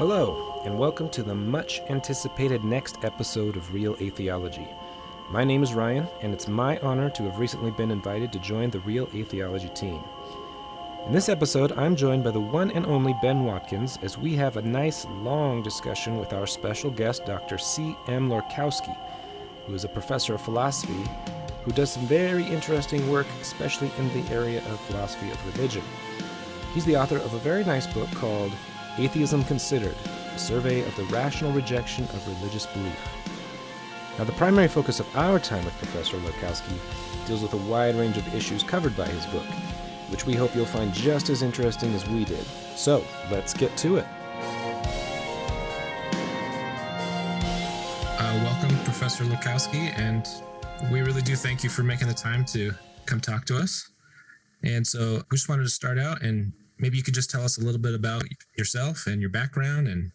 Hello, and welcome to the much-anticipated next episode of Real Atheology. My name is Ryan, and it's my honor to have recently been invited to join the Real Atheology team. In this episode, I'm joined by the one and only Ben Watkins as we have a nice, long discussion with our special guest, Dr. C.M. Lorkowski, who is a professor of philosophy who does some very interesting work, especially in the area of philosophy of religion. He's the author of a very nice book called Atheism Considered, a survey of the rational rejection of religious belief. Now, the primary focus of our time with Professor Lorkowski deals with a wide range of issues covered by his book, which we hope you'll find just as interesting as we did. So, let's get to it. Welcome, Professor Lorkowski, and we really do thank you for making the time to come talk to us. And so we just wanted to start out, and maybe you could just tell us a little bit about yourself and your background, and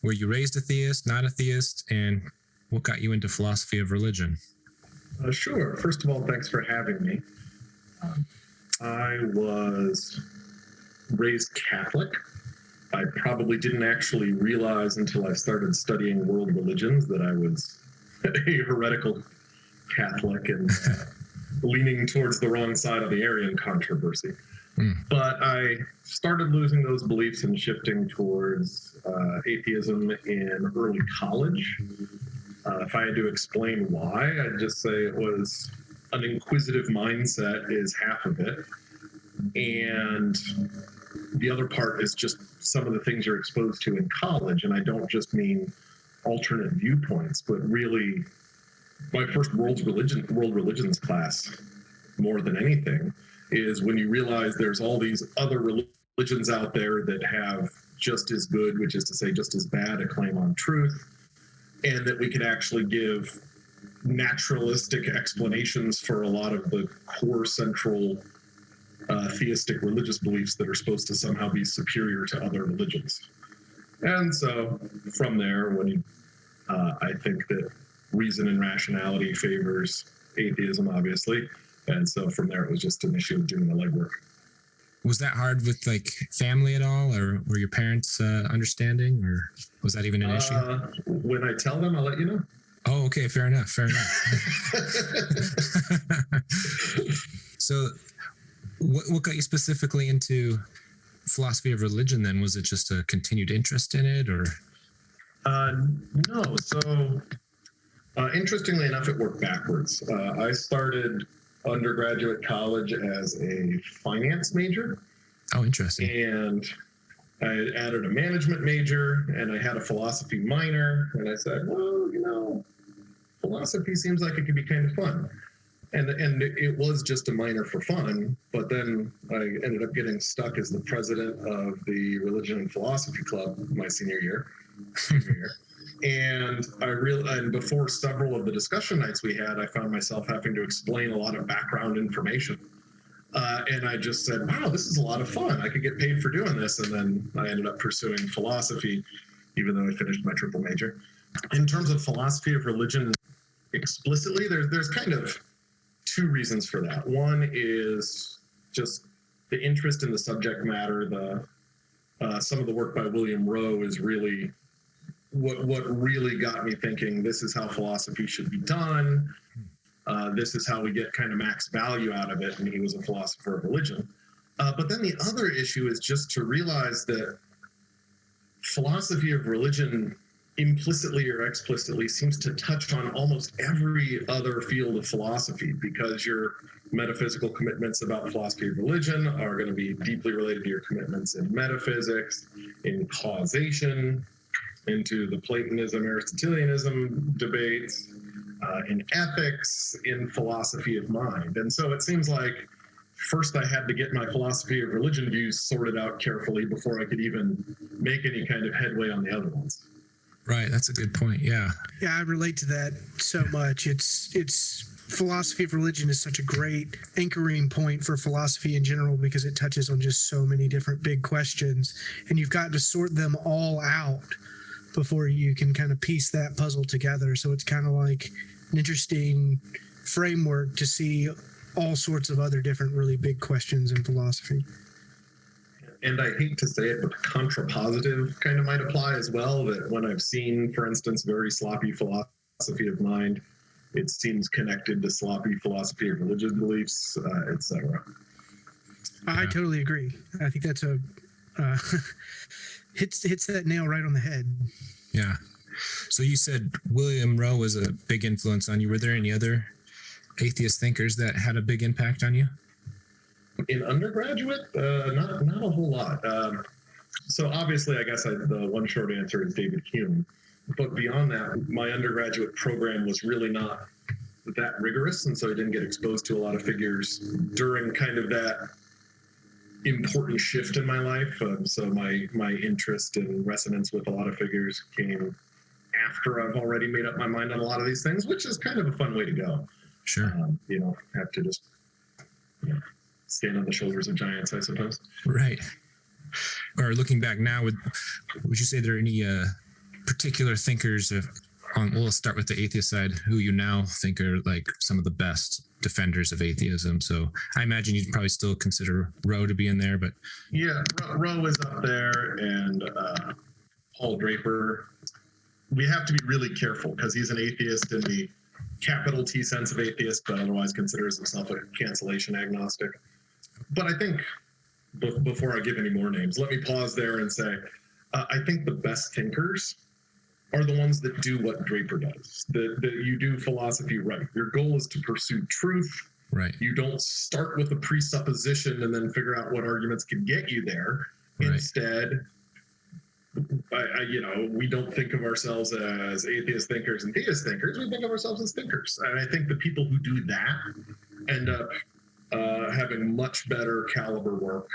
were you raised a theist, not a theist, and what got you into philosophy of religion? Sure. First of all, thanks for having me. I was raised Catholic. I probably didn't actually realize until I started studying world religions that I was a heretical Catholic and leaning towards the wrong side of the Arian controversy. But I started losing those beliefs and shifting towards atheism in early college. If I had to explain why, I'd just say it was an inquisitive mindset is half of it. And the other part is just some of the things you're exposed to in college. And I don't just mean alternate viewpoints, but really my first world religions class, more than anything, is when you realize there's all these other religions out there that have just as good, which is to say just as bad, a claim on truth, and that we could actually give naturalistic explanations for a lot of the core central theistic religious beliefs that are supposed to somehow be superior to other religions. And so from there, I think that reason and rationality favors atheism, obviously. And so from there, it was just an issue of doing the legwork. Was that hard with family at all, or were your parents understanding, or was that even an issue? When I tell them, I'll let you know. Oh, okay. Fair enough. So what got you specifically into philosophy of religion then? Was it just a continued interest in it, or? No. So interestingly enough, it worked backwards. I started undergraduate college as a finance major. Oh, interesting. And I added a management major, and I had a philosophy minor. And I said, well, philosophy seems like it could be kind of fun. And it was just a minor for fun, but then I ended up getting stuck as the president of the Religion and Philosophy Club my senior year. And and before several of the discussion nights we had, I found myself having to explain a lot of background information. And I just said, wow, this is a lot of fun. I could get paid for doing this. And then I ended up pursuing philosophy, even though I finished my triple major. In terms of philosophy of religion explicitly, there's kind of two reasons for that. One is just the interest in the subject matter. Some of the work by William Rowe is really what really got me thinking this is how philosophy should be done. This is how we get kind of max value out of it. And he was a philosopher of religion. But then the other issue is just to realize that philosophy of religion implicitly or explicitly seems to touch on almost every other field of philosophy, because your metaphysical commitments about philosophy of religion are going to be deeply related to your commitments in metaphysics, in causation, into the Platonism, Aristotelianism debates, in ethics, in philosophy of mind. And so it seems like first I had to get my philosophy of religion views sorted out carefully before I could even make any kind of headway on the other ones. Right. That's a good point. Yeah. Yeah, I relate to that so much. It's philosophy of religion is such a great anchoring point for philosophy in general, because it touches on just so many different big questions, and you've got to sort them all out before you can kind of piece that puzzle together. So it's kind of like an interesting framework to see all sorts of other different really big questions in philosophy. and I hate to say it, but the contrapositive kind of might apply as well, that when I've seen, for instance, very sloppy philosophy of mind, it seems connected to sloppy philosophy of religious beliefs, etc. I totally agree. I think that's a hits that nail right on the head. Yeah. So you said William Rowe was a big influence on you. Were there any other atheist thinkers that had a big impact on you? In undergraduate, not a whole lot. So obviously, I guess the one short answer is David Hume. But beyond that, my undergraduate program was really not that rigorous, and so I didn't get exposed to a lot of figures during kind of that important shift in my life. So my interest and resonance with a lot of figures came after I've already made up my mind on a lot of these things, which is kind of a fun way to go. Sure. Have to just stand on the shoulders of giants, I suppose. Right. Or looking back now, would you say there are any particular thinkers we'll start with the atheist side, who you now think are like some of the best defenders of atheism? So I imagine you'd probably still consider Rowe to be in there, but yeah, Rowe is up there, and Paul Draper. We have to be really careful because he's an atheist in the capital T sense of atheist, but otherwise considers himself a cancellation agnostic. But I think before I give any more names, let me pause there and say, I think the best thinkers are the ones that do what Draper does, that you do philosophy right. Your goal is to pursue truth. right. You don't start with a presupposition and then figure out what arguments can get you there. Right. Instead, we don't think of ourselves as atheist thinkers and theist thinkers. We think of ourselves as thinkers. And I think the people who do that end up having much better caliber work.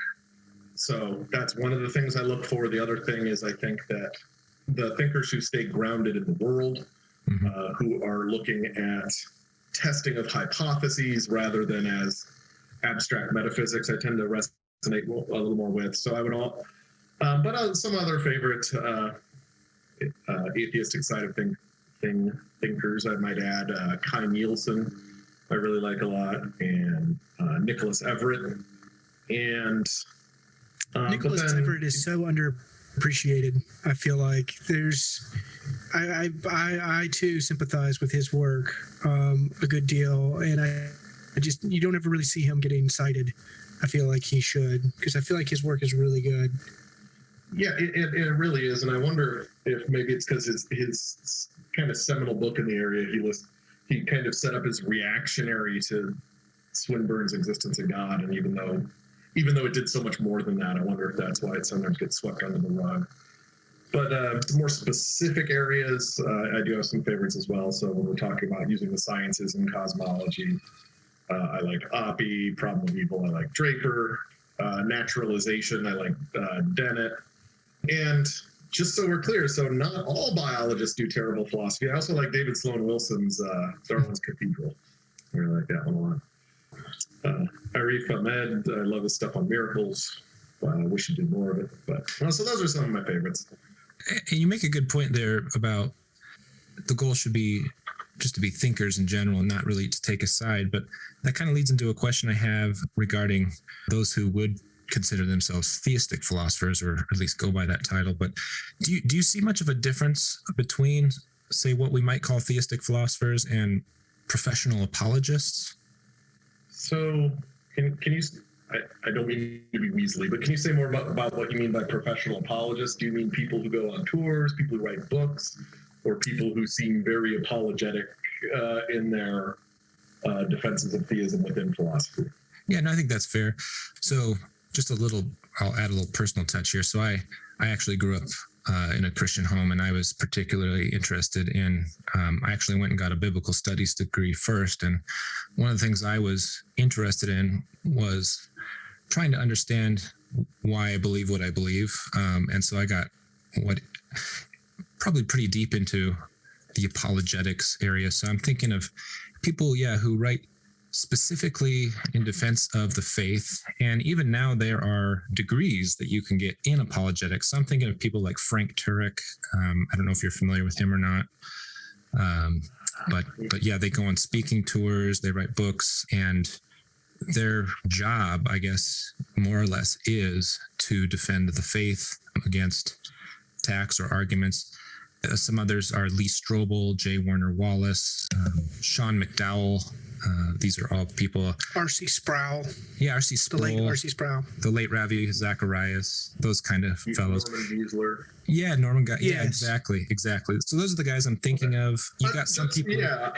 So that's one of the things I look for. The other thing is I think that the thinkers who stay grounded in the world, who are looking at testing of hypotheses rather than as abstract metaphysics, I tend to resonate a little more with. So I would all... but some other favorite atheistic side of thinkers, I might add Kai Nielsen, I really like a lot, and Nicholas Everett. And Nicholas Everett is so underappreciated. I feel like I too sympathize with his work a good deal, and I just, you don't ever really see him getting cited. I feel like he should, because I feel like his work is really good. Yeah, it really is, and I wonder if maybe it's because his kind of seminal book in the area, he kind of set up as reactionary to Swinburne's existence of God, and even though it did so much more than that, I wonder if that's why it sometimes gets swept under the rug. But more specific areas, I do have some favorites as well. So when we're talking about using the sciences and cosmology, I like Oppie. Problem of Evil, I like Draper. Naturalization, I like Dennett. And just so we're clear, so not all biologists do terrible philosophy. I also like David Sloan Wilson's Darwin's Cathedral. I really like that one a lot. Arif Ahmed, I love his stuff on miracles. I wish he did more of it. But so those are some of my favorites. And you make a good point there about the goal should be just to be thinkers in general and not really to take a side. But that kind of leads into a question I have regarding those who would consider themselves theistic philosophers, or at least go by that title. But do you see much of a difference between, say, what we might call theistic philosophers and professional apologists? So can you, I don't mean to be weaselly, but can you say more about what you mean by professional apologists? Do you mean people who go on tours, people who write books, or people who seem very apologetic in their defenses of theism within philosophy? Yeah, no, I think that's fair. So I'll add a little personal touch here. So I actually grew up in a Christian home, and I was particularly interested in, I actually went and got a biblical studies degree first. And one of the things I was interested in was trying to understand why I believe what I believe. And so I got probably pretty deep into the apologetics area. So I'm thinking of people, who write specifically in defense of the faith. And even now there are degrees that you can get in apologetics. So I'm thinking of people like Frank Turek. I don't know if you're familiar with him or not. But yeah, they go on speaking tours, they write books, and their job, I guess, more or less is to defend the faith against attacks or arguments. Some others are Lee Strobel, J. Warner Wallace, Sean McDowell. These are all people. R.C. Sproul. Yeah, R.C. Sproul. The late R.C. Sproul. The late Ravi Zacharias. Those kind of fellows. Norman Geisler. Yeah, Norman. Yeah, Yes. exactly. So those are the guys I'm thinking of. You got some people. Yeah,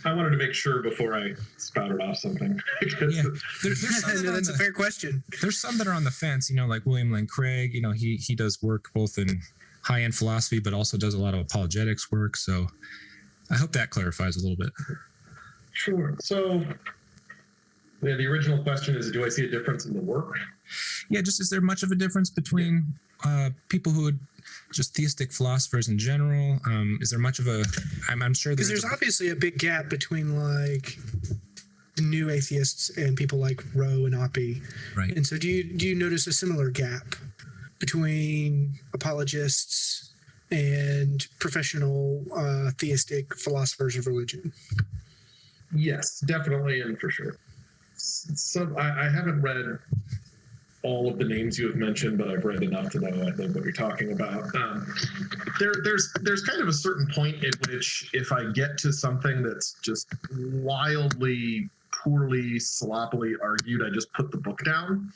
I wanted to make sure before I spouted off something. Yeah, there's some that No, are that's on a fair question. there's some that are on the fence. Like William Lane Craig. He does work both in high-end philosophy, but also does a lot of apologetics work. So I hope that clarifies a little bit. Sure. So the original question is, do I see a difference in the work? Yeah, just is there much of a difference between people who would just theistic philosophers in general? Is there much of a? I'm sure Because there's obviously a big gap between like the new atheists and people like Rowe and Oppie. Right. And so do you notice a similar gap between apologists and professional theistic philosophers of religion? Yes, definitely, and for sure. So I haven't read all of the names you have mentioned, but I've read enough to know, I think, what you're talking about. There's kind of a certain point at which if I get to something that's just wildly, poorly, sloppily argued, I just put the book down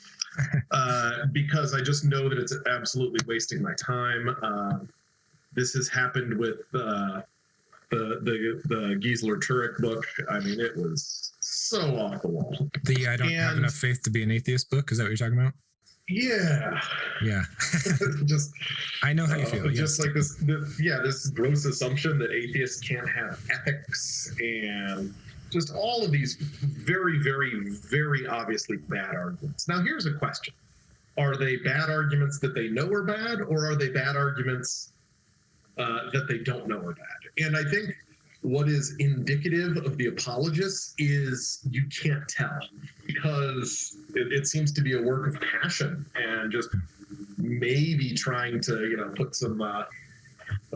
because I just know that it's absolutely wasting my time. This has happened with the Geisler Turek book. I mean, it was so off the wall. The I don't have enough faith to be an atheist book. Is that what you're talking about? Yeah. Yeah. Just I know how you feel. just like this gross assumption that atheists can't have ethics, and just all of these very, very, very obviously bad arguments. Now, here's a question. Are they bad arguments that they know are bad, or are they bad arguments that they don't know are bad? And I think what is indicative of the apologists is you can't tell, because it seems to be a work of passion and just maybe trying to put some a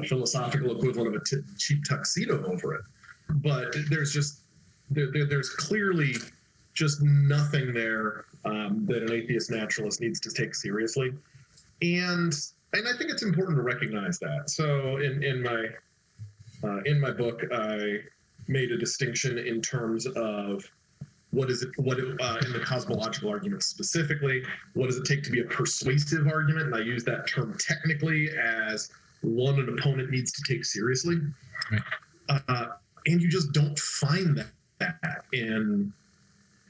philosophical equivalent of a cheap tuxedo over it. But there's clearly just nothing there that an atheist naturalist needs to take seriously, and I think it's important to recognize that. So in my book, I made a distinction in terms of in the cosmological arguments specifically, what does it take to be a persuasive argument? And I use that term technically as one an opponent needs to take seriously. Right. And you just don't find that in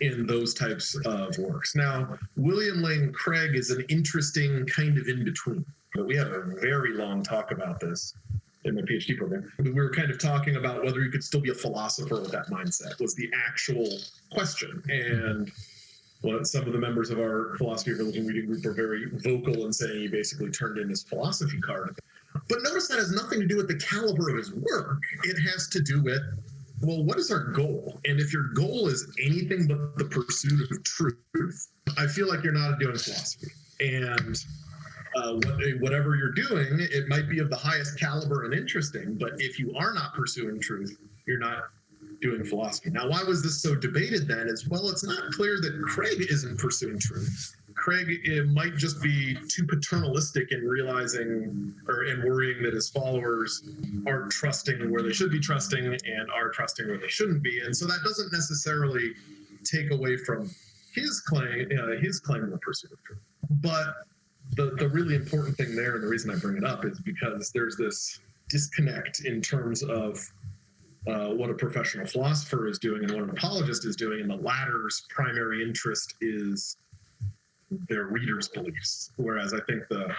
those types of works. Now, William Lane Craig is an interesting kind of in-between. But we had a very long talk about this in my PhD program. We were kind of talking about whether you could still be a philosopher with that mindset was the actual question. And some of the members of our philosophy of religion reading group were very vocal in saying he basically turned in his philosophy card. But notice that has nothing to do with the caliber of his work. It has to do with, well, what is our goal? And if your goal is anything but the pursuit of truth, I feel like you're not doing philosophy. And whatever you're doing, it might be of the highest caliber and interesting, but if you are not pursuing truth, you're not doing philosophy. Now, why was this so debated then? Is, well, it's not clear that Craig isn't pursuing truth. Craig might just be too paternalistic in realizing and worrying that his followers aren't trusting where they should be trusting and are trusting where they shouldn't be. And so that doesn't necessarily take away from his claim of the pursuit of truth. But the really important thing there, and the reason I bring it up, is because there's this disconnect in terms of what a professional philosopher is doing and what an apologist is doing, and the latter's primary interest is their readers' beliefs, whereas I think the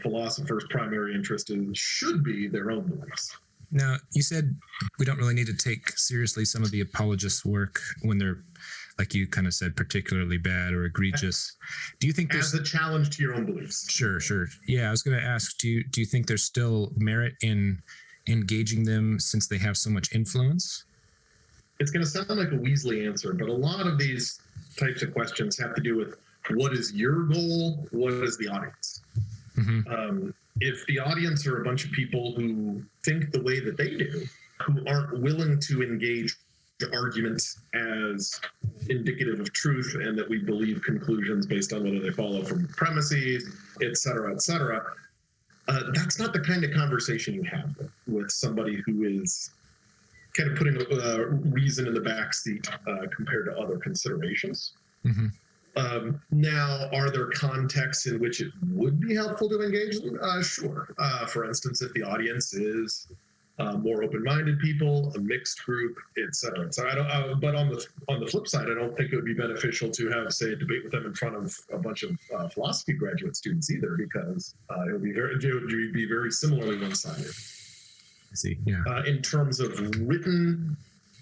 philosopher's primary interest should be their own beliefs. Now, you said we don't really need to take seriously some of the apologists' work when they're, like you kind of said, particularly bad or egregious. Do you think there's as a challenge to your own beliefs? Sure. Yeah, I was going to ask, do you think there's still merit in engaging them since they have so much influence? It's going to sound like a Weasley answer, but a lot of these types of questions have to do with what is your goal, what is the audience. Mm-hmm. If the audience are a bunch of people who think the way that they do, who aren't willing to engage the arguments as indicative of truth, and that we believe conclusions based on whether they follow from premises, et cetera, et cetera. That's not the kind of conversation you have with somebody who is kind of putting reason in the backseat compared to other considerations. Mm-hmm. Now, are there contexts in which it would be helpful to engage them? Sure. For instance, if the audience is more open-minded people, a mixed group, et cetera. So but on the flip side, I don't think it would be beneficial to have, say, a debate with them in front of a bunch of philosophy graduate students either, because it would be very similarly one-sided. I see. Yeah. In terms of written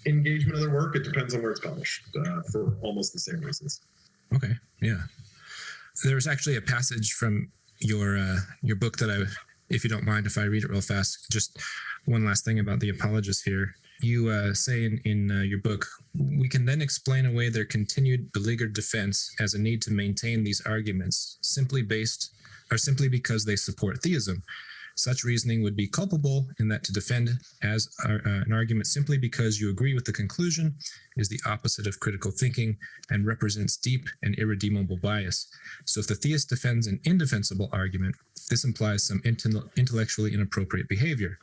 engagement of their work, it depends on where it's published for almost the same reasons. Okay. Yeah. There was actually a passage from your book that if you don't mind, if I read it real fast, just one last thing about the Apologists here. You say in your book, we can then explain away their continued beleaguered defense as a need to maintain these arguments simply because they support theism. Such reasoning would be culpable in that to defend as an argument simply because you agree with the conclusion is the opposite of critical thinking and represents deep and irredeemable bias. So if the theist defends an indefensible argument, this implies some intellectually inappropriate behavior.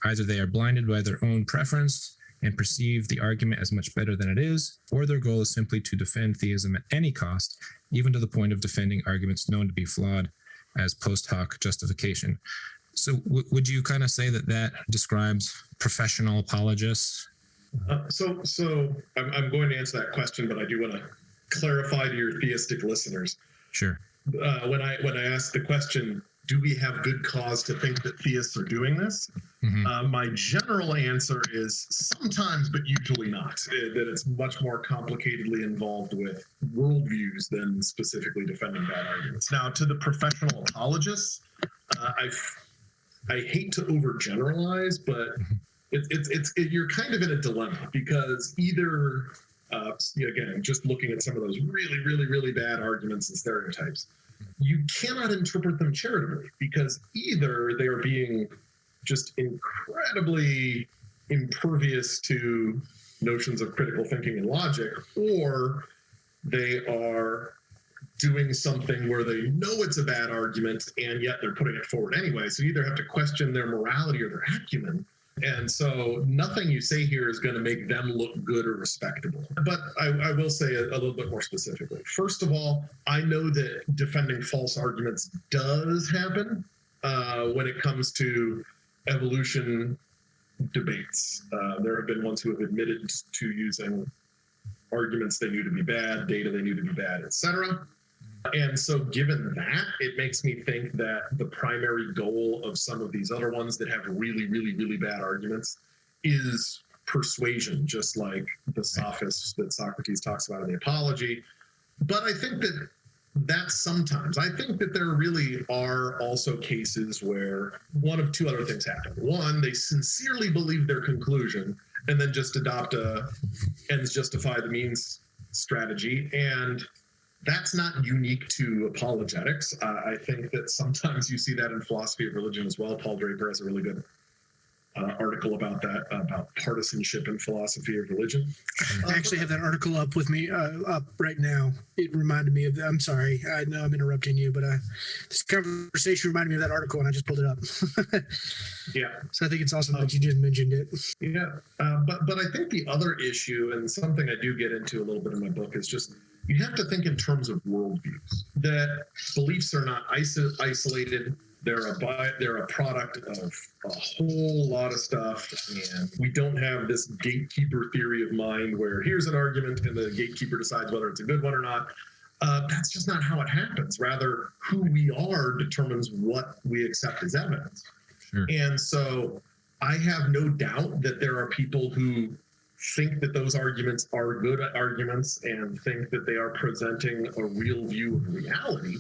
Either they are blinded by their own preference and perceive the argument as much better than it is, or their goal is simply to defend theism at any cost, even to the point of defending arguments known to be flawed as post hoc justification. So would you kind of say that describes professional apologists? So I'm going to answer that question, but I do want to clarify to your theistic listeners. Sure. When I ask the question, do we have good cause to think that theists are doing this? Mm-hmm. My general answer is sometimes, but usually not. That it's much more complicatedly involved with worldviews than specifically defending bad arguments. Now, to the professional apologists, I hate to overgeneralize, but you're kind of in a dilemma, because either, again, just looking at some of those really, really, really bad arguments and stereotypes, you cannot interpret them charitably, because either they are being just incredibly impervious to notions of critical thinking and logic, or they are doing something where they know it's a bad argument and yet they're putting it forward anyway. So you either have to question their morality or their acumen. And so nothing you say here is going to make them look good or respectable. But I will say a little bit more specifically. First of all, I know that defending false arguments does happen when it comes to evolution debates. There have been ones who have admitted to using arguments they knew to be bad, data they knew to be bad, etc. And so given that, it makes me think that the primary goal of some of these other ones that have really, really, really bad arguments is persuasion, just like the sophists that Socrates talks about in the Apology. But I think that's sometimes. I think that there really are also cases where one of two other things happen. One, they sincerely believe their conclusion and then just adopt a ends justify the means strategy. And that's not unique to apologetics. I think that sometimes you see that in philosophy of religion as well. Paul Draper has a really good article about that, about partisanship in philosophy of religion. I actually have that article up with me up right now. It reminded me of I'm sorry, I know I'm interrupting you, but this conversation reminded me of that article and I just pulled it up. Yeah. So I think it's awesome that you just mentioned it. Yeah. But I think the other issue, and something I do get into a little bit in my book, is just you have to think in terms of worldviews, that beliefs are not isolated. They're a product of a whole lot of stuff, and we don't have this gatekeeper theory of mind where here's an argument and the gatekeeper decides whether it's a good one or not. That's just not how it happens. Rather, who we are determines what we accept as evidence. Sure. And so I have no doubt that there are people who think that those arguments are good arguments and think that they are presenting a real view of reality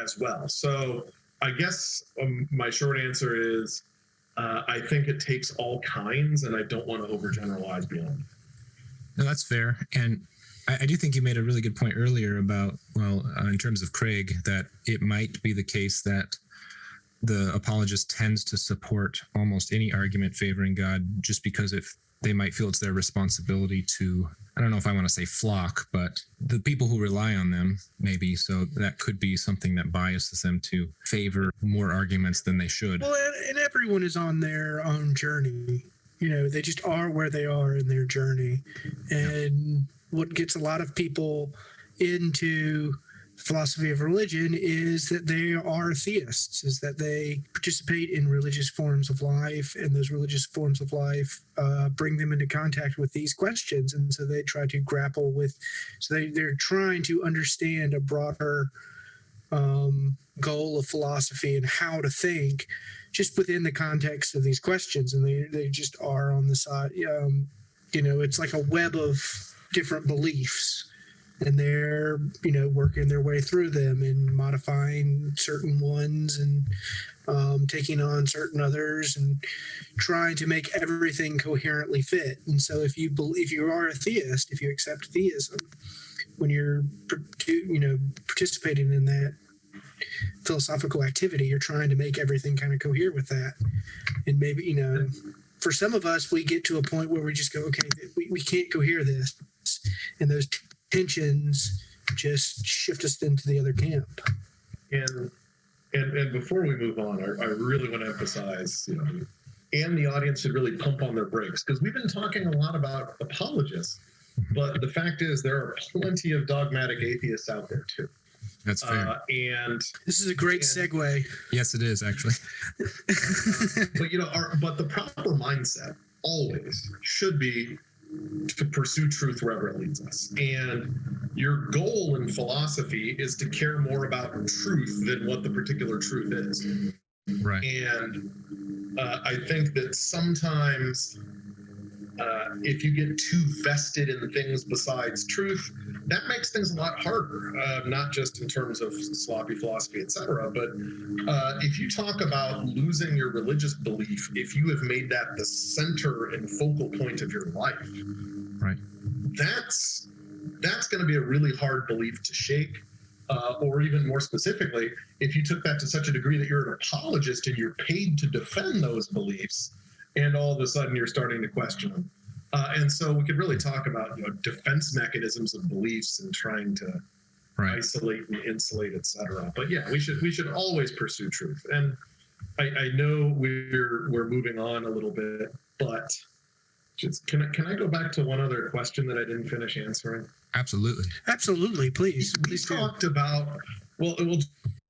as well. So I guess my short answer is I think it takes all kinds, and I don't want to overgeneralize beyond. No, that's fair. And I do think you made a really good point earlier about, in terms of Craig, that it might be the case that the apologist tends to support almost any argument favoring God just because they might feel it's their responsibility to, I don't know if I want to say flock, but the people who rely on them, maybe. So that could be something that biases them to favor more arguments than they should. Well, and everyone is on their own journey. They just are where they are in their journey. And what gets a lot of people into philosophy of religion is that they are theists, is that they participate in religious forms of life, and those religious forms of life bring them into contact with these questions. And so they try to grapple with, they're trying to understand a broader goal of philosophy and how to think just within the context of these questions. And they just are on the side, it's like a web of different beliefs. And they're, working their way through them and modifying certain ones and taking on certain others and trying to make everything coherently fit. And so if you are a theist, if you accept theism, when you're, participating in that philosophical activity, you're trying to make everything kind of cohere with that. And maybe, for some of us, we get to a point where we just go, okay, we can't cohere this. And those tensions just shift us into the other camp. And before we move on, I really want to emphasize, and the audience should really pump on their brakes, because we've been talking a lot about apologists, but the fact is there are plenty of dogmatic atheists out there too. That's fair. And this is a great segue. Yes, it is actually. But the proper mindset always should be to pursue truth wherever it leads us. And your goal in philosophy is to care more about truth than what the particular truth is. Right. And I think that sometimes if you get too vested in things besides truth, that makes things a lot harder, not just in terms of sloppy philosophy, etc. But if you talk about losing your religious belief, if you have made that the center and focal point of your life, right, that's going to be a really hard belief to shake. Or even more specifically, if you took that to such a degree that you're an apologist and you're paid to defend those beliefs, and all of a sudden you're starting to question them. And so we could really talk about defense mechanisms of beliefs and trying to isolate and insulate, etc. But yeah, we should always pursue truth. And I know we're moving on a little bit, but just can I go back to one other question that I didn't finish answering? Absolutely, please. We talked about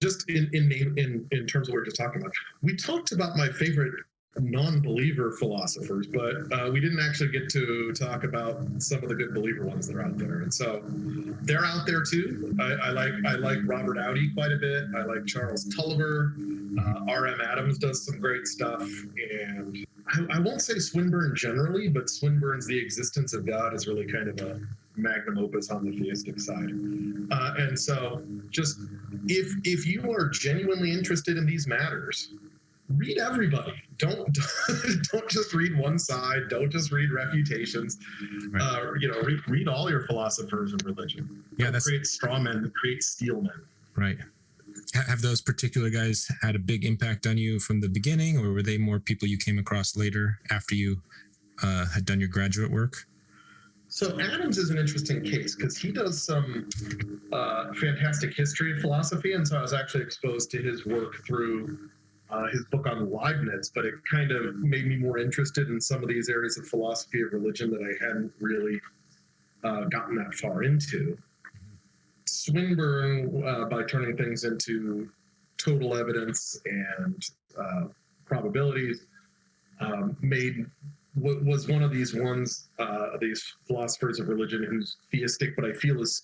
just in terms of what we're just talking about. We talked about my favorite non-believer philosophers, but we didn't actually get to talk about some of the good believer ones that are out there. And so they're out there too. I like Robert Audi quite a bit. I like Charles Tulliver. R.M. Adams does some great stuff. And I won't say Swinburne generally, but Swinburne's The Existence of God is really kind of a magnum opus on the theistic side. And so just if you are genuinely interested in these matters, read everybody. Don't just read one side. Don't just read refutations. Right. Read all your philosophers of religion. Yeah, don't create straw men, create steel men. Right. Have those particular guys had a big impact on you from the beginning, or were they more people you came across later after you had done your graduate work? So Adams is an interesting case because he does some fantastic history of philosophy, and so I was actually exposed to his work through his book on Leibniz, but it kind of made me more interested in some of these areas of philosophy of religion that I hadn't really gotten that far into. Swinburne, by turning things into total evidence and probabilities, was one of these philosophers of religion who's theistic, but I feel is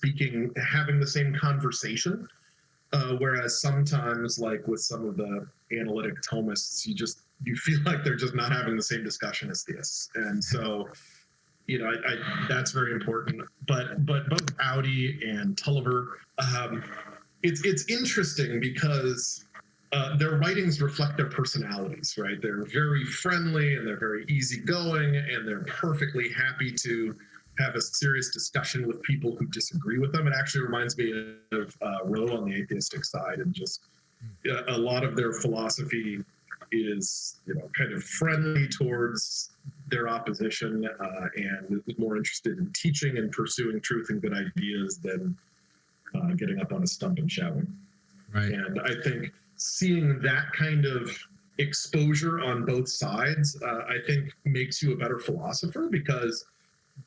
having the same conversation. Whereas sometimes, like with some of the analytic Thomists, you feel like they're just not having the same discussion as theists, and so that's very important. But both Audi and Tulliver, it's interesting because their writings reflect their personalities, right? They're very friendly and they're very easygoing, and they're perfectly happy to have a serious discussion with people who disagree with them. It actually reminds me of Roe on the atheistic side, and just a lot of their philosophy is kind of friendly towards their opposition and was more interested in teaching and pursuing truth and good ideas than getting up on a stump and shouting. Right. And I think seeing that kind of exposure on both sides, I think makes you a better philosopher, because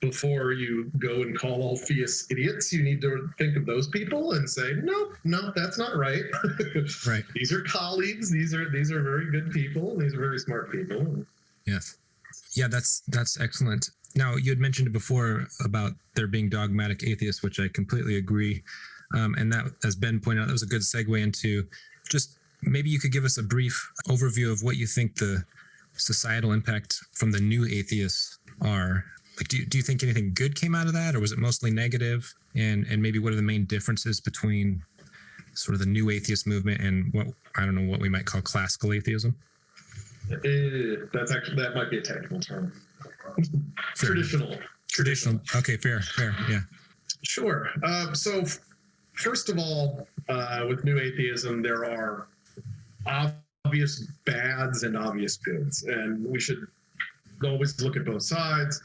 before you go and call all theists idiots, you need to think of those people and say, no, that's not right. Right. These are colleagues. These are very good people. These are very smart people. Yes. Yeah, that's excellent. Now, you had mentioned before about there being dogmatic atheists, which I completely agree. And that, as Ben pointed out, that was a good segue into just maybe you could give us a brief overview of what you think the societal impact from the new atheists are. Like, do you think anything good came out of that, or was it mostly negative? And maybe what are the main differences between sort of the new atheist movement and what we might call classical atheism? That might be a technical term. Traditional. Okay, fair. Yeah. Sure. So first of all, with new atheism, there are obvious bads and obvious goods, and we should always look at both sides.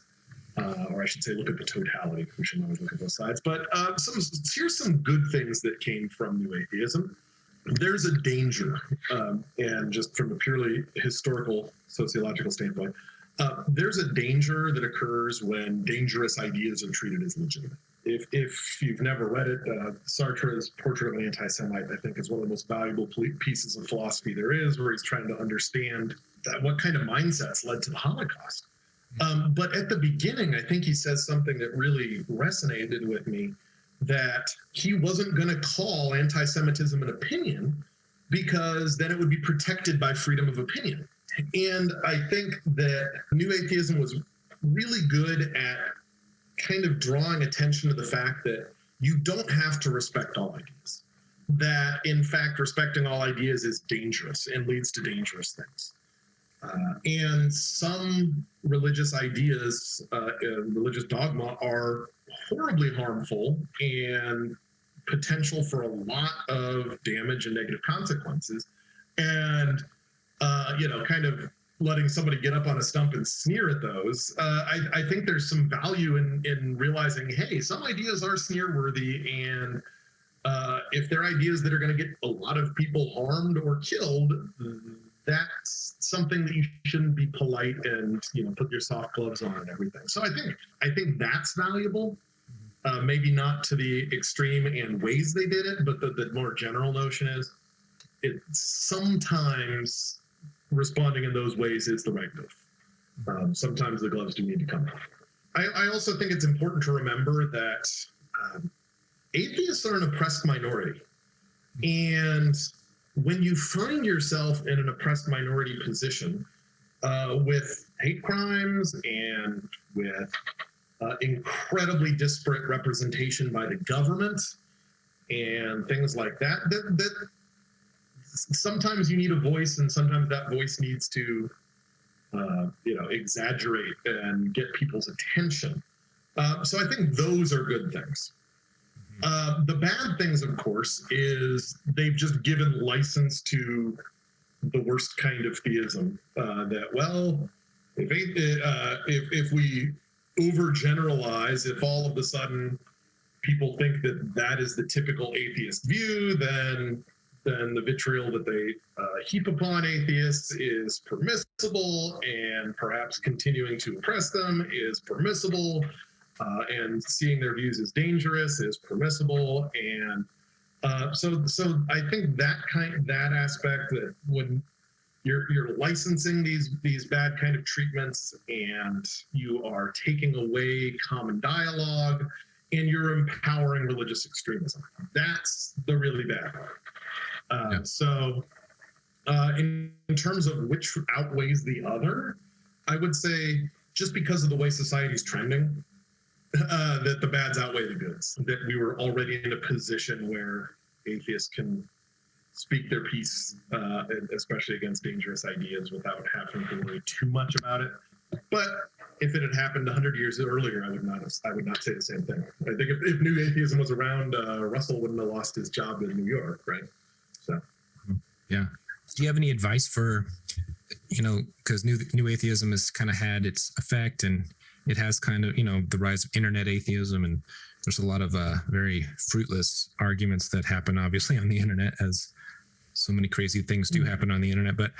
Or I should say, look at the totality. We shouldn't always look at both sides. But here's some good things that came from new atheism. There's a danger, and just from a purely historical, sociological standpoint, there's a danger that occurs when dangerous ideas are treated as legitimate. If you've never read it, Sartre's Portrait of an Anti-Semite, I think, is one of the most valuable pieces of philosophy there is, where he's trying to understand what kind of mindsets led to the Holocaust. But at the beginning, I think he says something that really resonated with me, that he wasn't going to call anti-Semitism an opinion, because then it would be protected by freedom of opinion. And I think that new atheism was really good at kind of drawing attention to the fact that you don't have to respect all ideas. That, in fact, respecting all ideas is dangerous and leads to dangerous things. And some religious ideas, religious dogma, are horribly harmful and potential for a lot of damage and negative consequences. And, kind of letting somebody get up on a stump and sneer at those, I think there's some value in realizing, hey, some ideas are sneer-worthy, and if they're ideas that are going to get a lot of people harmed or killed, that's something that you shouldn't be polite and put your soft gloves on and everything. So I think that's valuable. Maybe not to the extreme and ways they did it, but the more general notion is sometimes responding in those ways is the right move. Sometimes the gloves do need to come off. I also think it's important to remember that atheists are an oppressed minority, and when you find yourself in an oppressed minority position with hate crimes and with incredibly disparate representation by the government and things like that, that sometimes you need a voice, and sometimes that voice needs to exaggerate and get people's attention. So I think those are good things. The bad things, of course, is they've just given license to the worst kind of theism. If we overgeneralize, if all of a sudden people think that is the typical atheist view, then the vitriol that they heap upon atheists is permissible, and perhaps continuing to oppress them is permissible. And seeing their views as dangerous is permissible, and so I think that aspect, that when you're licensing these bad kind of treatments, and you are taking away common dialogue, and you're empowering religious extremism, that's the really bad part. So in terms of which outweighs the other, I would say just because of the way society's trending, that the bads outweigh the goods, that we were already in a position where atheists can speak their piece, especially against dangerous ideas, without having to worry too much about it. But if it had happened 100 years earlier, I would not say the same thing. I think if new atheism was around, Russell wouldn't have lost his job in New York, right? So, yeah. Do you have any advice for because new atheism has kind of had its effect, and it has kind of, the rise of internet atheism, and there's a lot of very fruitless arguments that happen, obviously, on the internet, as so many crazy things do happen on the internet. But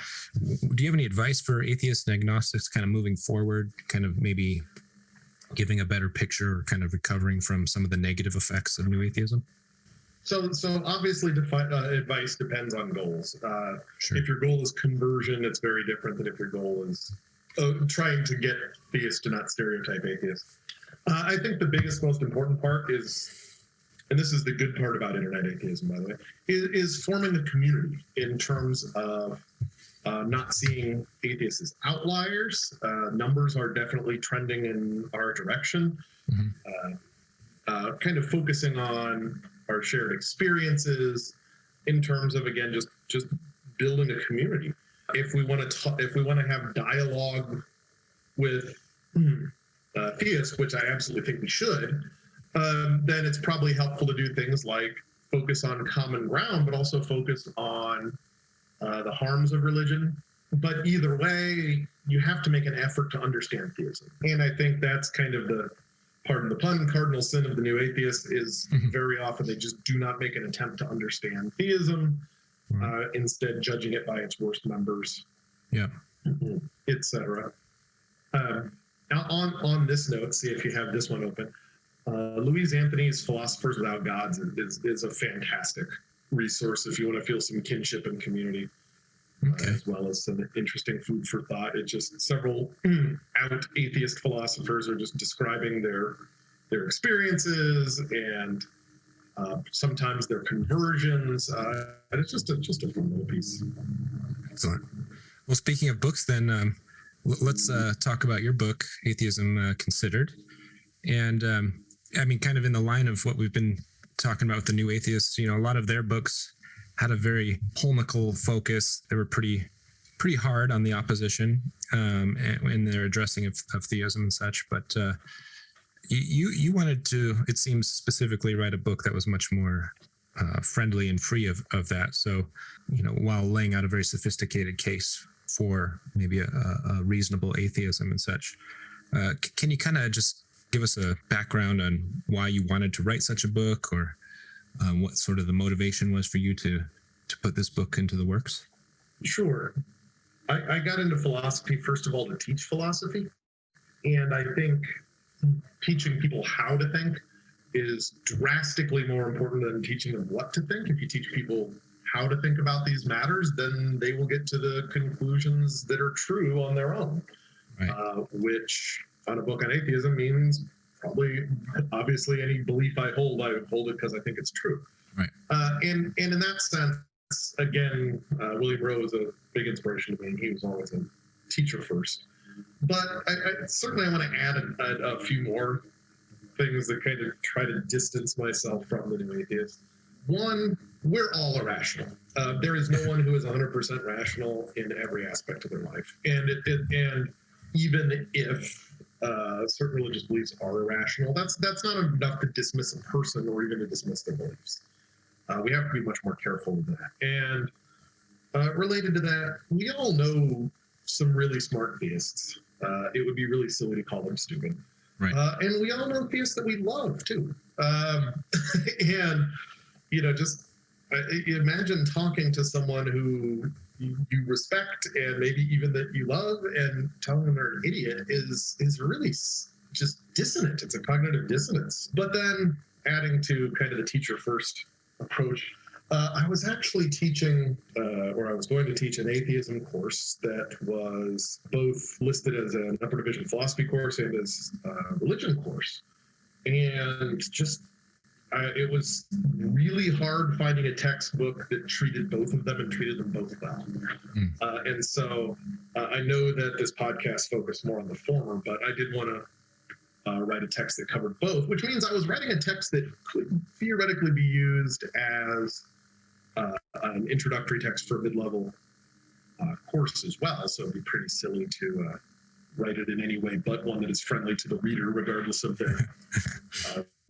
do you have any advice for atheists and agnostics kind of moving forward, kind of maybe giving a better picture, or kind of recovering from some of the negative effects of new atheism? So obviously, advice depends on goals. Sure. If your goal is conversion, it's very different than if your goal is trying to get theists to not stereotype atheists. I think the biggest, most important part is, and this is the good part about internet atheism, by the way, is forming a community in terms of not seeing atheists as outliers. Numbers are definitely trending in our direction. Mm-hmm. Kind of focusing on our shared experiences in terms of, again, just building a community. If we want to have dialogue with theists, which I absolutely think we should, then it's probably helpful to do things like focus on common ground, but also focus on the harms of religion. But either way, you have to make an effort to understand theism. And I think that's kind of the, pardon the pun, cardinal sin of the new atheists is very often they just do not make an attempt to understand theism, instead judging it by its worst members, etc. Now, on this note, see if you have this one open. Louise Anthony's Philosophers Without Gods is a fantastic resource if you want to feel some kinship and community, as well as some interesting food for thought. It's just several out atheist philosophers are just describing their experiences and sometimes their conversions. And it's just a fun little piece. Excellent. Well, speaking of books, then let's talk about your book, Atheism Considered. And I mean, kind of in the line of what we've been talking about with the new atheists, a lot of their books had a very polemical focus. They were pretty hard on the opposition in their addressing of theism and such. But you wanted to, it seems, specifically write a book that was much more friendly and free of that. So, while laying out a very sophisticated case for maybe a reasonable atheism and such. Can you kind of just give us a background on why you wanted to write such a book, or what sort of the motivation was for you to put this book into the works? Sure. I got into philosophy, first of all, to teach philosophy. And I think teaching people how to think is drastically more important than teaching them what to think. If you teach people how to think about these matters, then they will get to the conclusions that are true on their own, which on a book on atheism means probably, obviously, any belief I hold it because I think it's true. Right. And in that sense, again, William Rowe is a big inspiration to me. He was always a teacher first. But I certainly want to add a few more things that kind of try to distance myself from the new atheist. One, we're all irrational. There is no one who is 100% rational in every aspect of their life. And even if certain religious beliefs are irrational, that's not enough to dismiss a person or even to dismiss their beliefs. We have to be much more careful with that. And related to that, we all know some really smart theists. It would be really silly to call them stupid. Right. And we all know theists that we love too. And just imagine talking to someone who you respect and maybe even that you love, and telling them they're an idiot is really just dissonant. It's a cognitive dissonance. But then adding to kind of the teacher first approach, I was actually teaching, or I was going to teach an atheism course that was both listed as an upper division philosophy course and as a religion course. And just, it was really hard finding a textbook that treated both of them and treated them both well. And so I know that this podcast focused more on the former, but I did want to write a text that covered both, which means I was writing a text that could theoretically be used as an introductory text for a mid-level course as well. So it'd be pretty silly to write it in any way but one that is friendly to the reader, regardless of their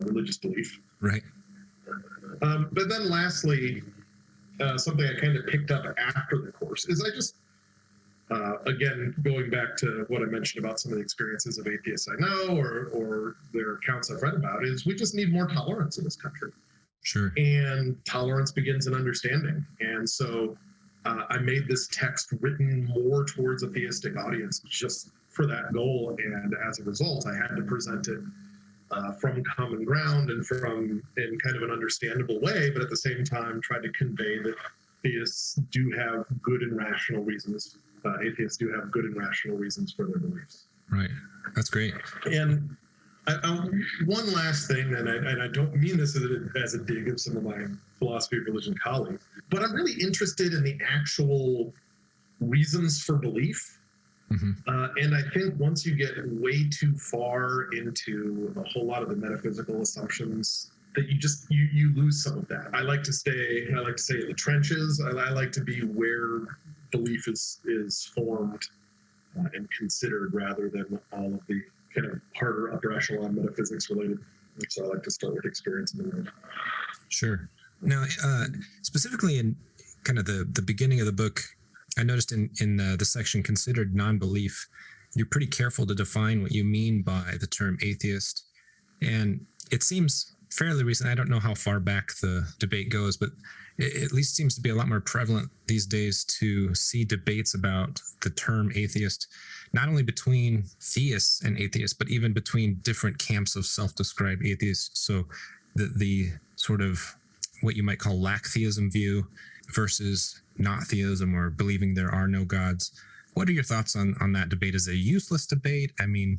religious belief. Right. But then lastly, something I kind of picked up after the course is Again, going back to what I mentioned about some of the experiences of atheists I know or their accounts I've read about, is we just need more tolerance in this country. Sure. And tolerance begins in understanding. And so I made this text written more towards a theistic audience just for that goal. And as a result, I had to present it from common ground and in kind of an understandable way, but at the same time try to convey that theists do have good and rational reasons. Atheists do have good and rational reasons for their beliefs. Right. That's great. And one last thing, and I don't mean this as a dig of some of my philosophy of religion colleagues, but I'm really interested in the actual reasons for belief. Mm-hmm. And I think once you get way too far into a whole lot of the metaphysical assumptions, that you lose some of that. I like to say in the trenches. I like to be where belief is formed and considered, rather than all of the kind of harder upper echelon metaphysics related. So I like to start with experience in the world. Sure. Now, specifically in kind of the beginning of the book, I noticed in the section considered non-belief, you're pretty careful to define what you mean by the term atheist. And it seems fairly recent. I don't know how far back the debate goes, but it at least seems to be a lot more prevalent these days to see debates about the term atheist, not only between theists and atheists, but even between different camps of self-described atheists. So the sort of what you might call lack theism view versus not theism, or believing there are no gods. What are your thoughts on that debate? Is it a useless debate? I mean,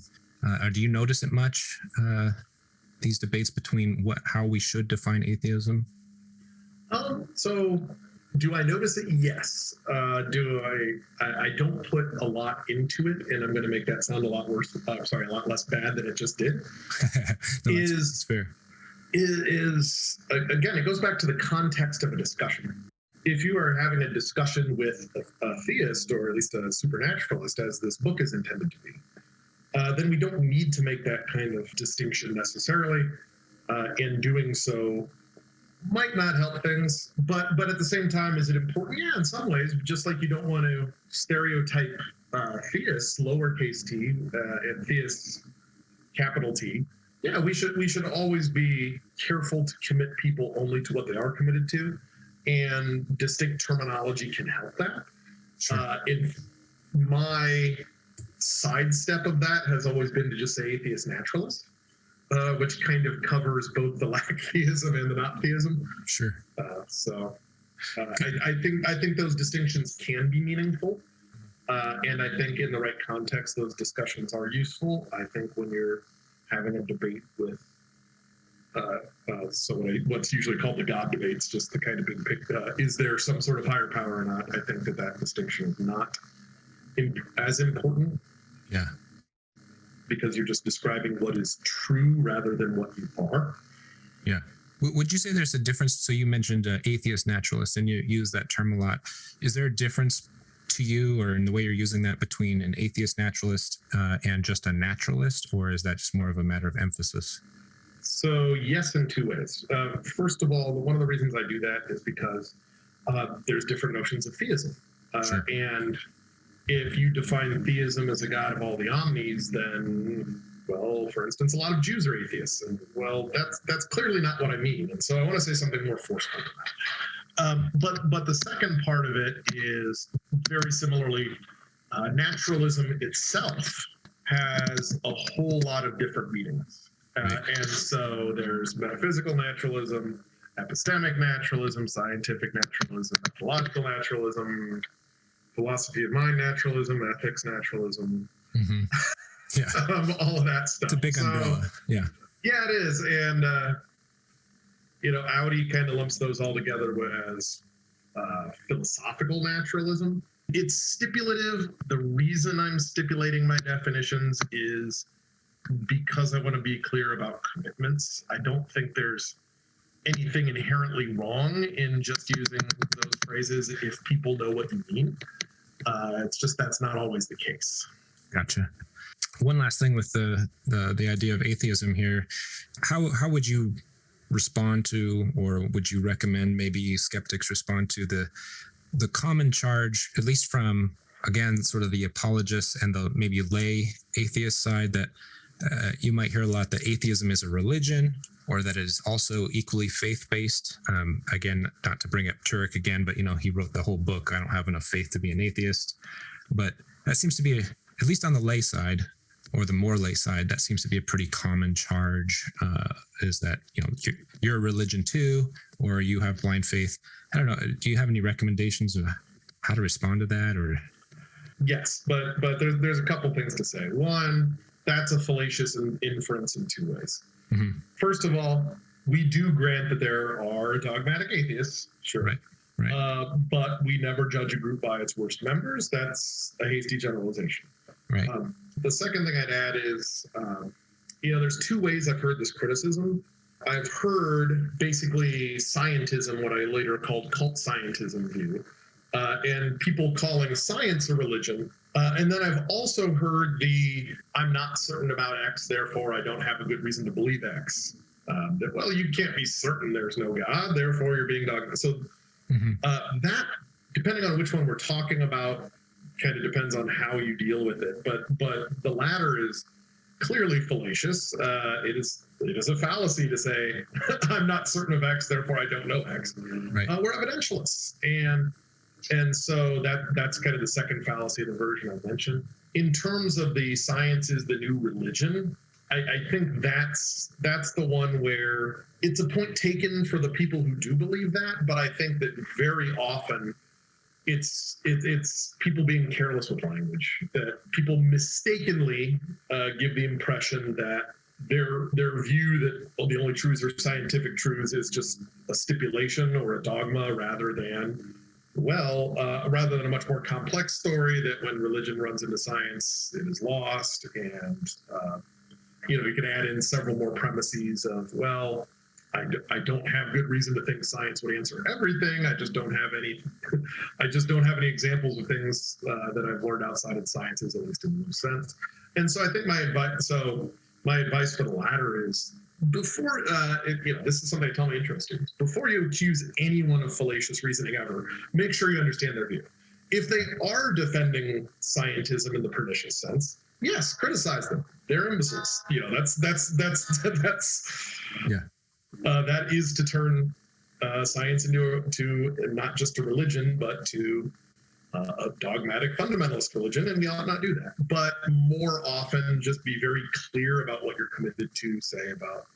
do you notice it much, these debates between how we should define atheism? So do I notice it? Yes. I don't put a lot into it, and I'm going to make that sound a lot less bad than it just did. No, that's fair. Is again, it goes back to the context of a discussion. If you are having a discussion with a theist, or at least a supernaturalist, as this book is intended to be, then we don't need to make that kind of distinction necessarily. In doing so might not help things, but at the same time, is it important? Yeah, in some ways, just like you don't want to stereotype theists, lowercase t, and theists, capital T. Yeah, we should always be careful to commit people only to what they are committed to, and distinct terminology can help that. Sure. In my sidestep of that has always been to just say atheist naturalist, which kind of covers both the lack theism and the not theism. Sure. I think those distinctions can be meaningful, and I think in the right context, those discussions are useful. I think when you're having a debate with what's usually called the God debates, just the kind of big picture, is there some sort of higher power or not? I think that distinction is not as important. Yeah. Because you're just describing what is true rather than what you are. Yeah. Would you say there's a difference? So you mentioned atheist naturalist, and you use that term a lot. Is there a difference to you, or in the way you're using that, between an atheist naturalist and just a naturalist, or is that just more of a matter of emphasis? So yes, in two ways. First of all, one of the reasons I do that is because there's different notions of theism. Sure. And if you define theism as a God of all the omnis, then, well, for instance, a lot of Jews are atheists. And, well, that's clearly not what I mean. And so I want to say something more forceful than that. But the second part of it is very similarly, naturalism itself has a whole lot of different meanings. And so there's metaphysical naturalism, epistemic naturalism, scientific naturalism, ecological naturalism, philosophy of mind naturalism, ethics naturalism, Mm-hmm. Yeah. all of that stuff. It's a big umbrella. Yeah. Yeah, it is. And, Audi kind of lumps those all together as philosophical naturalism. It's stipulative. The reason I'm stipulating my definitions is because I want to be clear about commitments. I don't think there's anything inherently wrong in just using those phrases if people know what you mean. It's just that's not always the case. Gotcha. One last thing with the idea of atheism here. How would you respond to, or would you recommend maybe skeptics respond to the common charge, at least from again, sort of the apologists and the maybe lay atheist side, that you might hear a lot that atheism is a religion, or that it is also equally faith-based. Again, not to bring up Turek again, but he wrote the whole book, I Don't Have Enough Faith to Be an Atheist. But that seems to be, at least on the lay side, or the more lay side, that seems to be a pretty common charge, is that, you're a religion too, or you have blind faith. I don't know. Do you have any recommendations of how to respond to that? Or Yes, but there's a couple things to say. One, that's a fallacious inference in two ways. Mm-hmm. First of all, we do grant that there are dogmatic atheists, sure. Right. But we never judge a group by its worst members. That's a hasty generalization. Right. The second thing I'd add is, there's two ways I've heard this criticism. I've heard basically scientism, what I later called cult scientism view, and people calling science a religion. And then I've also heard I'm not certain about X, therefore I don't have a good reason to believe X. That, well, you can't be certain there's no God, therefore you're being dogmatic. So that, depending on which one we're talking about, kind of depends on how you deal with it. But the latter is clearly fallacious. It is a fallacy to say, I'm not certain of X, therefore I don't know X. Right. We're evidentialists. And so that's kind of the second fallacy of the version I mentioned. In terms of the science is the new religion, I think that's the one where it's a point taken for the people who do believe that, but I think that very often it's people being careless with language, that people mistakenly give the impression that their view that the only truths are scientific truths is just a stipulation or a dogma rather than a much more complex story, that when religion runs into science, it is lost. And, you can add in several more premises of, I don't have good reason to think science would answer everything. I just don't have any examples of things that I've learned outside of sciences, at least in most sense. And so I think my advice for the latter is, before, this is something I tell my intro students, before you accuse anyone of fallacious reasoning ever, make sure you understand their view. If they are defending scientism in the pernicious sense, yes, criticize them. They're imbeciles. That is to turn science into not just a religion, but to a dogmatic fundamentalist religion, and we ought not do that. But more often, just be very clear about what you're committed to, say about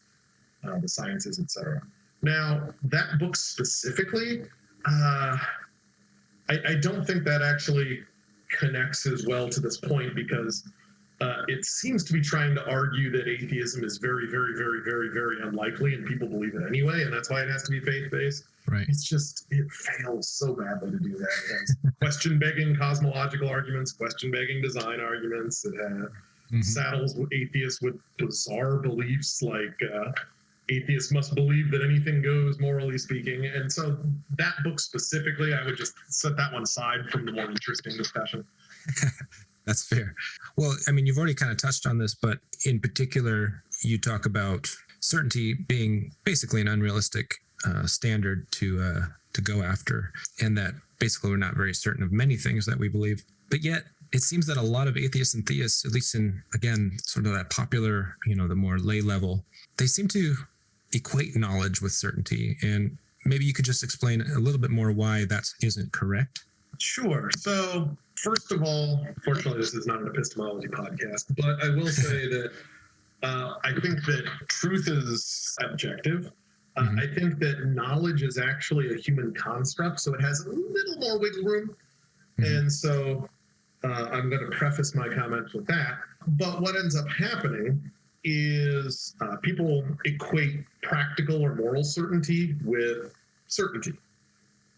the sciences, etc. Now, that book specifically, I don't think that actually connects as well to this point, because it seems to be trying to argue that atheism is very, very, very, very, very unlikely, and people believe it anyway, and that's why it has to be faith-based. Right. It's just, it fails so badly to do that. It has question-begging cosmological arguments, question-begging design arguments. It has saddles atheists with bizarre beliefs, like atheists must believe that anything goes, morally speaking. And so that book specifically, I would just set that one aside from the more interesting discussion. That's fair. Well, I mean, you've already kind of touched on this, but in particular, you talk about certainty being basically an unrealistic standard to go after, and that basically we're not very certain of many things that we believe. But yet, it seems that a lot of atheists and theists, at least in, again, sort of that popular, the more lay level, they seem to equate knowledge with certainty. And maybe you could just explain a little bit more why that isn't correct. Sure. So, first of all, fortunately, this is not an epistemology podcast, but I will say that I think that truth is objective. I think that knowledge is actually a human construct, so it has a little more wiggle room. And so I'm going to preface my comments with that. But what ends up happening is people equate practical or moral certainty with certainty.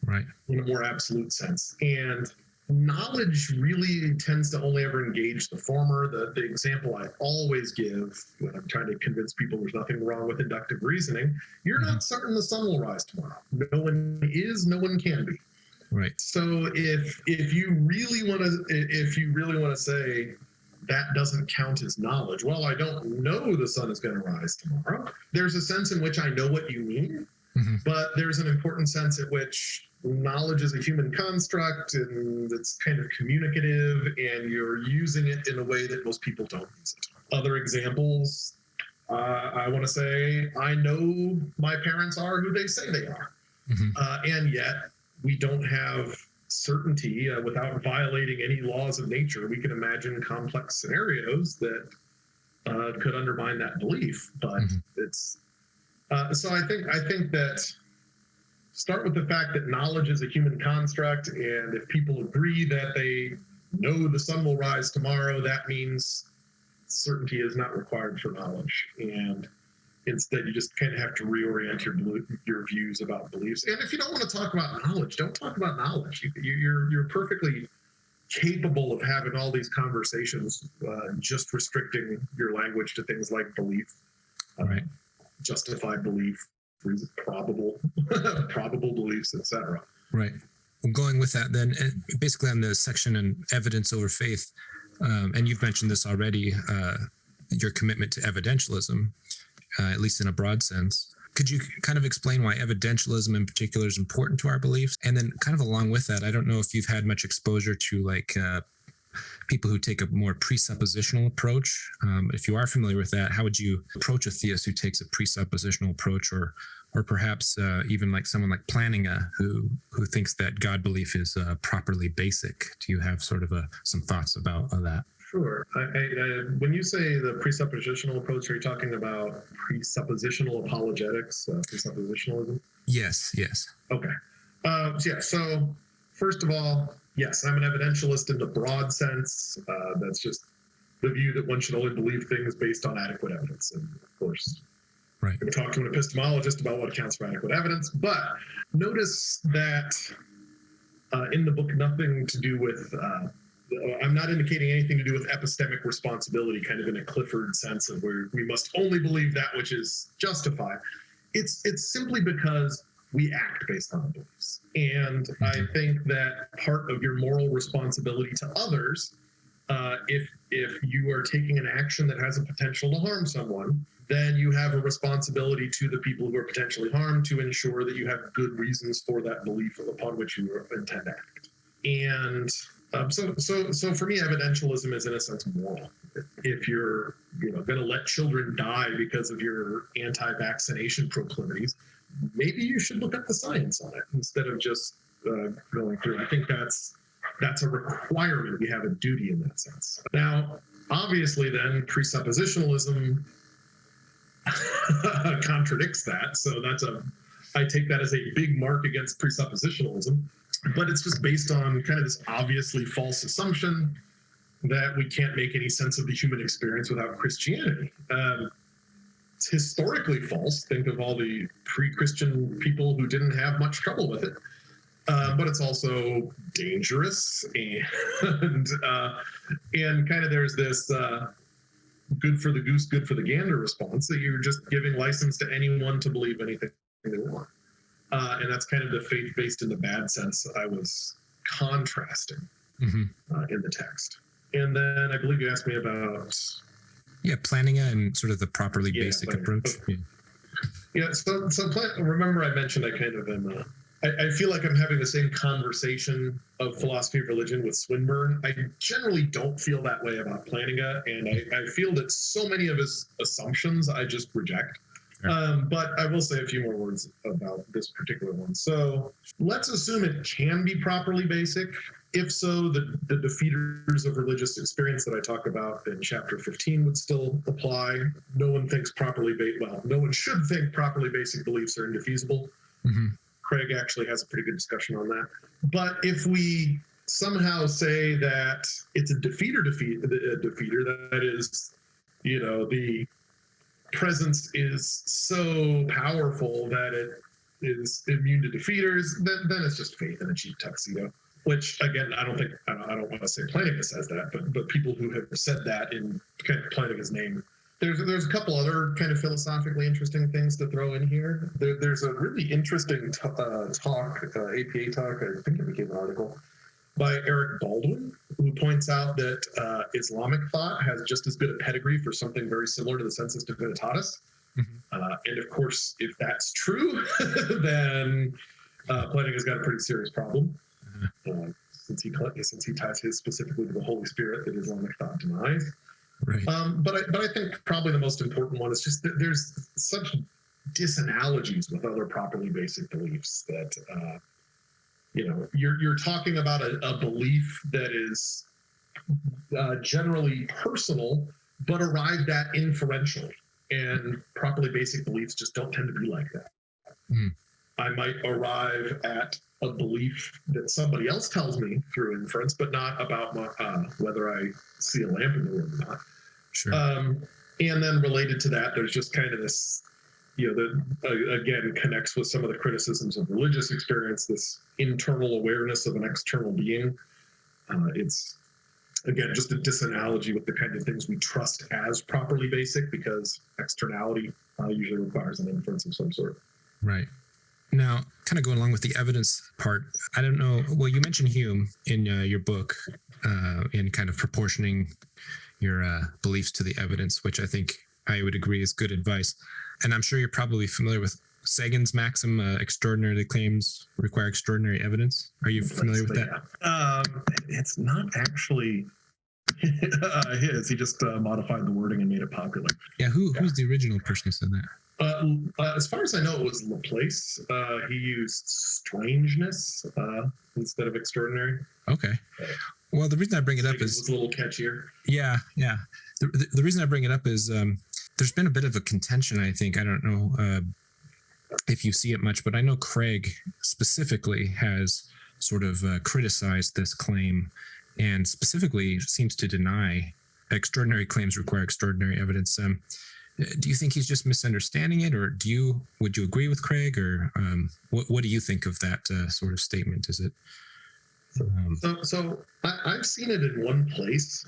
Right. In a more absolute sense. And knowledge really tends to only ever engage the former. The example I always give when I'm trying to convince people there's nothing wrong with inductive reasoning, you're not certain the sun will rise tomorrow. No one is, no one can be. Right. So if you really want to say that doesn't count as knowledge, well, I don't know the sun is going to rise tomorrow. There's a sense in which I know what you mean. But there's an important sense in which knowledge is a human construct and it's kind of communicative, and you're using it in a way that most people don't use it. Other examples, I want to say, I know my parents are who they say they are. And yet we don't have certainty without violating any laws of nature. We can imagine complex scenarios that could undermine that belief. But it's so I think that start with the fact that knowledge is a human construct, and if people agree that they know the sun will rise tomorrow, that means certainty is not required for knowledge. And instead, you just kind of have to reorient your views about beliefs. And if you don't want to talk about knowledge, don't talk about knowledge. You're perfectly capable of having all these conversations, just restricting your language to things like belief, right, justified belief, probable beliefs, etc. Right. Well, going with that, then, basically on the section on evidence over faith, and you've mentioned this already, your commitment to evidentialism, at least in a broad sense. Could you kind of explain why evidentialism in particular is important to our beliefs? And then kind of along with that, I don't know if you've had much exposure to like people who take a more presuppositional approach. If you are familiar with that, how would you approach a theist who takes a presuppositional approach, or perhaps even like someone like Plantinga who thinks that God belief is properly basic? Do you have sort of some thoughts about that? Sure. When you say the presuppositional approach, are you talking about presuppositional apologetics, presuppositionalism? Yes. Okay. So first of all, yes, I'm an evidentialist in the broad sense. That's just the view that one should only believe things based on adequate evidence. And of course, right, we talk to an epistemologist about what counts for adequate evidence. But notice that in the book, nothing to do with I'm not indicating anything to do with epistemic responsibility, kind of in a Clifford sense of where we must only believe that which is justified. It's simply because we act based on beliefs. And I think that part of your moral responsibility to others, if you are taking an action that has a potential to harm someone, then you have a responsibility to the people who are potentially harmed to ensure that you have good reasons for that belief upon which you intend to act. And so for me, evidentialism is in a sense moral. If you're going to let children die because of your anti-vaccination proclivities, maybe you should look at the science on it instead of just going through. I think that's a requirement. We have a duty in that sense. Now, obviously, then presuppositionalism contradicts that. So I take that as a big mark against presuppositionalism. But it's just based on kind of this obviously false assumption that we can't make any sense of the human experience without Christianity. It's historically false. Think of all the pre-Christian people who didn't have much trouble with it. But it's also dangerous, and kind of there's this good for the goose, good for the gander response that you're just giving license to anyone to believe anything they want. And that's kind of the faith-based in the bad sense I was contrasting in the text. And then I believe you asked me about... Yeah, Plantinga and sort of the properly basic approach. So remember I mentioned I kind of am... I feel like I'm having the same conversation of philosophy of religion with Swinburne. I generally don't feel that way about Plantinga, and I feel that so many of his assumptions I just reject. But I will say a few more words about this particular one. So let's assume it can be properly basic. If so, the defeaters of religious experience that I talk about in chapter 15 would still apply. No one thinks no one should think properly basic beliefs are indefeasible. Craig actually has a pretty good discussion on that. But if we somehow say that it's a defeater, that is, the presence is so powerful that it is immune to defeaters, then it's just faith in a cheap tuxedo. Which again, I don't want to say Plantinga says that, but people who have said that in kind of Plantinga's name. There's a couple other kind of philosophically interesting things to throw in here. There's a really interesting talk, APA talk, I think it became an article, by Eric Baldwin, who points out that Islamic thought has just as good a pedigree for something very similar to the sensus divinitatis And of course, if that's true, then Plantinga's got a pretty serious problem, since he ties his specifically to the Holy Spirit that Islamic thought denies. Right. But I think probably the most important one is just that there's such disanalogies with other properly basic beliefs that you're talking about a belief that is generally personal but arrived at inferentially, and properly basic beliefs just don't tend to be like that. I might arrive at a belief that somebody else tells me through inference, but not about whether I see a lamp in the room or not. Sure. And then related to that, there's just kind of this, that again connects with some of the criticisms of religious experience, this internal awareness of an external being. It's, again, just a disanalogy with the kind of things we trust as properly basic, because externality usually requires an inference of some sort. Right. Now, kind of going along with the evidence part, I don't know, well, you mentioned Hume in your book in kind of proportioning your beliefs to the evidence, which I think I would agree is good advice. And I'm sure you're probably familiar with Sagan's maxim, extraordinary claims require extraordinary evidence. Are you familiar with that? Yeah. It's not actually his. He just modified the wording and made it popular. Yeah, who's the original person who said that? As far as I know, it was Laplace. He used strangeness instead of extraordinary. Okay. Well, the reason I bring it up is it's a little catchier. Yeah. The reason I bring it up is there's been a bit of a contention, I think. I don't know if you see it much, but I know Craig specifically has sort of criticized this claim, and specifically seems to deny extraordinary claims require extraordinary evidence. Do you think he's just misunderstanding it, or would you agree with Craig, or what do you think of that sort of statement? Is it? So I've seen it in one place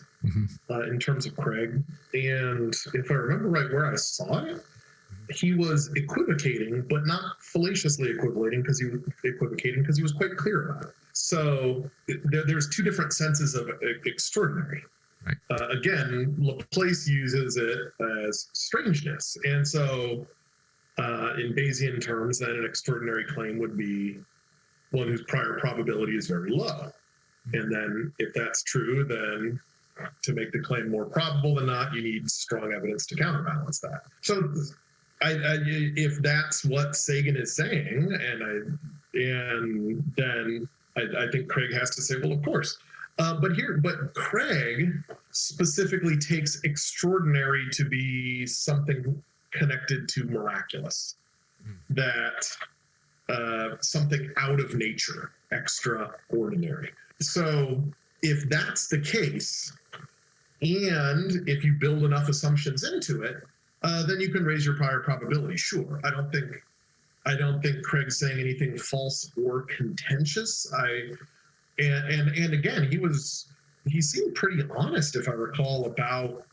in terms of Craig, and if I remember right where I saw it, he was equivocating, but not fallaciously equivocating, because he was quite clear about it. So there's two different senses of extraordinary. Right. Again, Laplace uses it as strangeness, and so in Bayesian terms, then an extraordinary claim would be one whose prior probability is very low. And then if that's true, then to make the claim more probable than not, you need strong evidence to counterbalance that. So if that's what Sagan is saying, then I think Craig has to say, well, of course. But Craig specifically takes extraordinary to be something connected to miraculous, that something out of nature, extraordinary. So if that's the case, and if you build enough assumptions into it, then you can raise your prior probability. Sure, I don't think Craig's saying anything false or contentious. And again, he seemed pretty honest, if I recall, about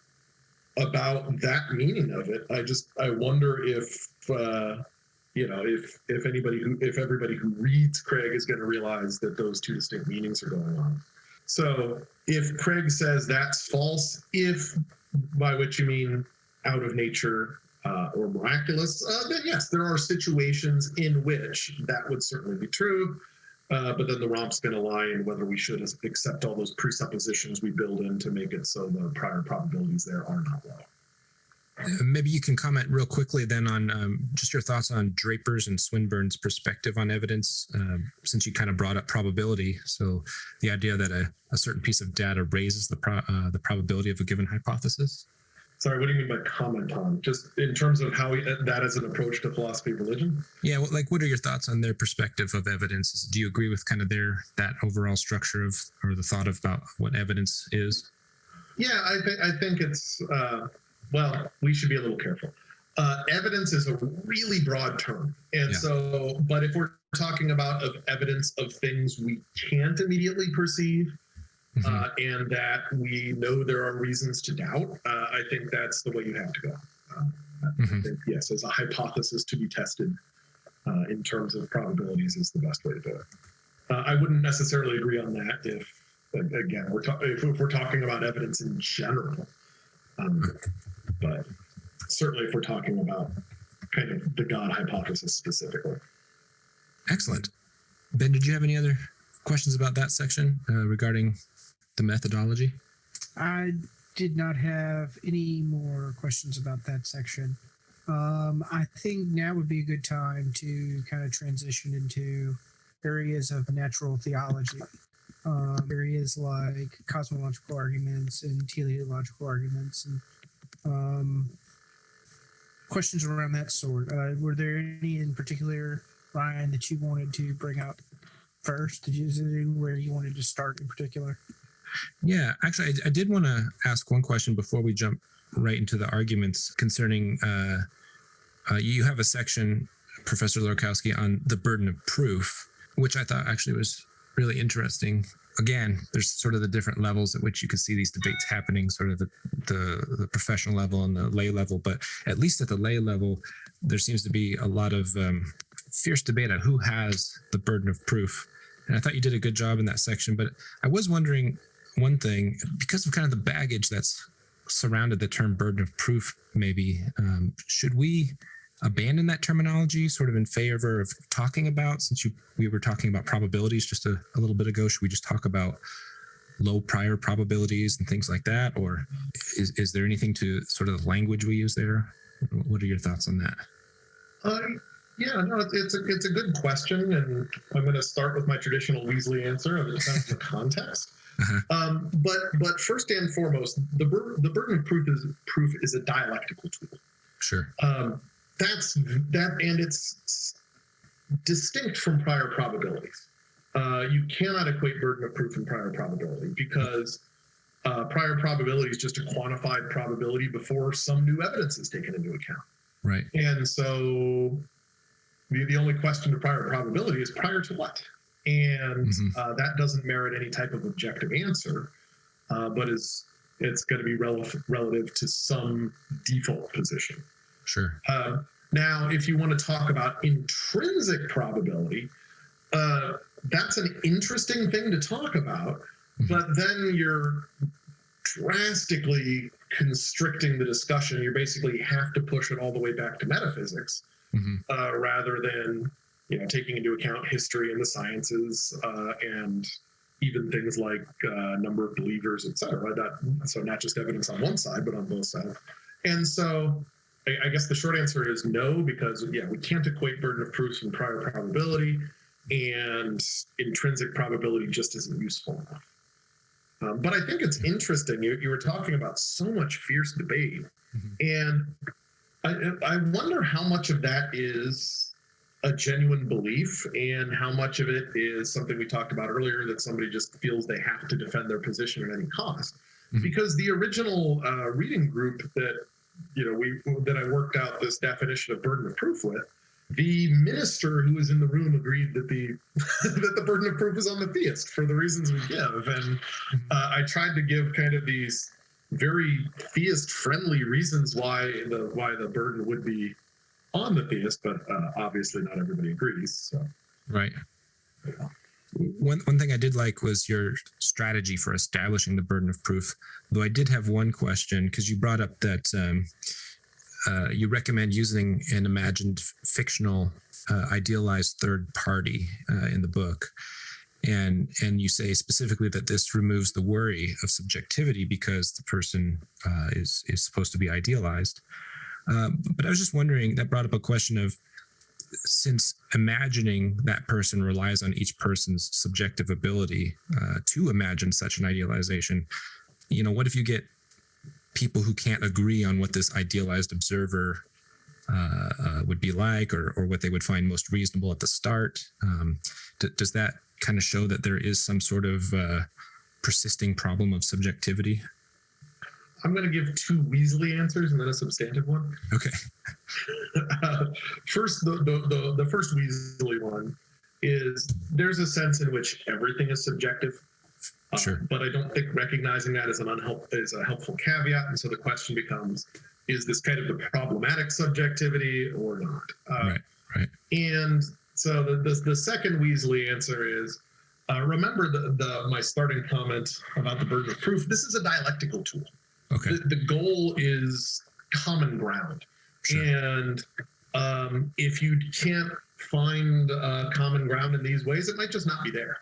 that meaning of it. I wonder if if everybody who reads Craig is going to realize that those two distinct meanings are going on. So if Craig says that's false, if by which you mean out of nature or miraculous, then yes, there are situations in which that would certainly be true. But then the romp's going to lie in whether we should accept all those presuppositions we build in to make it so the prior probabilities there are not low. Maybe you can comment real quickly then on just your thoughts on Draper's and Swinburne's perspective on evidence, since you kind of brought up probability. So the idea that a certain piece of data raises the probability of a given hypothesis. Sorry, what do you mean by comment on? Just in terms of how that is an approach to philosophy of religion? Yeah, well, what are your thoughts on their perspective of evidence? Do you agree with kind of that overall structure of, or the thought about what evidence is? Yeah, I think it's, well, we should be a little careful. Evidence is a really broad term. And so, but if we're talking about evidence of things we can't immediately perceive, and that we know there are reasons to doubt, I think that's the way you have to go. I think, yes, as a hypothesis to be tested in terms of probabilities is the best way to do it. I wouldn't necessarily agree on that if we're talking about evidence in general. But certainly if we're talking about kind of the God hypothesis specifically. Excellent. Ben, did you have any other questions about that section regarding the methodology? I did not have any more questions about that section. I think now would be a good time to kind of transition into areas of natural theology, areas like cosmological arguments and teleological arguments, and questions around that sort. Were there any in particular, Ryan, that you wanted to bring up first? Is there anywhere you wanted to start in particular? Yeah, actually, I did want to ask one question before we jump right into the arguments concerning, you have a section, Professor Lorkowski, on the burden of proof, which I thought actually was really interesting. Again, there's sort of the different levels at which you can see these debates happening, sort of the professional level and the lay level. But at least at the lay level, there seems to be a lot of fierce debate on who has the burden of proof. And I thought you did a good job in that section. But I was wondering one thing, because of kind of the baggage that's surrounded the term burden of proof, maybe, should we abandon that terminology sort of in favor of talking about, since we were talking about probabilities just a little bit ago, should we just talk about low prior probabilities and things like that? Or is there anything to sort of the language we use there? What are your thoughts on that? Yeah, no, it's a good question, and I'm going to start with my traditional Weasley answer. It depends on the context. Uh-huh. But first and foremost, the burden of proof is a dialectical tool. Sure. And it's distinct from prior probabilities. You cannot equate burden of proof and prior probability, because prior probability is just a quantified probability before some new evidence is taken into account. Right. And so the only question to prior probability is prior to what? And that doesn't merit any type of objective answer, but it's going to be relative to some default position. Sure. Now, if you want to talk about intrinsic probability, that's an interesting thing to talk about, but then you're drastically constricting the discussion. You basically have to push it all the way back to metaphysics, rather than taking into account history and the sciences, and even things like number of believers, et cetera. So not just evidence on one side, but on both sides. And so I guess the short answer is no, because we can't equate burden of proof and prior probability, and intrinsic probability just isn't useful enough. But I think it's interesting. You were talking about so much fierce debate, and I wonder how much of that is a genuine belief and how much of it is something we talked about earlier, that somebody just feels they have to defend their position at any cost. Because the original reading group that I worked out this definition of burden of proof with, the minister who was in the room agreed that that the burden of proof is on the theist for the reasons we give. And I tried to give kind of these very theist-friendly reasons why the burden would be on the theist, but obviously not everybody agrees. So. Right. One thing I did like was your strategy for establishing the burden of proof, though I did have one question, because you brought up that you recommend using an imagined fictional idealized third party in the book. And you say specifically that this removes the worry of subjectivity because the person is supposed to be idealized. But I was just wondering, that brought up a question of, since imagining that person relies on each person's subjective ability to imagine such an idealization, what if you get people who can't agree on what this idealized observer would be like, or what they would find most reasonable at the start? Does that kind of show that there is some sort of persisting problem of subjectivity? I'm going to give two Weasley answers and then a substantive one. Okay. First, the first Weasley one is, there's a sense in which everything is subjective. Sure. But I don't think recognizing that is a helpful caveat. And so the question becomes, is this kind of the problematic subjectivity or not? Right. And so the second Weasley answer is, remember my starting comment about the burden of proof. This is a dialectical tool. Okay. The goal is common ground. Sure. And if you can't find common ground in these ways, it might just not be there.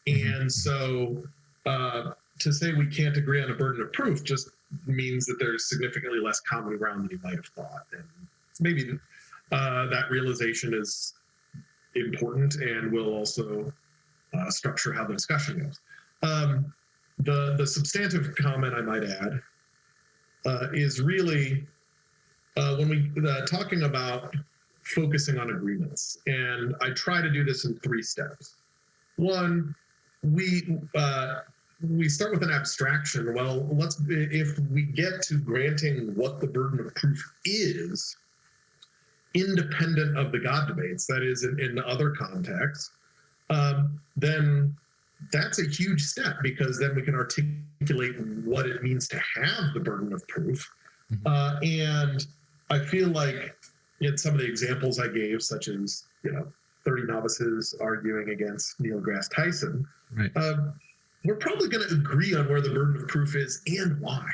And so to say we can't agree on a burden of proof just means that there's significantly less common ground than you might have thought. And maybe that realization is important and will also structure how the discussion goes. The substantive comment I might add is really when we talking about focusing on agreements, and I try to do this in 3 steps. One, we start with an abstraction. Well, if we get to granting what the burden of proof is, independent of the God debates, that is in other contexts, then that's a huge step, because then we can articulate what it means to have the burden of proof. And I feel like in some of the examples I gave, such as 30 novices arguing against Neil deGrasse Tyson, Right. We're probably going to agree on where the burden of proof is and why.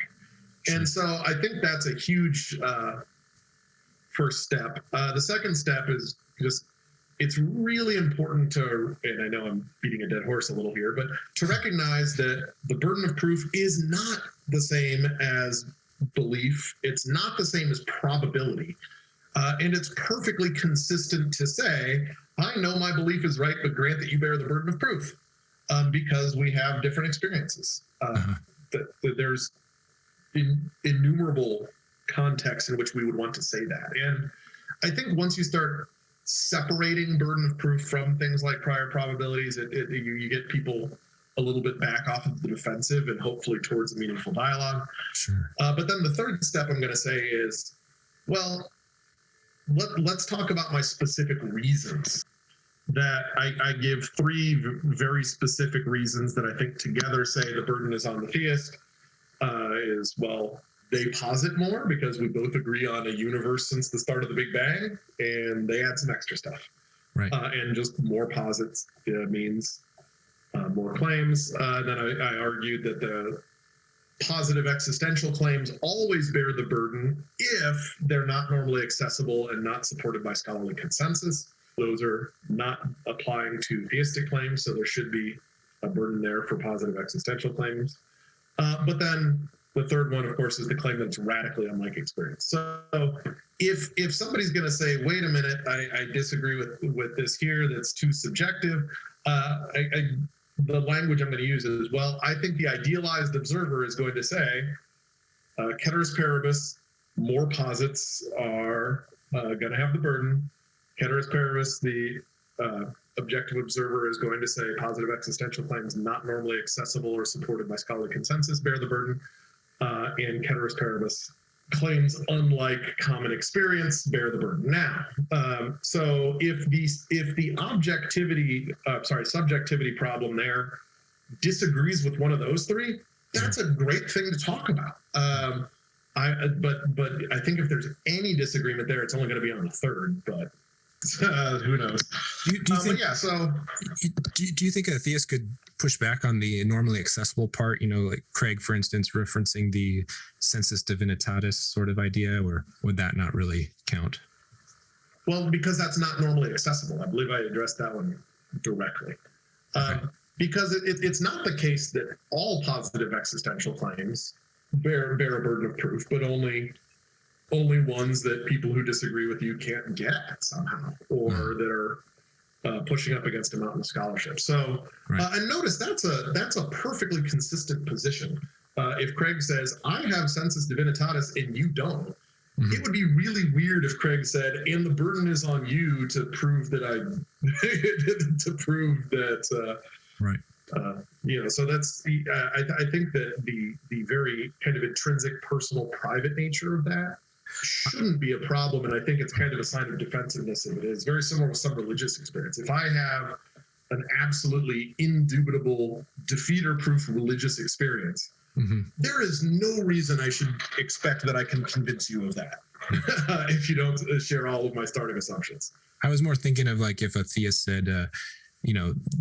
Sure. And so I think that's a huge first step. The second step is just, it's really important to, and I know I'm beating a dead horse a little here, but to recognize that the burden of proof is not the same as belief. It's not the same as probability. And it's perfectly consistent to say, I know my belief is right, but grant that you bear the burden of proof, because we have different experiences. There's innumerable contexts in which we would want to say that. And I think once you start separating burden of proof from things like prior probabilities, you get people a little bit back off of the defensive and hopefully towards a meaningful dialogue. Sure. But then the third step I'm going to say is, well, let's talk about my specific reasons. That I give 3 very specific reasons that I think together say the burden is on the theist. Is, well, they posit more because we both agree on a universe since the start of the Big Bang, and they add some extra stuff. Right. And just more posits means more claims. Then I argued that the positive existential claims always bear the burden if they're not normally accessible and not supported by scholarly consensus. Those are not applying to theistic claims, so there should be a burden there for positive existential claims. But then the third one, of course, is the claim that it's radically unlike experience. So if somebody's going to say, wait a minute, I disagree with this here, that's too subjective, the language I'm going to use is, well, I think the idealized observer is going to say, ceteris paribus, more posits are going to have the burden. Ceteris paribus, the objective observer is going to say positive existential claims not normally accessible or supported by scholarly consensus bear the burden. And ceteris paribus, claims unlike common experience bear the burden. Now, so if the subjectivity problem there disagrees with one of those 3, that's a great thing to talk about. But I think if there's any disagreement there, it's only going to be on the third. But who knows? Do you think? Yeah. So, do you think a theist could push back on the normally accessible part? Like Craig, for instance, referencing the sensus divinitatis sort of idea, or would that not really count? Well, because that's not normally accessible. I believe I addressed that one directly. Okay. Because it's not the case that all positive existential claims bear a burden of proof, but only ones that people who disagree with you can't get somehow, or that are pushing up against a mountain of scholarship. So, right. And notice that's a perfectly consistent position. If Craig says, I have sensus divinitatis and you don't, it would be really weird if Craig said, and the burden is on you to prove that right. So that's I think that the very kind of intrinsic, personal, private nature of that shouldn't be a problem, and I think it's kind of a sign of defensiveness if it is. Very similar with some religious experience. If I have an absolutely indubitable, defeater-proof religious experience, there is no reason I should expect that I can convince you of that if you don't share all of my starting assumptions. I was more thinking of like if a theist said,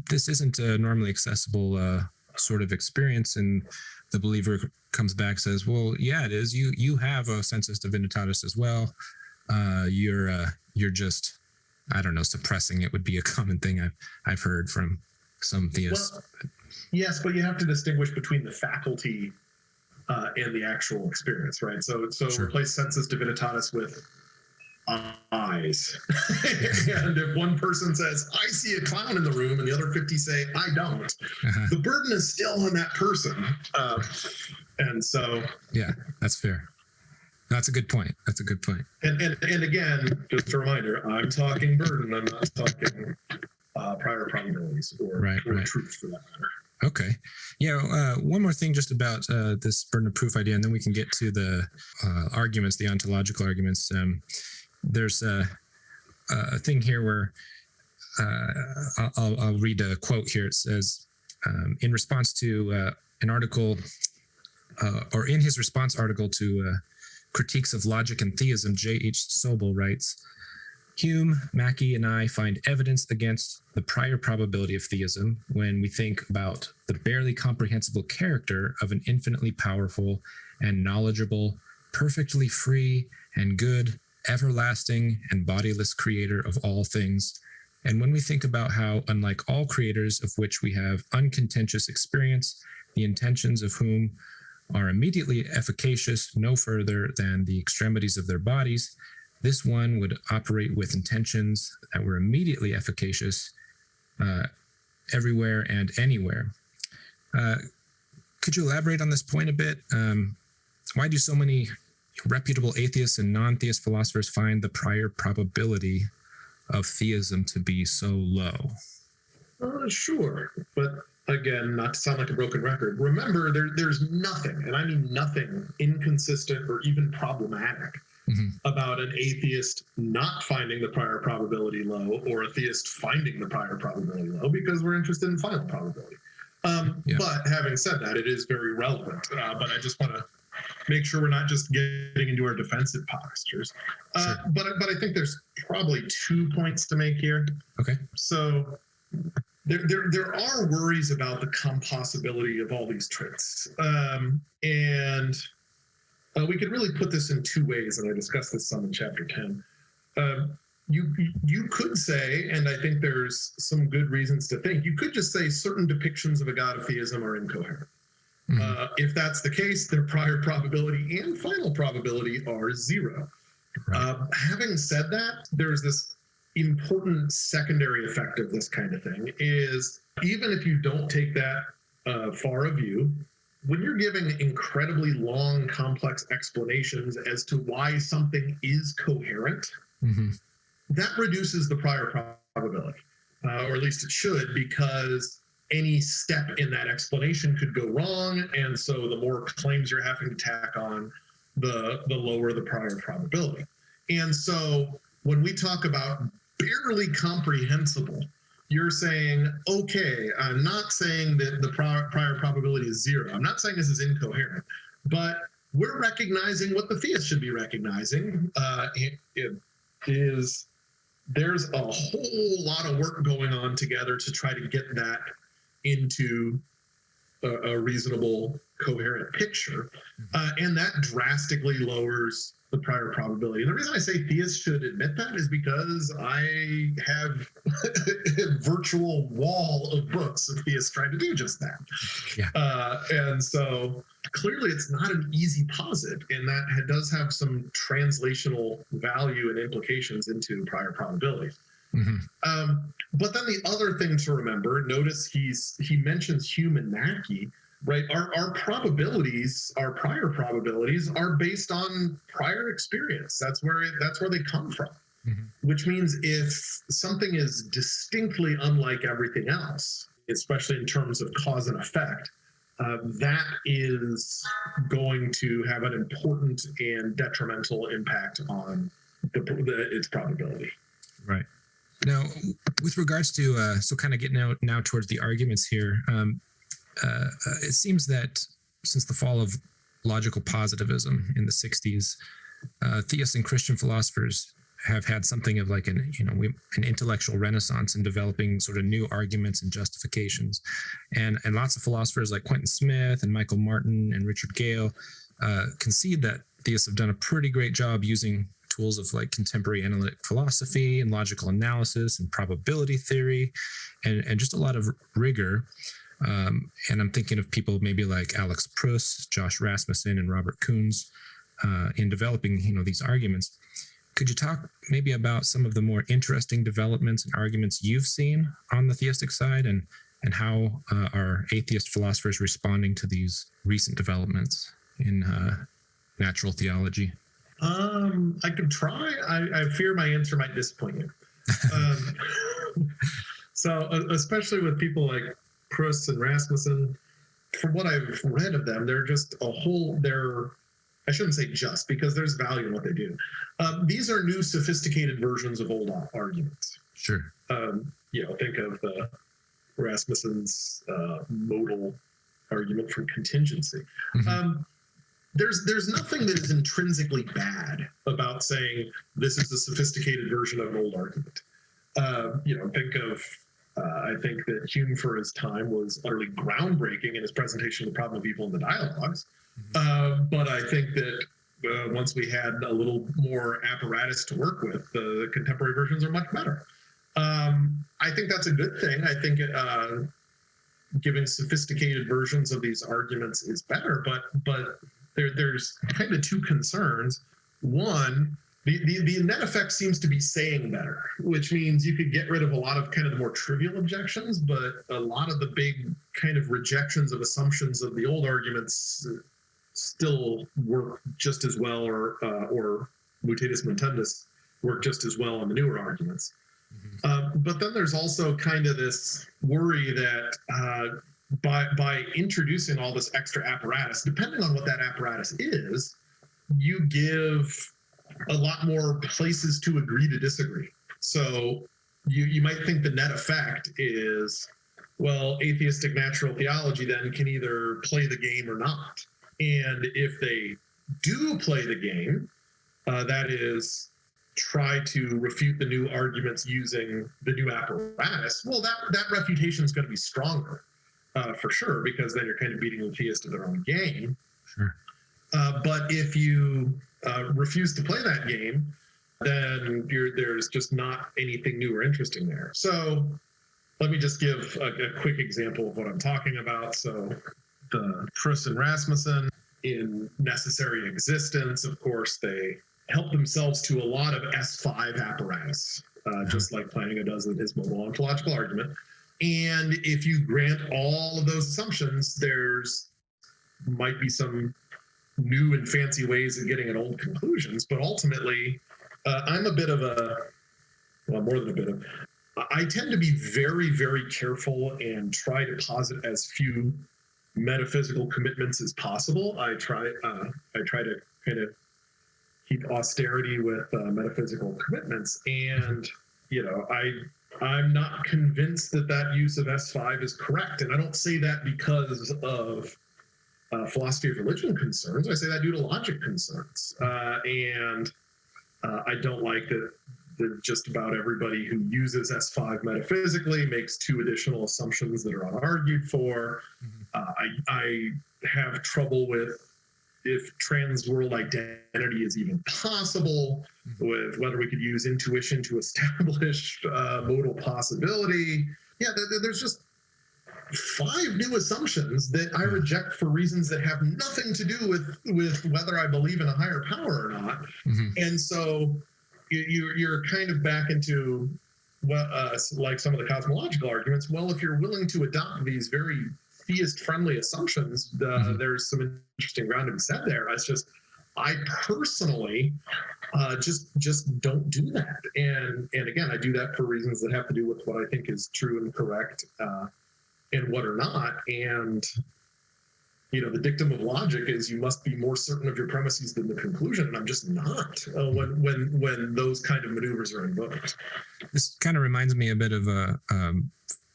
this isn't a normally accessible sort of experience, and the believer comes back, says, well, yeah, it is. You have a sensus divinitatis as well. You're just, I don't know, suppressing it would be a common thing I've heard from some theists. Well, yes, but you have to distinguish between the faculty and the actual experience, right? So Sure. Replace sensus divinitatis with eyes. And if one person says, I see a clown in the room, and the other 50 say, I don't, the burden is still on that person. And so... Yeah, that's fair. That's a good point. And again, just a reminder, I'm talking burden. I'm not talking prior probabilities or truth for that matter. Okay. Yeah. One more thing just about this burden of proof idea, and then we can get to the arguments, the ontological arguments. There's a thing here where I'll read a quote here. It says, in response to an article, or in his response article to Critiques of Logic and Theism, J.H. Sobel writes, Hume, Mackey, and I find evidence against the prior probability of theism when we think about the barely comprehensible character of an infinitely powerful and knowledgeable, perfectly free and good, everlasting and bodiless creator of all things, and when we think about how, unlike all creators of which we have uncontentious experience, the intentions of whom are immediately efficacious no further than the extremities of their bodies, this one would operate with intentions that were immediately efficacious everywhere and anywhere. Could you elaborate on this point a bit? Why do so many reputable atheists and non-theist philosophers find the prior probability of theism to be so low? Sure, but again, not to sound like a broken record, remember there's nothing, and I mean nothing, inconsistent or even problematic about an atheist not finding the prior probability low or a theist finding the prior probability low, because we're interested in final probability. But having said that, it is very relevant. But I just want to make sure we're not just getting into our defensive postures. Sure. But I think there's probably 2 points to make here. Okay. So there are worries about the compossibility of all these traits. And we could really put this in 2 ways, and I discussed this some in chapter 10. You could say, and I think there's some good reasons to think, you could just say certain depictions of a god of theism are incoherent. If that's the case, their prior probability and final probability are 0. Right. Having said that, there's this important secondary effect of this kind of thing is, even if you don't take that far a view, when you're giving incredibly long, complex explanations as to why something is coherent, that reduces the prior probability, or at least it should, because any step in that explanation could go wrong, and so the more claims you're having to tack on, the lower the prior probability. And so when we talk about barely comprehensible, you're saying, okay, I'm not saying that the prior probability is 0. I'm not saying this is incoherent, but we're recognizing what the theist should be recognizing. There's a whole lot of work going on together to try to get that into a reasonable, coherent picture. And that drastically lowers the prior probability. And the reason I say theists should admit that is because I have a virtual wall of books of theists trying to do just that. Yeah. And so clearly it's not an easy posit, and that does have some translational value and implications into prior probabilities. But then the other thing to remember, notice he mentions Hume and Mackey, right? Our probabilities, our prior probabilities, are based on prior experience. That's where they come from. Which means if something is distinctly unlike everything else, especially in terms of cause and effect, that is going to have an important and detrimental impact on its probability. Right. Now, with regards to, so kind of getting out now towards the arguments here, it seems that since the fall of logical positivism in the 60s, theists and Christian philosophers have had something of like an intellectual renaissance in developing sort of new arguments and justifications, and lots of philosophers like Quentin Smith and Michael Martin and Richard Gale concede that theists have done a pretty great job using tools of like contemporary analytic philosophy and logical analysis and probability theory and just a lot of rigor. And I'm thinking of people maybe like Alex Proust, Josh Rasmussen, and Robert Koons in developing, these arguments. Could you talk maybe about some of the more interesting developments and arguments you've seen on the theistic side, and how are atheist philosophers responding to these recent developments in natural theology? I could try. I fear my answer might disappoint you. So, especially with people like Proust and Rasmussen, from what I've read of them, they're just I shouldn't say just, because there's value in what they do. These are new, sophisticated versions of old arguments. Sure. Think of Rasmussen's modal argument from contingency. Mm-hmm. There's nothing that is intrinsically bad about saying this is a sophisticated version of an old argument. I think that Hume for his time was utterly groundbreaking in his presentation of the problem of evil in the dialogues. But I think that once we had a little more apparatus to work with, the contemporary versions are much better. I think that's a good thing. I think giving sophisticated versions of these arguments is better, but there's kind of two concerns. One, the net effect seems to be saying better, which means you could get rid of a lot of kind of the more trivial objections, but a lot of the big kind of rejections of assumptions of the old arguments still work just as well, or mutatis mutandis work just as well on the newer arguments. Mm-hmm. But then there's also kind of this worry that by introducing all this extra apparatus, depending on what that apparatus is, you give a lot more places to agree to disagree. So you might think the net effect is, well, atheistic natural theology then can either play the game or not. And if they do play the game, that is, try to refute the new arguments using the new apparatus, well, that refutation is going to be stronger, for sure, because then you're kind of beating the theist to their own game. Sure. But if you refuse to play that game, then there's just not anything new or interesting there. So let me just give a quick example of what I'm talking about. So the Proust and Rasmussen, in Necessary Existence, of course, they help themselves to a lot of S5 apparatus, just like Plantinga does with his modal ontological argument. And if you grant all of those assumptions, there's might be some new and fancy ways of getting at old conclusions. But ultimately, I'm a bit of more than a bit of, I tend to be very, very careful and try to posit as few metaphysical commitments as possible. I try to kind of keep austerity with metaphysical commitments, and I'm not convinced that use of S5 is correct. And I don't say that because of philosophy of religion concerns. I say that due to logic concerns, and I don't like that just about everybody who uses S5 metaphysically makes two additional assumptions that are unargued for. I have trouble with if trans-world identity is even possible, with whether we could use intuition to establish modal possibility. Yeah, there's just 5 new assumptions that I reject for reasons that have nothing to do with whether I believe in a higher power or not. Mm-hmm. And so you're kind of back into like some of the cosmological arguments. Well, if you're willing to adopt these very theist-friendly assumptions, there's some interesting ground to be said there. It's just, I personally just don't do that. And again, I do that for reasons that have to do with what I think is true and correct, and what are not. And the dictum of logic is you must be more certain of your premises than the conclusion, and I'm just not when those kind of maneuvers are invoked. This kind of reminds me a bit of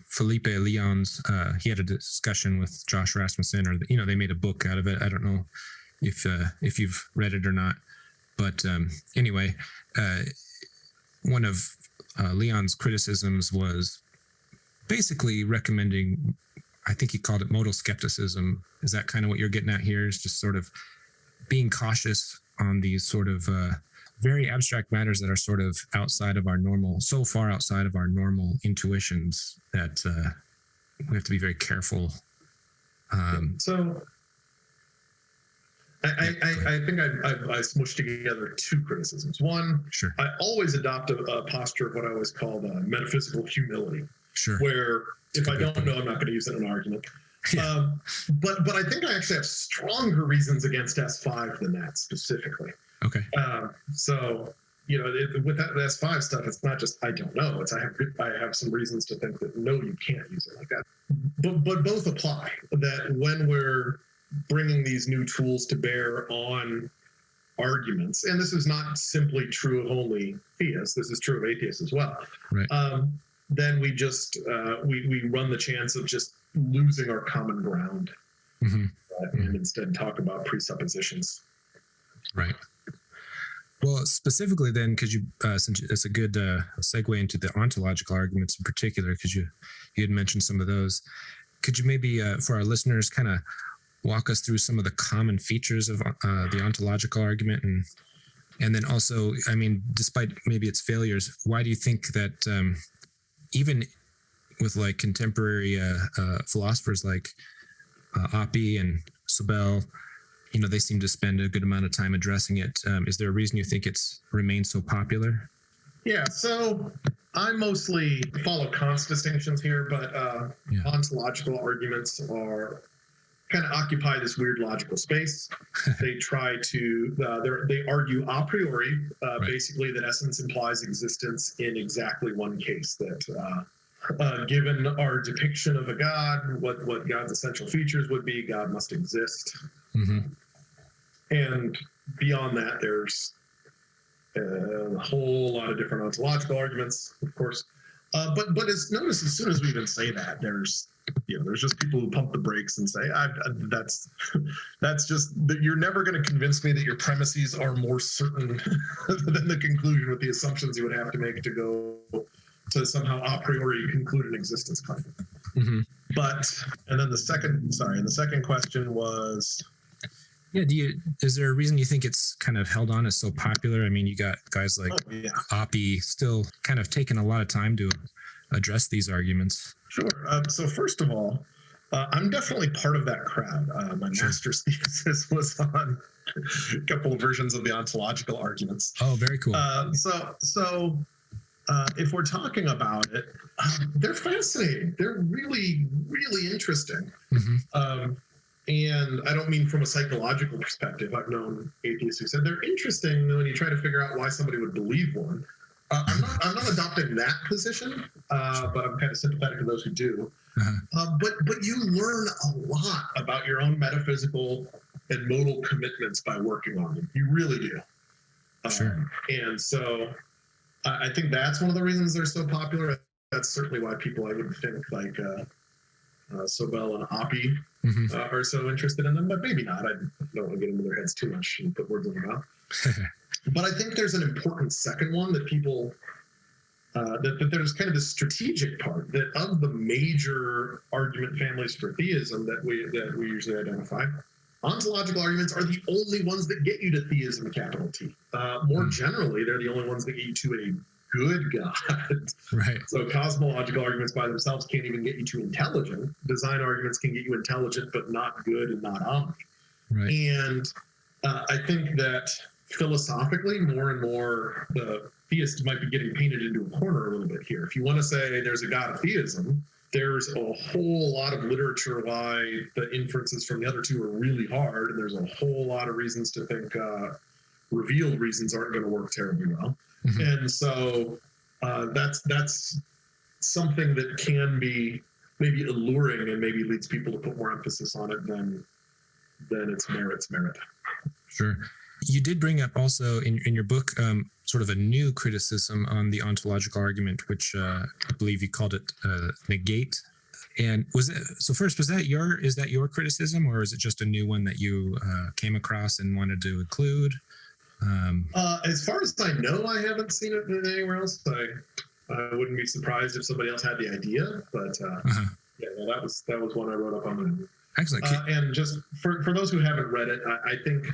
Felipe Leon's. He had a discussion with Josh Rasmussen, or they made a book out of it. I don't know if you've read it or not, but anyway, one of Leon's criticisms was basically recommending, I think he called it modal skepticism. Is that kind of what you're getting at here? Is just sort of being cautious on these sort of very abstract matters that are sort of outside of our normal, so far outside of our normal intuitions that we have to be very careful. So I think I smushed together two criticisms. One, Sure. I always adopt a posture of what I always call metaphysical humility, Sure. where if I don't know, I'm not going to use it in an argument. Yeah. But I think I actually have stronger reasons against S5 than that specifically. Okay. So, with that S5 stuff, it's not just I don't know. It's I have some reasons to think that no, you can't use it like that. But both apply. That when we're bringing these new tools to bear on arguments, and this is not simply true of only theists. This is true of atheists as well. Right. Then we just we run the chance of just losing our common ground, Mm-hmm. and instead talk about presuppositions. Right. Well, specifically then, because since it's a good segue into the ontological arguments in particular, because you had mentioned some of those, could you maybe, for our listeners, kind of walk us through some of the common features of the ontological argument, and then also, I mean, despite maybe its failures, why do you think that even with like contemporary philosophers like Oppie and Sobel, they seem to spend a good amount of time addressing it. Is there a reason you think it's remained so popular? Yeah, so I mostly follow Kant's distinctions here, but ontological arguments are kind of occupy this weird logical space. They try to, they argue a priori, Right. basically that essence implies existence in exactly one case, that given our depiction of a God, what God's essential features would be, God must exist. Mm-hmm. And beyond that, there's a whole lot of different ontological arguments, of course. But notice as soon as we even say that, there's just people who pump the brakes and say, that's just, you're never going to convince me that your premises are more certain than the conclusion with the assumptions you would have to make to go to somehow a priori conclude an existence claim. Mm-hmm. And then the second question was, Yeah. Is there a reason you think it's kind of held on as so popular? I mean, you got guys like Oppie still kind of taking a lot of time to address these arguments. Sure. So first of all, I'm definitely part of that crowd. My master's thesis was on a couple of versions of the ontological arguments. Oh, very cool. So if we're talking about it, they're fascinating. They're really, really interesting. Mm-hmm. And I don't mean from a psychological perspective. I've known atheists who said they're interesting when you try to figure out why somebody would believe one. I'm not adopting that position, but I'm kind of sympathetic to those who do. Uh-huh. But you learn a lot about your own metaphysical and modal commitments by working on them. You really do. Sure. And so I think that's one of the reasons they're so popular. That's certainly why people, I would think, like Sobel and Oppie are so interested in them, but maybe not. I don't want to get into their heads too much and put words in their mouth. But I think there's an important second one that people, that there's kind of this strategic part that of the major argument families for theism that we usually identify, ontological arguments are the only ones that get you to theism, capital T. More generally, they're the only ones that get you to a good God. Right. So cosmological arguments by themselves can't even get you to intelligent. Design arguments can get you intelligent, but not good and not omni. Right. And I think that philosophically, more and more, the theists might be getting painted into a corner a little bit here. If you want to say there's a God of theism, there's a whole lot of literature why the inferences from the other two are really hard, and there's a whole lot of reasons to think revealed reasons aren't going to work terribly well. Mm-hmm. And so that's something that can be maybe alluring and maybe leads people to put more emphasis on it than its merit. Sure. You did bring up also in your book sort of a new criticism on the ontological argument, which I believe you called it negate. And is that your criticism, or is it just a new one that you came across and wanted to include? As far as I know, I haven't seen it anywhere else. I wouldn't be surprised if somebody else had the idea, but yeah, well, that was one I wrote up on. Excellent. And just for those who haven't read it, I think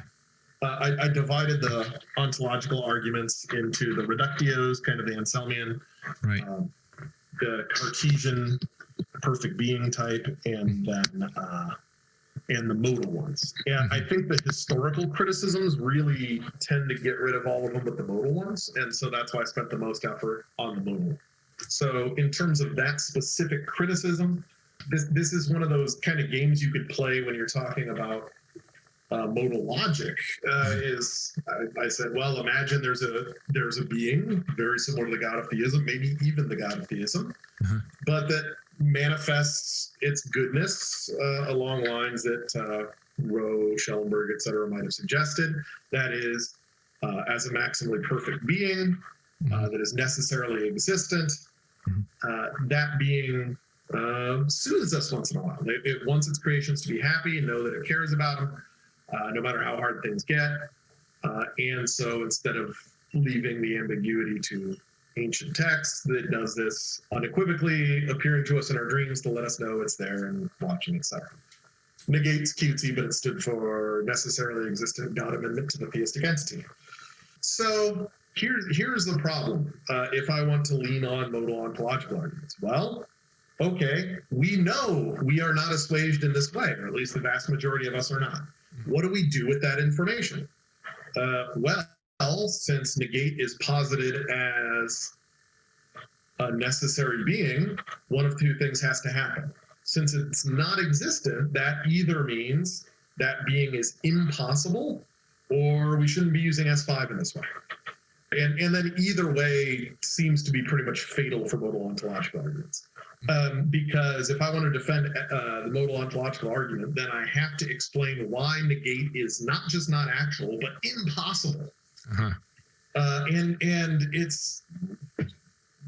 I divided the ontological arguments into the reductios, kind of the Anselmian, Right. The Cartesian perfect being type, and then and the modal ones. And I think the historical criticisms really tend to get rid of all of them but the modal ones, and so that's why I spent the most effort on the modal. So in terms of that specific criticism, this is one of those kind of games you could play when you're talking about modal logic. I said, well, imagine there's a being very similar to the God of Theism, maybe even the God of Theism, but that manifests its goodness along lines that Rowe, Schellenberg, etc. might have suggested. That is, as a maximally perfect being that is necessarily existent. That being soothes us once in a while. It wants its creations to be happy and know that it cares about them, no matter how hard things get. And so instead of leaving the ambiguity to ancient texts, that does this unequivocally, appearing to us in our dreams to let us know it's there and watching, etc. Negate's cutesy, but it stood for necessarily existent God amendment to the theistic entity. So here's the problem. If I want to lean on modal ontological arguments, well, okay, we know we are not assuaged in this way, or at least the vast majority of us are not. What do we do with that information? Well, since negate is posited as a necessary being, one of two things has to happen. Since it's not existent, that either means that being is impossible, or we shouldn't be using S5 in this way. And then either way seems to be pretty much fatal for modal ontological arguments. Because if I want to defend the modal ontological argument, then I have to explain why negate is not just not actual, but impossible. And it's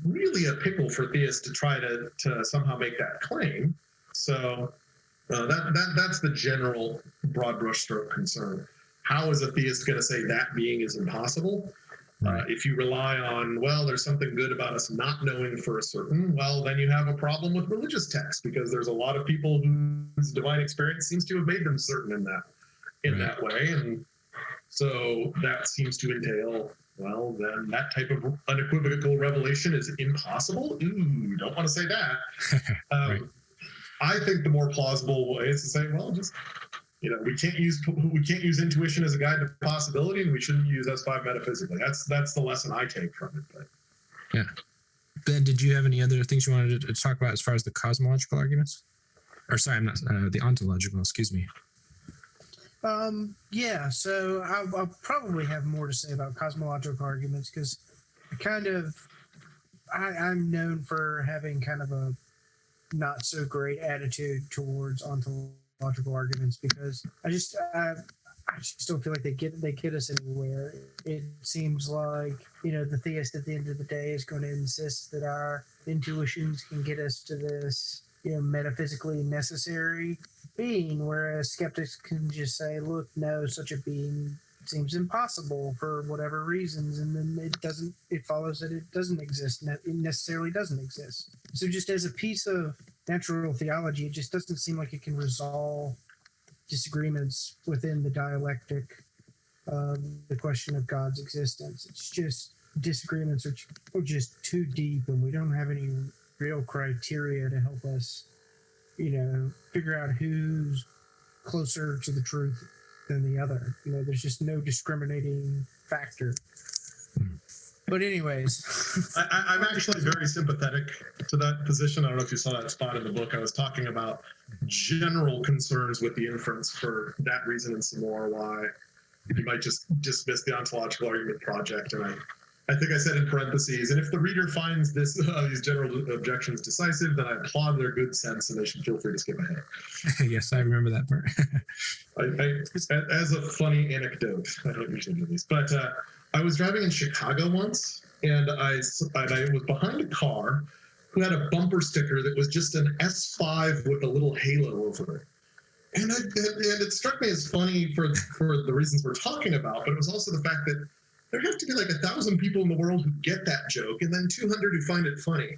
really a pickle for theists to try to somehow make that claim. So that's the general broad brushstroke concern. How is a theist going to say that being is impossible? If you rely on, well, there's something good about us not knowing for a certain, well, then you have a problem with religious texts, because there's a lot of people whose divine experience seems to have made them certain in that way. And so that seems to entail, well, then that type of unequivocal revelation is impossible. Ooh, don't want to say that. I think the more plausible way is to say, well, just, we can't use intuition as a guide to possibility, and we shouldn't use S5 metaphysically. That's the lesson I take from it. But yeah. Ben, did you have any other things you wanted to talk about as far as the cosmological arguments? Or sorry, I'm not the ontological. Excuse me. Yeah. So I'll probably have more to say about cosmological arguments, because I'm known for having kind of a not so great attitude towards ontological arguments, because I just don't feel like they get us anywhere. It seems like the theist at the end of the day is going to insist that our intuitions can get us to this metaphysically necessary being, whereas skeptics can just say, look, no, such a being seems impossible for whatever reasons, and then it follows that it doesn't exist, it necessarily doesn't exist. So just as a piece of natural theology, it just doesn't seem like it can resolve disagreements within the dialectic of the question of God's existence. It's just disagreements are just too deep, and we don't have any real criteria to help us figure out who's closer to the truth than the other. There's just no discriminating factor. But anyways, I'm actually very sympathetic to that position. I don't know if you saw that spot in the book. I was talking about general concerns with the inference for that reason and some more, why you might just dismiss the ontological argument project. And I think I said in parentheses, and if the reader finds these general objections decisive, then I applaud their good sense and they should feel free to skip ahead. Yes, I remember that part. As a funny anecdote, I don't usually do these, but I was driving in Chicago once, and I was behind a car who had a bumper sticker that was just an S5 with a little halo over it. And it struck me as funny for the reasons we're talking about, but it was also the fact that there have to be like 1,000 people in the world who get that joke, and then 200 who find it funny.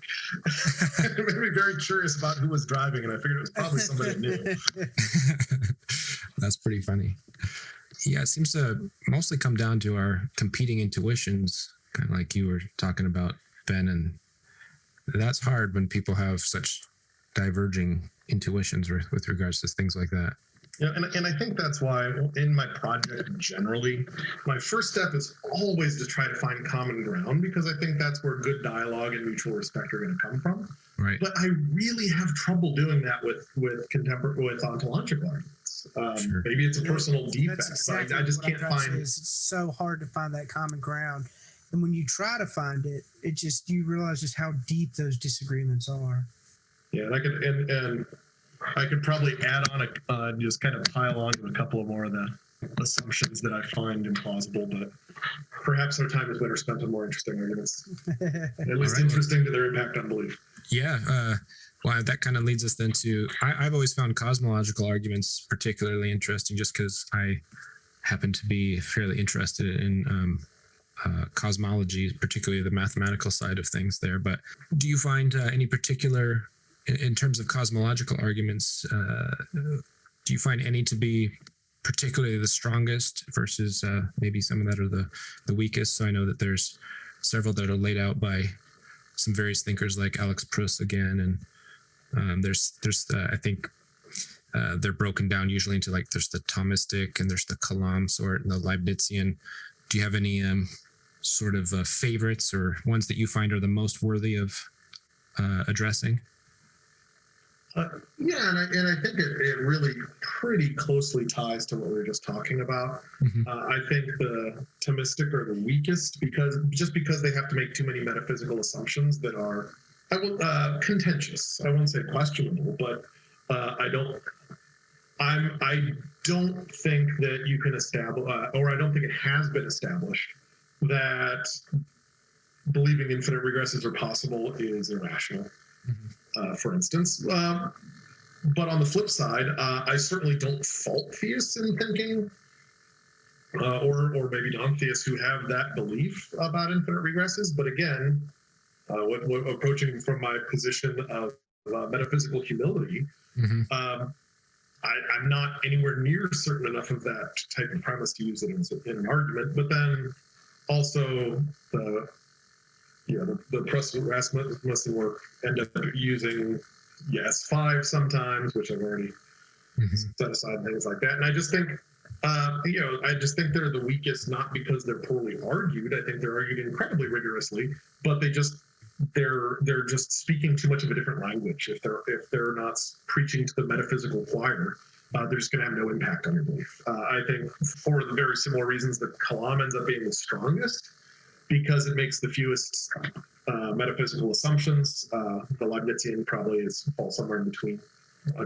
It made me very curious about who was driving, and I figured it was probably somebody new. That's pretty funny. Yeah, it seems to mostly come down to our competing intuitions, kind of like you were talking about, Ben, and that's hard when people have such diverging intuitions with regards to things like that. Yeah, and I think that's why in my project generally, my first step is always to try to find common ground, because I think that's where good dialogue and mutual respect are going to come from. Right. But I really have trouble doing that with ontological arguments. Sure. Maybe it's a personal defect. That's exactly I just what I'm can't trying to say find. is it's so hard to find that common ground. And when you try to find it, you realize just how deep those disagreements are. Yeah, and I could probably add on just kind of pile on to a couple of more of the assumptions that I find implausible, but perhaps our time is better spent on more interesting arguments, at least interesting to their impact on belief. Yeah. Well, that kind of leads us then to, I've always found cosmological arguments particularly interesting, just because I happen to be fairly interested in cosmology, particularly the mathematical side of things there. But do you find any particular, in terms of cosmological arguments, do you find any to be particularly the strongest versus maybe some that are the weakest? So I know that there's several that are laid out by some various thinkers like Alex Proust again, and there's I think they're broken down usually into like there's the Thomistic and there's the Kalam sort and the Leibnizian. Do you have any sort of favorites or ones that you find are the most worthy of addressing? Yeah, and I think it really pretty closely ties to what we were just talking about. Mm-hmm. I think the Thomistic are the weakest because they have to make too many metaphysical assumptions that are contentious. I won't say questionable, but I don't think that you can establish, or I don't think it has been established, that believing infinite regresses are possible is irrational. Mm-hmm. For instance. But on the flip side, I certainly don't fault theists in thinking, or maybe non-theists who have that belief about infinite regresses. But again, what approaching from my position of metaphysical humility, Mm-hmm. I'm not anywhere near certain enough of that type of premise to use it in an argument. But then also the Presuppositionalism work end up using S5 sometimes, which I've already set aside, things like that. And I just think, they're the weakest, not because they're poorly argued. I think they're argued incredibly rigorously, but they're just speaking too much of a different language. If they're not preaching to the metaphysical choir, they're just going to have no impact on your belief. I think for the very similar reasons that Kalam ends up being the strongest, because it makes the fewest metaphysical assumptions. The Leibnizian probably falls somewhere in between,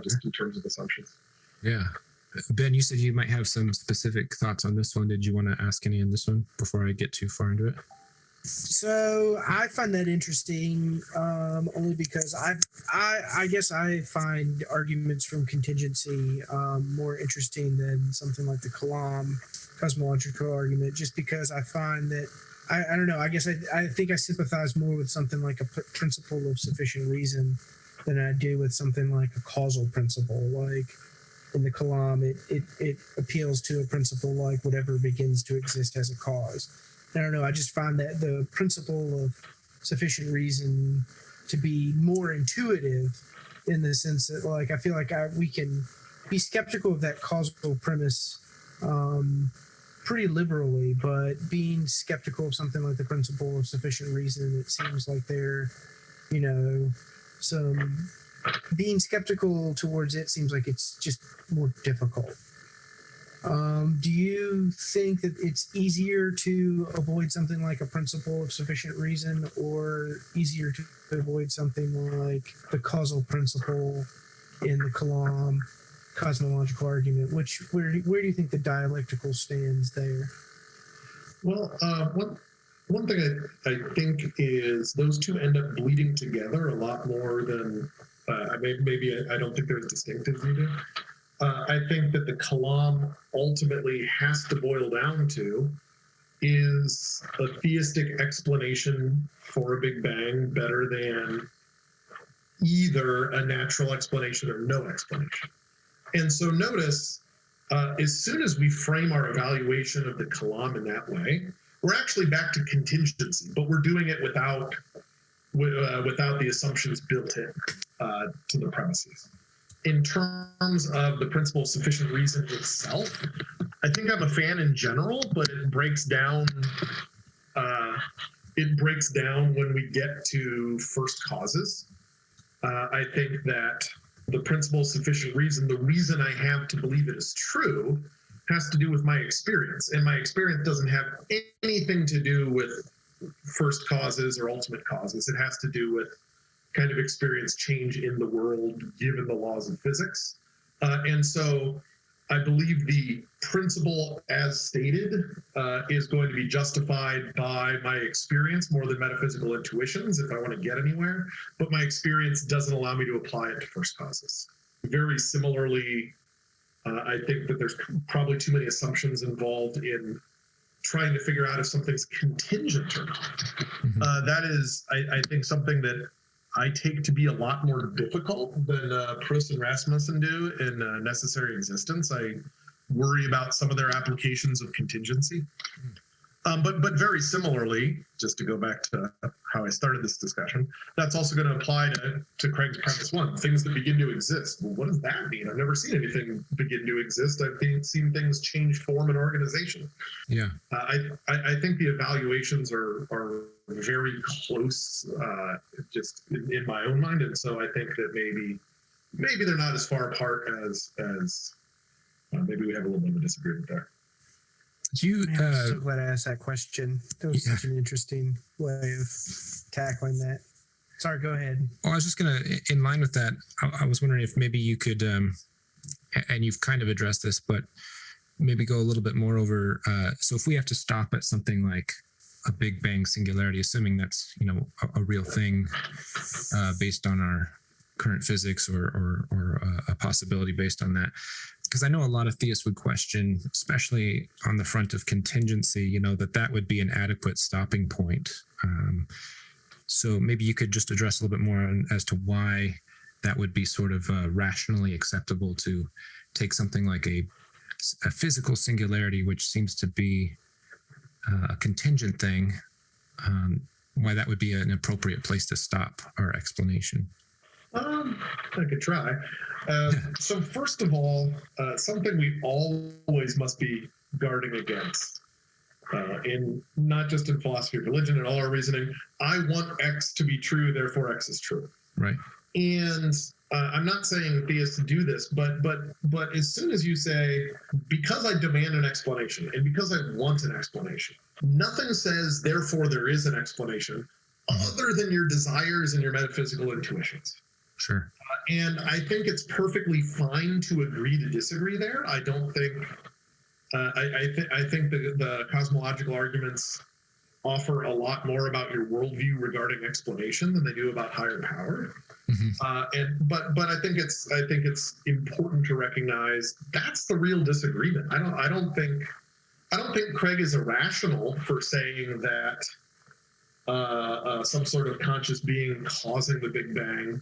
just in terms of assumptions. Yeah. Ben, you said you might have some specific thoughts on this one. Did you want to ask any on this one before I get too far into it? So I find that interesting, only because I guess I find arguments from contingency more interesting than something like the Kalam cosmological argument, just because I find that I don't know. I guess I think I sympathize more with something like a principle of sufficient reason than I do with something like a causal principle. Like in the Kalam, it appeals to a principle like whatever begins to exist has a cause. I don't know. I just find that the principle of sufficient reason to be more intuitive, in the sense that, like, I feel like we can be skeptical of that causal premise pretty liberally, but being skeptical of something like the principle of sufficient reason, it seems like being skeptical towards it seems like it's just more difficult. Do you think that it's easier to avoid something like a principle of sufficient reason, or easier to avoid something like the causal principle in the Kalam cosmological argument? Where do you think the dialectical stands there? Well, one thing I think is those two end up bleeding together a lot more than maybe I don't think they're as distinct as you do. I think that the Kalam ultimately has to boil down to is a theistic explanation for a Big Bang better than either a natural explanation or no explanation. And so notice, as soon as we frame our evaluation of the Kalam in that way, we're actually back to contingency, but we're doing it without the assumptions built in to the premises. In terms of the principle of sufficient reason itself, I think I'm a fan in general, but it breaks down. It breaks down when we get to first causes. I think that the principle of sufficient reason, the reason I have to believe it is true, has to do with my experience, and my experience doesn't have anything to do with first causes or ultimate causes. It has to do with kind of experience change in the world given the laws of physics. And so I believe the principle as stated is going to be justified by my experience more than metaphysical intuitions if I want to get anywhere, but my experience doesn't allow me to apply it to first causes. Very similarly, I think that there's probably too many assumptions involved in trying to figure out if something's contingent or not. That is, I think, something that I take to be a lot more difficult than Proust and Rasmussen do in Necessary Existence. I worry about some of their applications of contingency. But very similarly, just to go back to how I started this discussion, that's also going to apply to Craig's premise one, things that begin to exist. Well, what does that mean? I've never seen anything begin to exist. I've seen things change form and organization. Yeah. I think the evaluations are very close, just in my own mind, and so I think that maybe they're not as far apart as maybe we have a little bit of a disagreement there. I'm so glad I asked that question. That was such an interesting way of tackling that. Sorry, go ahead. Well, I was just going to, in line with that, I was wondering if maybe you could, and you've kind of addressed this, but maybe go a little bit more over. So if we have to stop at something like a Big Bang singularity, assuming that's, a real thing based on our current physics or a possibility based on that. Because I know a lot of theists would question, especially on the front of contingency, that would be an adequate stopping point. So maybe you could just address a little bit more as to why that would be sort of rationally acceptable to take something like a physical singularity, which seems to be a contingent thing, why that would be an appropriate place to stop our explanation. I could try. So first of all, something we always must be guarding against, in not just in philosophy of religion and all our reasoning, I want X to be true, therefore X is true. Right. And I'm not saying theists do this, but as soon as you say, because I demand an explanation and because I want an explanation, nothing says therefore there is an explanation other than your desires and your metaphysical intuitions. Sure. And I think it's perfectly fine to agree to disagree there. I don't think, I think the cosmological arguments offer a lot more about your worldview regarding explanation than they do about higher power. But I think it's important to recognize that's the real disagreement. I don't think Craig is irrational for saying that some sort of conscious being causing the Big Bang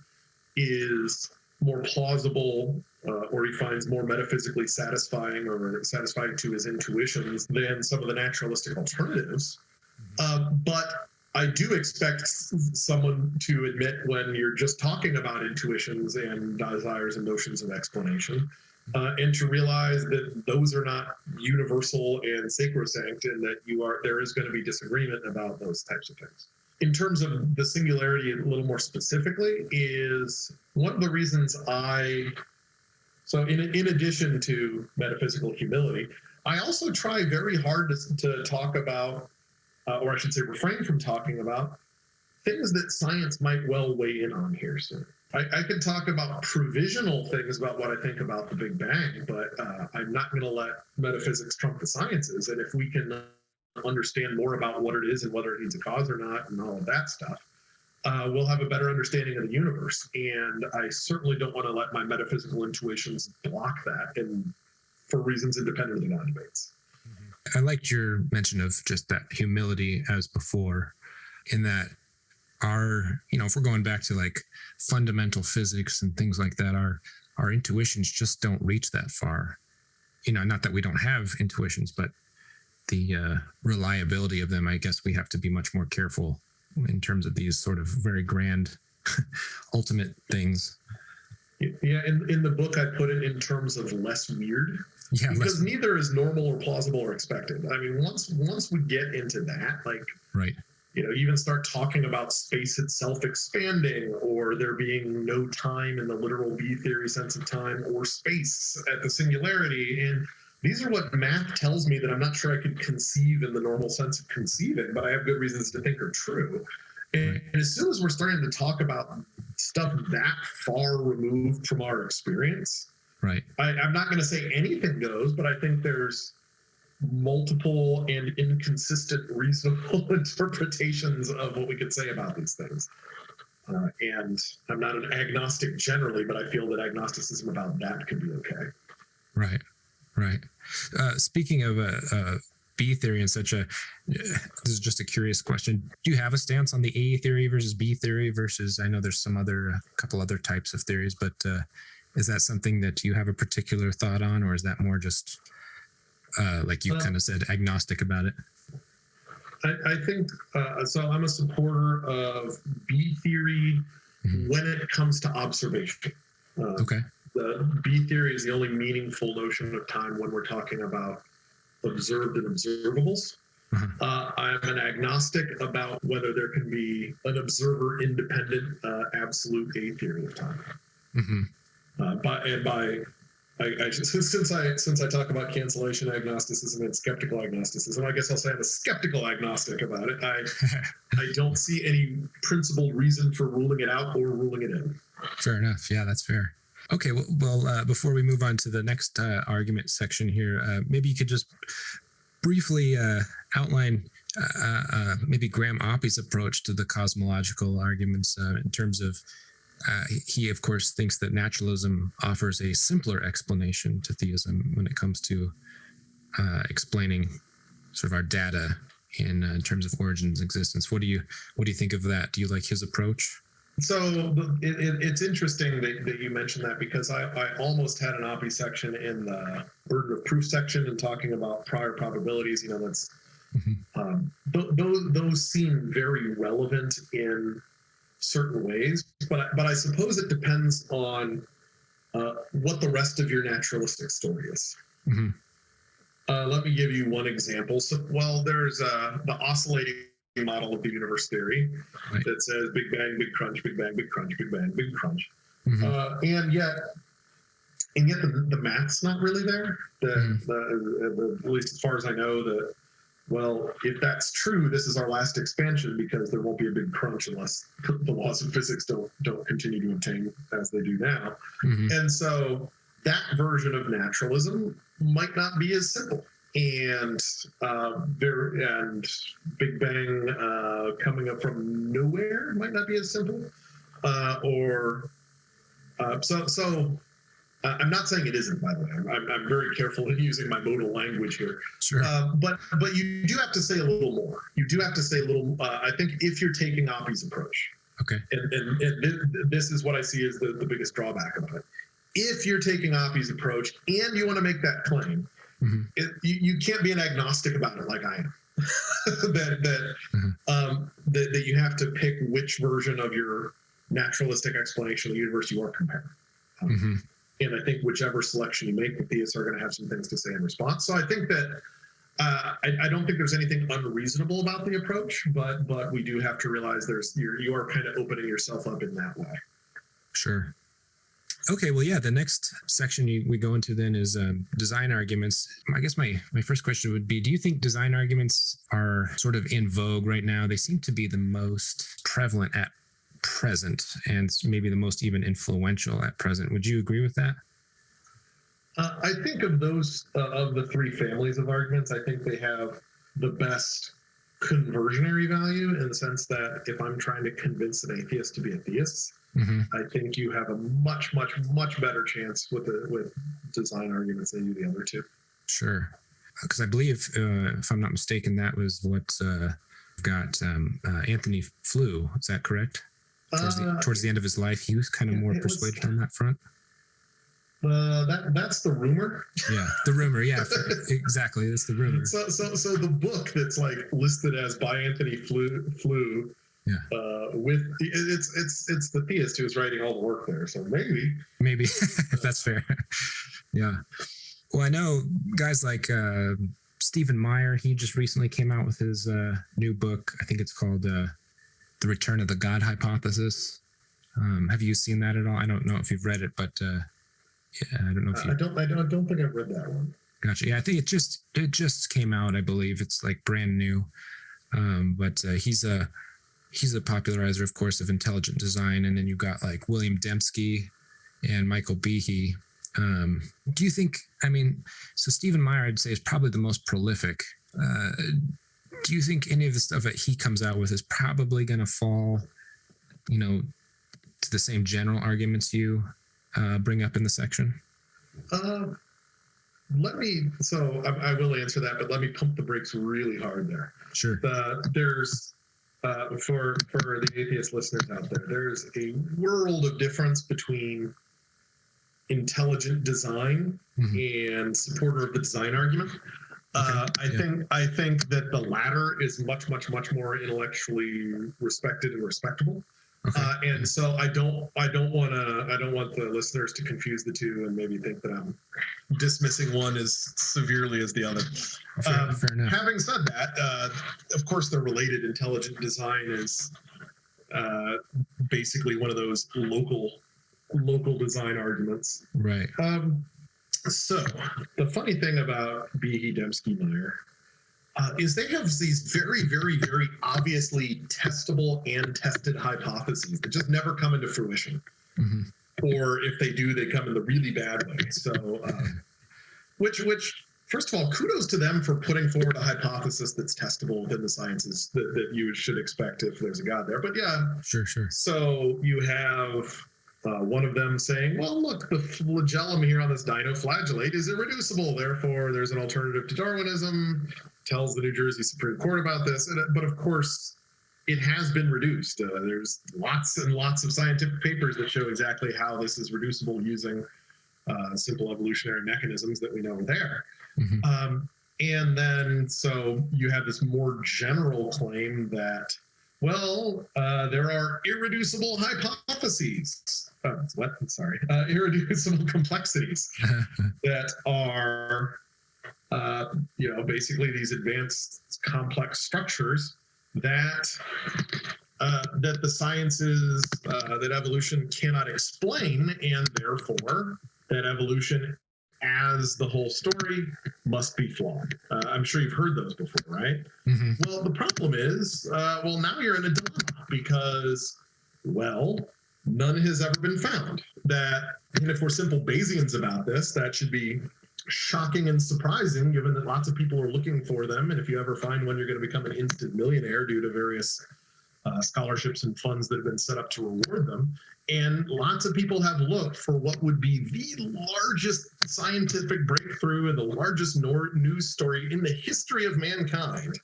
is more plausible, or he finds more metaphysically satisfying or satisfying to his intuitions than some of the naturalistic alternatives. But I do expect someone to admit when you're just talking about intuitions and desires and notions of explanation, and to realize that those are not universal and sacrosanct, and that there is going to be disagreement about those types of things. In terms of the singularity, a little more specifically, is one of the reasons so in addition to metaphysical humility, I also try very hard to talk about, or I should say refrain from talking about, things that science might well weigh in on here soon. I could talk about provisional things about what I think about the Big Bang, but I'm not going to let metaphysics trump the sciences. And if we can understand more about what it is and whether it needs a cause or not and all of that stuff, we'll have a better understanding of the universe. And I certainly don't want to let my metaphysical intuitions block that, and for reasons independent of the non-debates. I liked your mention of just that humility as before, in that if we're going back to like fundamental physics and things like that, our intuitions just don't reach that far. Not that we don't have intuitions, but the reliability of them, I guess we have to be much more careful in terms of these sort of very grand ultimate things. Yeah, in the book, I put it in terms of less weird. Yeah, because neither is normal or plausible or expected. I mean, once we get into that, like, right, you even start talking about space itself expanding, or there being no time in the literal B theory sense of time, or space at the singularity. And these are what math tells me that I'm not sure I could conceive in the normal sense of conceiving, but I have good reasons to think are true. And as soon as we're starting to talk about stuff that far removed from our experience, right, I'm not going to say anything goes, but I think there's multiple and inconsistent reasonable interpretations of what we could say about these things. And I'm not an agnostic generally, but I feel that agnosticism about that could be okay. Right. Speaking of B theory and such, this is just a curious question. Do you have a stance on the A theory versus B theory versus, I know there's a couple other types of theories, but is that something that you have a particular thought on, or is that more just like you kind of said, agnostic about it? I think so. I'm a supporter of B theory when it comes to observation. Okay. The B theory is the only meaningful notion of time when we're talking about observed and observables. I'm an agnostic about whether there can be an observer-independent absolute A theory of time. Since I talk about cancellation agnosticism and skeptical agnosticism, I guess I'll say I'm a skeptical agnostic about it. I don't see any principled reason for ruling it out or ruling it in. Fair enough. Yeah, that's fair. Okay, well, before we move on to the next argument section here, maybe you could just briefly outline maybe Graham Oppy's approach to the cosmological arguments in terms of he, of course, thinks that naturalism offers a simpler explanation to theism when it comes to explaining sort of our data in terms of origins, existence. What do you think of that? Do you like his approach? So it's interesting that you mentioned that, because I almost had an Oppy section in the burden of proof section and talking about prior probabilities. That's those seem very relevant in certain ways, but I suppose it depends on what the rest of your naturalistic story is. Let me give you one example. So, there's the oscillating model of the universe theory that says Big Bang, Big Crunch, Big Bang, Big Crunch, Big Bang, Big Crunch. And yet the math's not really there. At least as far as I know, if that's true, this is our last expansion, because there won't be a big crunch unless the laws of physics don't continue to obtain as they do now. And so that version of naturalism might not be as simple. And Big Bang coming up from nowhere might not be as simple. I'm not saying it isn't, by the way. I'm very careful in using my modal language here. Sure. But you do have to say a little more. You do have to say a little. I think if you're taking Oppy's approach, okay, and this is what I see as the biggest drawback about it. If you're taking Oppy's approach and you want to make that claim, you can't be an agnostic about it like I am. that you have to pick which version of your naturalistic explanation of the universe you are comparing. And I think whichever selection you make, the theists are going to have some things to say in response. So I think that I don't think there's anything unreasonable about the approach, but we do have to realize you are kind of opening yourself up in that way. Sure. Okay, well, yeah, the next section we go into then is design arguments. I guess my first question would be, do you think design arguments are sort of in vogue right now? They seem to be the most prevalent at present, and maybe the most even influential at present. Would you agree with that? I think of those, of the three families of arguments, I think they have the best conversionary value in the sense that if I'm trying to convince an atheist to be a theist, I think you have a much, much, much better chance with design arguments than you do the other two. Sure. Because I believe, if I'm not mistaken, that was what got Anthony Flew. Is that correct? Towards the end of his life, he was kind of more persuaded on that front. That's the rumor. Yeah, the rumor. Yeah, exactly. That's the rumor. So the book that's like listed as by Anthony Flew. Yeah. It's the theist who's writing all the work there. So maybe if that's fair. Yeah. Well, I know guys like Stephen Meyer. He just recently came out with his new book. I think it's called The Return of the God Hypothesis. Have you seen that at all? I don't know if you've read it, but yeah, I don't know if you. I don't think I've read that one. Gotcha. Yeah, I think it just came out. I believe it's like brand new. But he's a popularizer, of course, of intelligent design, and then you've got like William Dembski and Michael Behe. Do you think? I mean, so Stephen Meyer, I'd say, is probably the most prolific. Do you think any of the stuff that he comes out with is probably going to fall, to the same general arguments you bring up in the section? I will answer that, but let me pump the brakes really hard there. Sure. There's for the atheist listeners out there, there's a world of difference between intelligent design and supporter of the design argument. I think that the latter is much, much, much more intellectually respected and respectable. Okay. And so I don't want the listeners to confuse the two and maybe think that I'm dismissing one as severely as the other. Fair enough. Having said that, of course, they're related. Intelligent design is basically one of those local design arguments. Right. So the funny thing about Behe, Dembski, Meyer is they have these very, very, very obviously testable and tested hypotheses that just never come into fruition. Or if they do, they come in the really bad way. So, which first of all, kudos to them for putting forward a hypothesis that's testable within the sciences that you should expect if there's a God there. But yeah, sure. So you have one of them saying, well, look, the flagellum here on this dinoflagellate is irreducible. Therefore, there's an alternative to Darwinism. Tells the New Jersey Supreme Court about this. But of course, it has been reduced. There's lots and lots of scientific papers that show exactly how this is reducible using simple evolutionary mechanisms that we know are there. And then, so you have this more general claim that, well, there are irreducible hypotheses. Irreducible complexities that are, basically these advanced complex structures that the sciences, that evolution cannot explain, and therefore that evolution as the whole story must be flawed. I'm sure you've heard those before, right? Well, the problem is, now you're in a dilemma because, none has ever been found. And if we're simple Bayesians about this, that should be shocking and surprising, given that lots of people are looking for them. And if you ever find one, you're going to become an instant millionaire due to various scholarships and funds that have been set up to reward them. And lots of people have looked for what would be the largest scientific breakthrough and the largest news story in the history of mankind.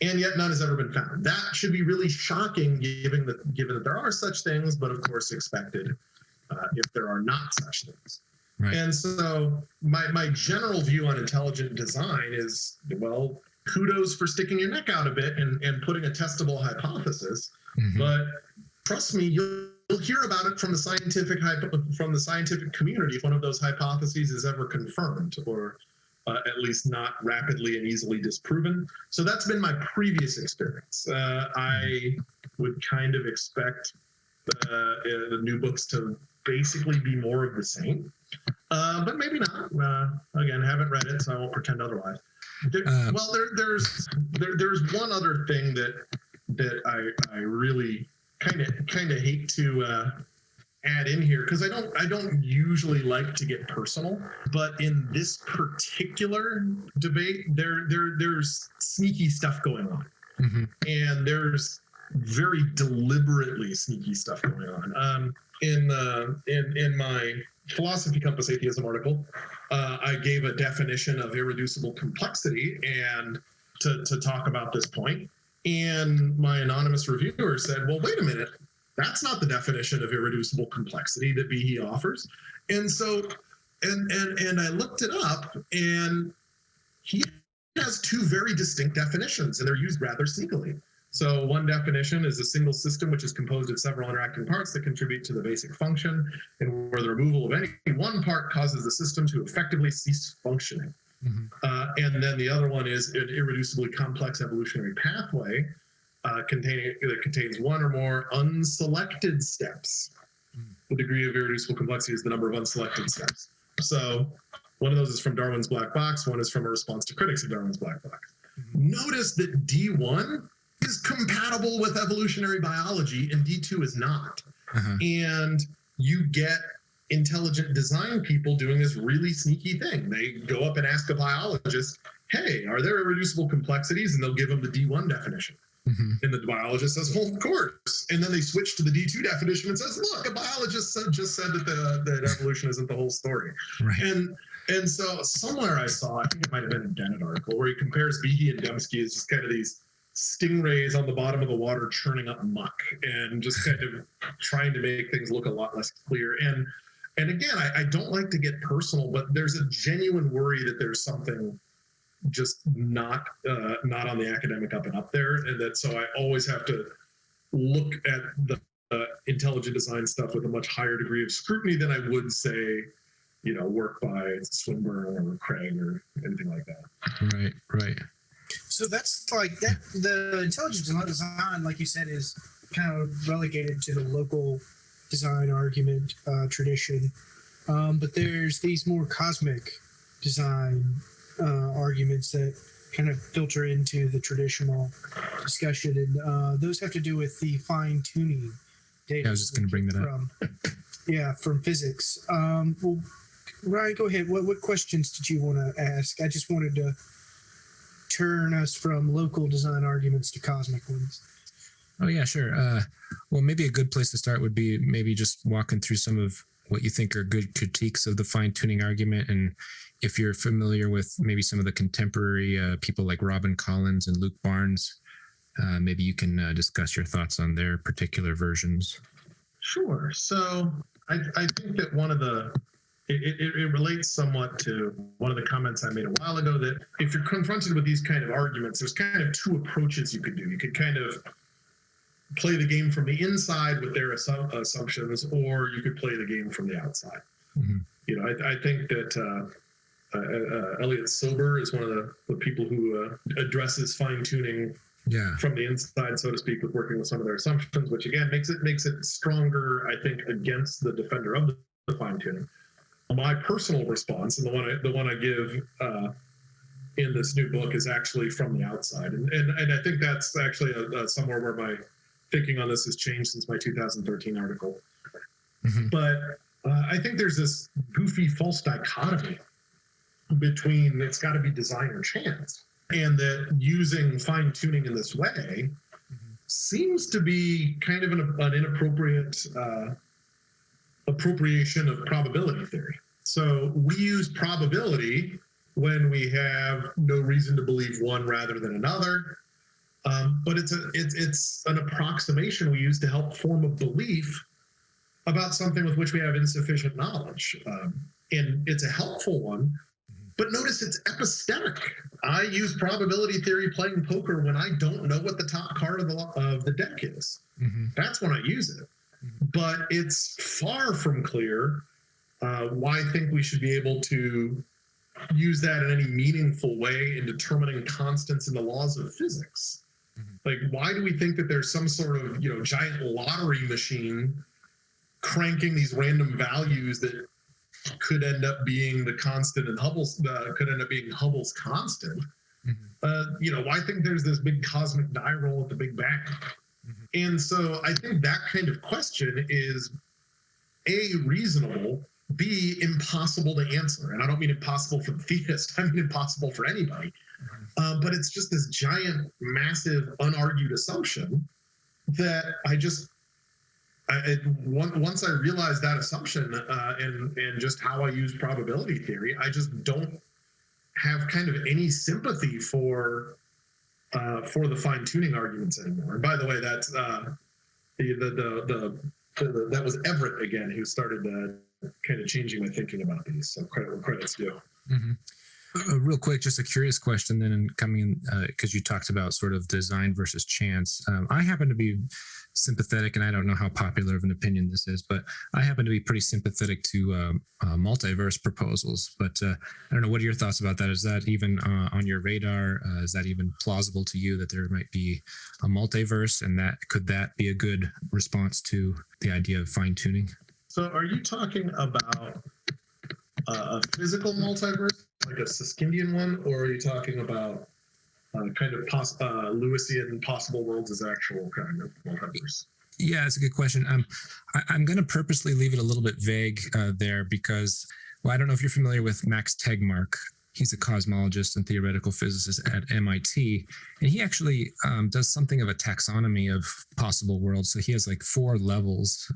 And yet none has ever been found. That should be really shocking, given that there are such things, but of course expected if there are not such things. Right. And so my general view on intelligent design is, kudos for sticking your neck out a bit and putting a testable hypothesis. But trust me, you'll hear about it from the scientific community if one of those hypotheses is ever confirmed, or at least not rapidly and easily disproven. So that's been my previous experience. I would kind of expect the new books to basically be more of the same, but maybe not. Again, haven't read it, so I won't pretend otherwise. There's one other thing that I really kind of hate to add in here, because I don't usually like to get personal, but in this particular debate, there's sneaky stuff going on. And there's very deliberately sneaky stuff going on. In my Philosophy Compass Atheism article, I gave a definition of irreducible complexity and to talk about this point. And my anonymous reviewer said, well, wait a minute, that's not the definition of irreducible complexity that Behe offers. And so, and I looked it up, and he has two very distinct definitions, and they're used rather sneakily. So one definition is a single system which is composed of several interacting parts that contribute to the basic function, and where the removal of any one part causes the system to effectively cease functioning. And then the other one is an irreducibly complex evolutionary pathway that contains one or more unselected steps. The degree of irreducible complexity is the number of unselected steps. So one of those is from Darwin's Black Box, one is from a response to critics of Darwin's Black Box. Notice that D1 is compatible with evolutionary biology and D2 is not. And you get intelligent design people doing this really sneaky thing. They go up and ask a biologist, hey, are there irreducible complexities? And they'll give them the D1 definition. And the biologist says, well, of course. And then they switch to the D2 definition and says, look, a biologist just said that evolution isn't the whole story. And so somewhere I saw, I think it might have been a Dennett article, where he compares Behe and Dembski as just kind of these stingrays on the bottom of the water churning up muck and just kind of trying to make things look a lot less clear. And again, I don't like to get personal, but there's a genuine worry that there's something just not on the academic up and up there, and that so I always have to look at the intelligent design stuff with a much higher degree of scrutiny than I would say, work by Swinburne or Craig or anything like that. Right. So that's like that. The intelligent design, like you said, is kind of relegated to the local design argument tradition, but there's these more cosmic design arguments that kind of filter into the traditional discussion, and those have to do with the fine-tuning data. Yeah, I was just going to bring that up. From physics. Well, Ryan, go ahead. What questions did you want to ask? I just wanted to turn us from local design arguments to cosmic ones. Oh, yeah, sure. Well, maybe a good place to start would be maybe just walking through some of what you think are good critiques of the fine-tuning argument. And if you're familiar with maybe some of the contemporary people like Robin Collins and Luke Barnes, maybe you can discuss your thoughts on their particular versions. Sure. So I think that it relates somewhat to one of the comments I made a while ago, that if you're confronted with these kind of arguments, there's kind of two approaches you could do. You could kind of play the game from the inside with their assumptions, or you could play the game from the outside. I think that Elliot Silber is one of the people who addresses fine-tuning from the inside, so to speak, with working with some of their assumptions, which again makes it stronger, I think, against the defender of the fine-tuning. My personal response, and the one I give in this new book, is actually from the outside, and I think that's actually somewhere where my thinking on this has changed since my 2013 article. But I think there's this goofy false dichotomy between it's got to be design or chance, and that using fine-tuning in this way seems to be kind of an inappropriate appropriation of probability theory. So we use probability when we have no reason to believe one rather than another, but it's an approximation we use to help form a belief about something with which we have insufficient knowledge, and it's a helpful one. But notice it's epistemic. I use probability theory playing poker when I don't know what the top card of the deck is. That's when I use it. But it's far from clear why I think we should be able to use that in any meaningful way in determining constants in the laws of physics. Like, why do we think that there's some sort of giant lottery machine cranking these random values that could end up being the constant in Hubble's could end up being Hubble's constant? Why think there's this big cosmic die roll at the Big Bang? And so I think that kind of question is A, reasonable, B, impossible to answer. And I don't mean impossible for the theist, I mean impossible for anybody. But it's just this giant, massive, unargued assumption that once I realized that assumption and just how I use probability theory, I just don't have kind of any sympathy for the fine-tuning arguments anymore. And by the way, that's that was Everett again who started kind of changing my thinking about these. So credit where credit's due. Mm-hmm. Real quick, just a curious question then, and coming because you talked about sort of design versus chance. I happen to be sympathetic, and I don't know how popular of an opinion this is, but I happen to be pretty sympathetic to multiverse proposals. But I don't know, what are your thoughts about that? Is that even on your radar? Is that even plausible to you that there might be a multiverse, and could that be a good response to the idea of fine tuning? So are you talking about a physical multiverse, like a Suskindian one, or are you talking about kind of Lewisian possible worlds as actual kind of multiverse? Yeah, that's a good question. I'm going to purposely leave it a little bit vague there because, well, I don't know if you're familiar with Max Tegmark. He's a cosmologist and theoretical physicist at MIT, and he actually does something of a taxonomy of possible worlds. So he has like 4 levels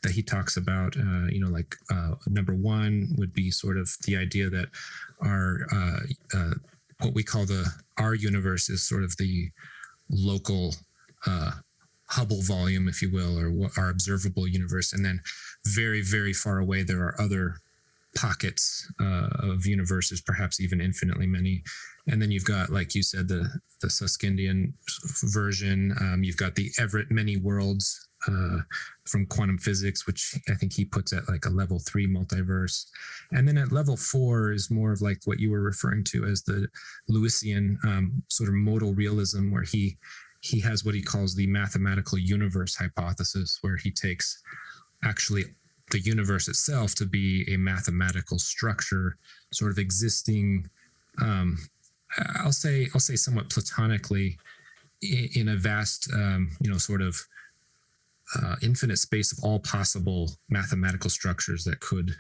that he talks about. Number 1 would be sort of the idea that our what we call our universe is sort of the local Hubble volume, if you will, or our observable universe. And then very, very far away, there are other pockets of universes, perhaps even infinitely many. And then you've got, like you said, the Suskindian version. You've got the Everett many worlds from quantum physics, which I think he puts at like a level 3 multiverse. And then at level 4 is more of like what you were referring to as the Lewisian sort of modal realism, where he has what he calls the mathematical universe hypothesis, where he takes actually the universe itself to be a mathematical structure, sort of existing, I'll say somewhat platonically in a vast, sort of infinite space of all possible mathematical structures that could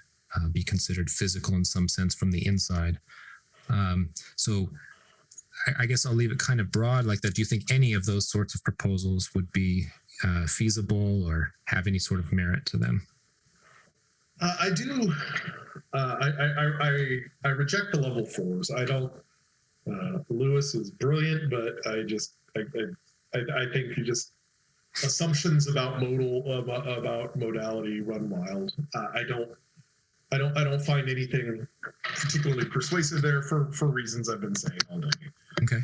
be considered physical in some sense from the inside. So I guess I'll leave it kind of broad like that. Do you think any of those sorts of proposals would be feasible or have any sort of merit to them? I do. I reject the level 4s. I don't. Lewis is brilliant, but I think he just assumptions about modality run wild. I don't find anything particularly persuasive there for reasons I've been saying all day. Okay.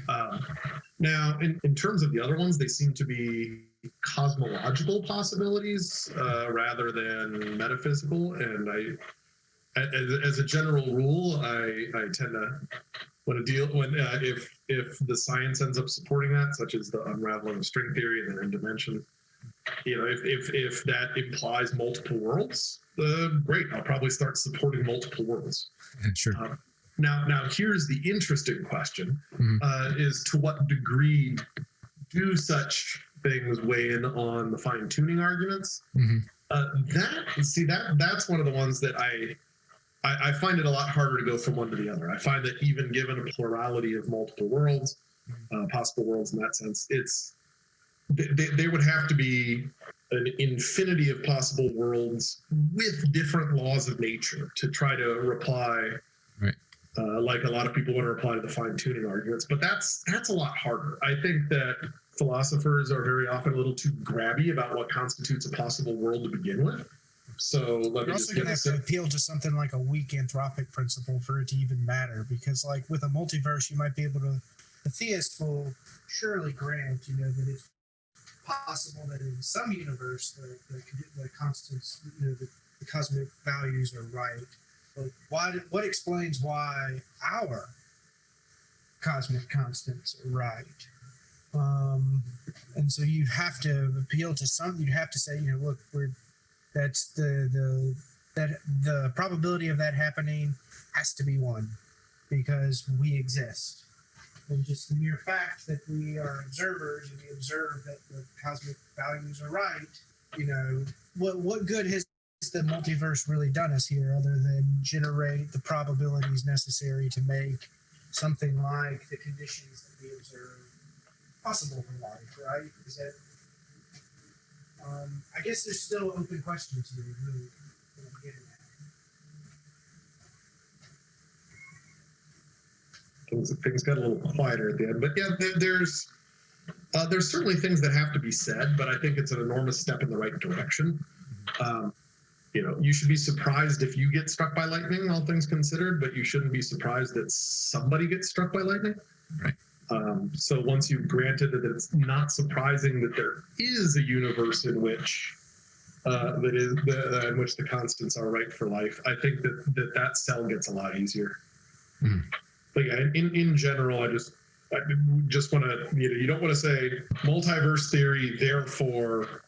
Now, in terms of the other ones, they seem to be cosmological possibilities rather than metaphysical. And as a general rule, I tend to if the science ends up supporting that, such as the unraveling of string theory and then in dimension, if that implies multiple worlds, great. I'll probably start supporting multiple worlds. Yeah, sure. Now here's the interesting question: is to what degree do such things weigh in on the fine-tuning arguments? That's one of the ones that I find it a lot harder to go from one to the other. I find that even given a plurality of multiple worlds, possible worlds in that sense, there would have to be an infinity of possible worlds with different laws of nature to try to reply, right. Like a lot of people want to reply to the fine-tuning arguments, but that's a lot harder. I think that philosophers are very often a little too grabby about what constitutes a possible world to begin with. So you're also going to have to appeal to something like a weak anthropic principle for it to even matter, because like with a multiverse, you might be able to, the theist will surely grant, that it's possible that in some universe the constants, the cosmic values are right. But what explains why our cosmic constants are right? And so you have to appeal to some. You'd have to say, look, that's the probability of that happening has to be 1 because we exist. And just the mere fact that we are observers and we observe that the cosmic values are right, what good has the multiverse really done us here other than generate the probabilities necessary to make something like the conditions that we observe possible for life, right? Is that? I guess there's still open questions here. Really, getting at. Things got a little quieter at the end, but yeah, there's certainly things that have to be said, but I think it's an enormous step in the right direction. You should be surprised if you get struck by lightning, all things considered, but you shouldn't be surprised that somebody gets struck by lightning. Right. So once you've granted that it's not surprising that there is a universe in which in which the constants are right for life, I think that sell gets a lot easier. Mm. But yeah, in general, I just want to, you don't want to say multiverse theory, therefore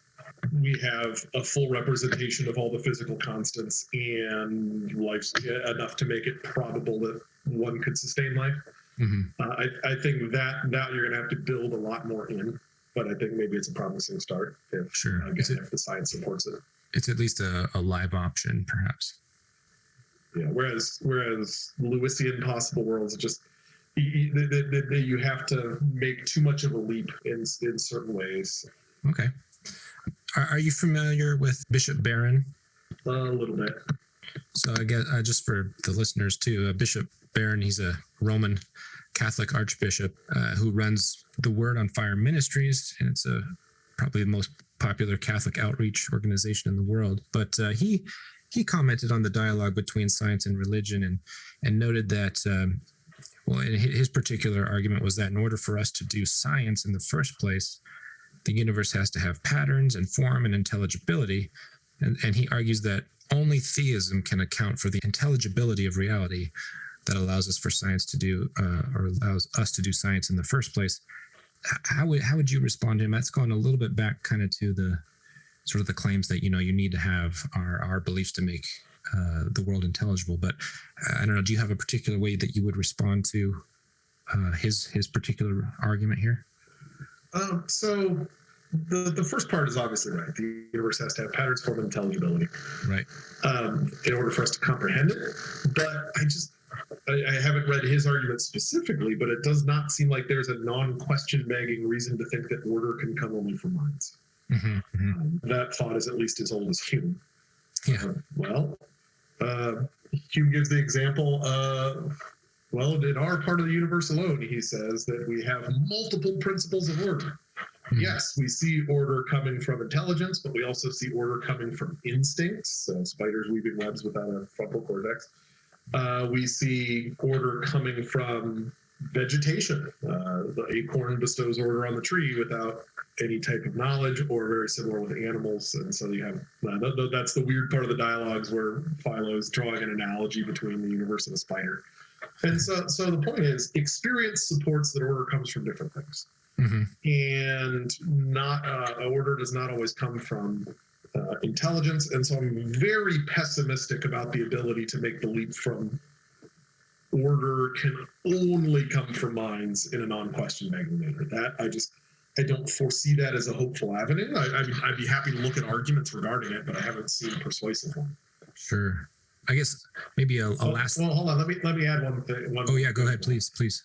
we have a full representation of all the physical constants and life's enough to make it probable that one could sustain life. Mm-hmm. I think that you're going to have to build a lot more in, but I think maybe it's a promising start if, Sure. if the science supports it. It's at least a live option, perhaps. Yeah. Whereas Lewisian possible worlds, just you have to make too much of a leap in certain ways. Okay. Are you familiar with Bishop Barron? A little bit. So I guess just for the listeners too, Bishop Barron, he's a Roman Catholic archbishop who runs the Word on Fire Ministries, and it's probably the most popular Catholic outreach organization in the world. But he commented on the dialogue between science and religion, and noted that his particular argument was that in order for us to do science in the first place, the universe has to have patterns and form and intelligibility, and he argues that only theism can account for the intelligibility of reality that allows us for science to do, or allows us to do science in the first place. How would you respond to him? That's going a little bit back kind of to the sort of the claims that, you need to have our beliefs to make the world intelligible. But I don't know, do you have a particular way that you would respond to his particular argument here? So the first part is obviously right. The universe has to have patterns, form, and intelligibility. Right. In order for us to comprehend it. But I haven't read his argument specifically, but it does not seem like there's a non-question begging reason to think that order can come only from minds. Mm-hmm, mm-hmm. That thought is at least as old as Hume. Yeah. Hume gives the example of, in our part of the universe alone, he says that we have multiple principles of order. Mm-hmm. Yes, we see order coming from intelligence, but we also see order coming from instincts, spiders weaving webs without a frontal cortex. We see order coming from vegetation. The acorn bestows order on the tree without any type of knowledge, or very similar with animals. And so you have, that's the weird part of the dialogues where Philo is drawing an analogy between the universe and a spider. And so the point is, experience supports that order comes from different things. Mm-hmm. And not order does not always come from intelligence. And so I'm very pessimistic about the ability to make the leap from order can only come from minds in a non-question begging manner. That I don't foresee that as a hopeful avenue. I'd be happy to look at arguments regarding it, but I haven't seen a persuasive one. Sure. I guess maybe a last. Well, hold on. Let me add one thing. Go ahead, please.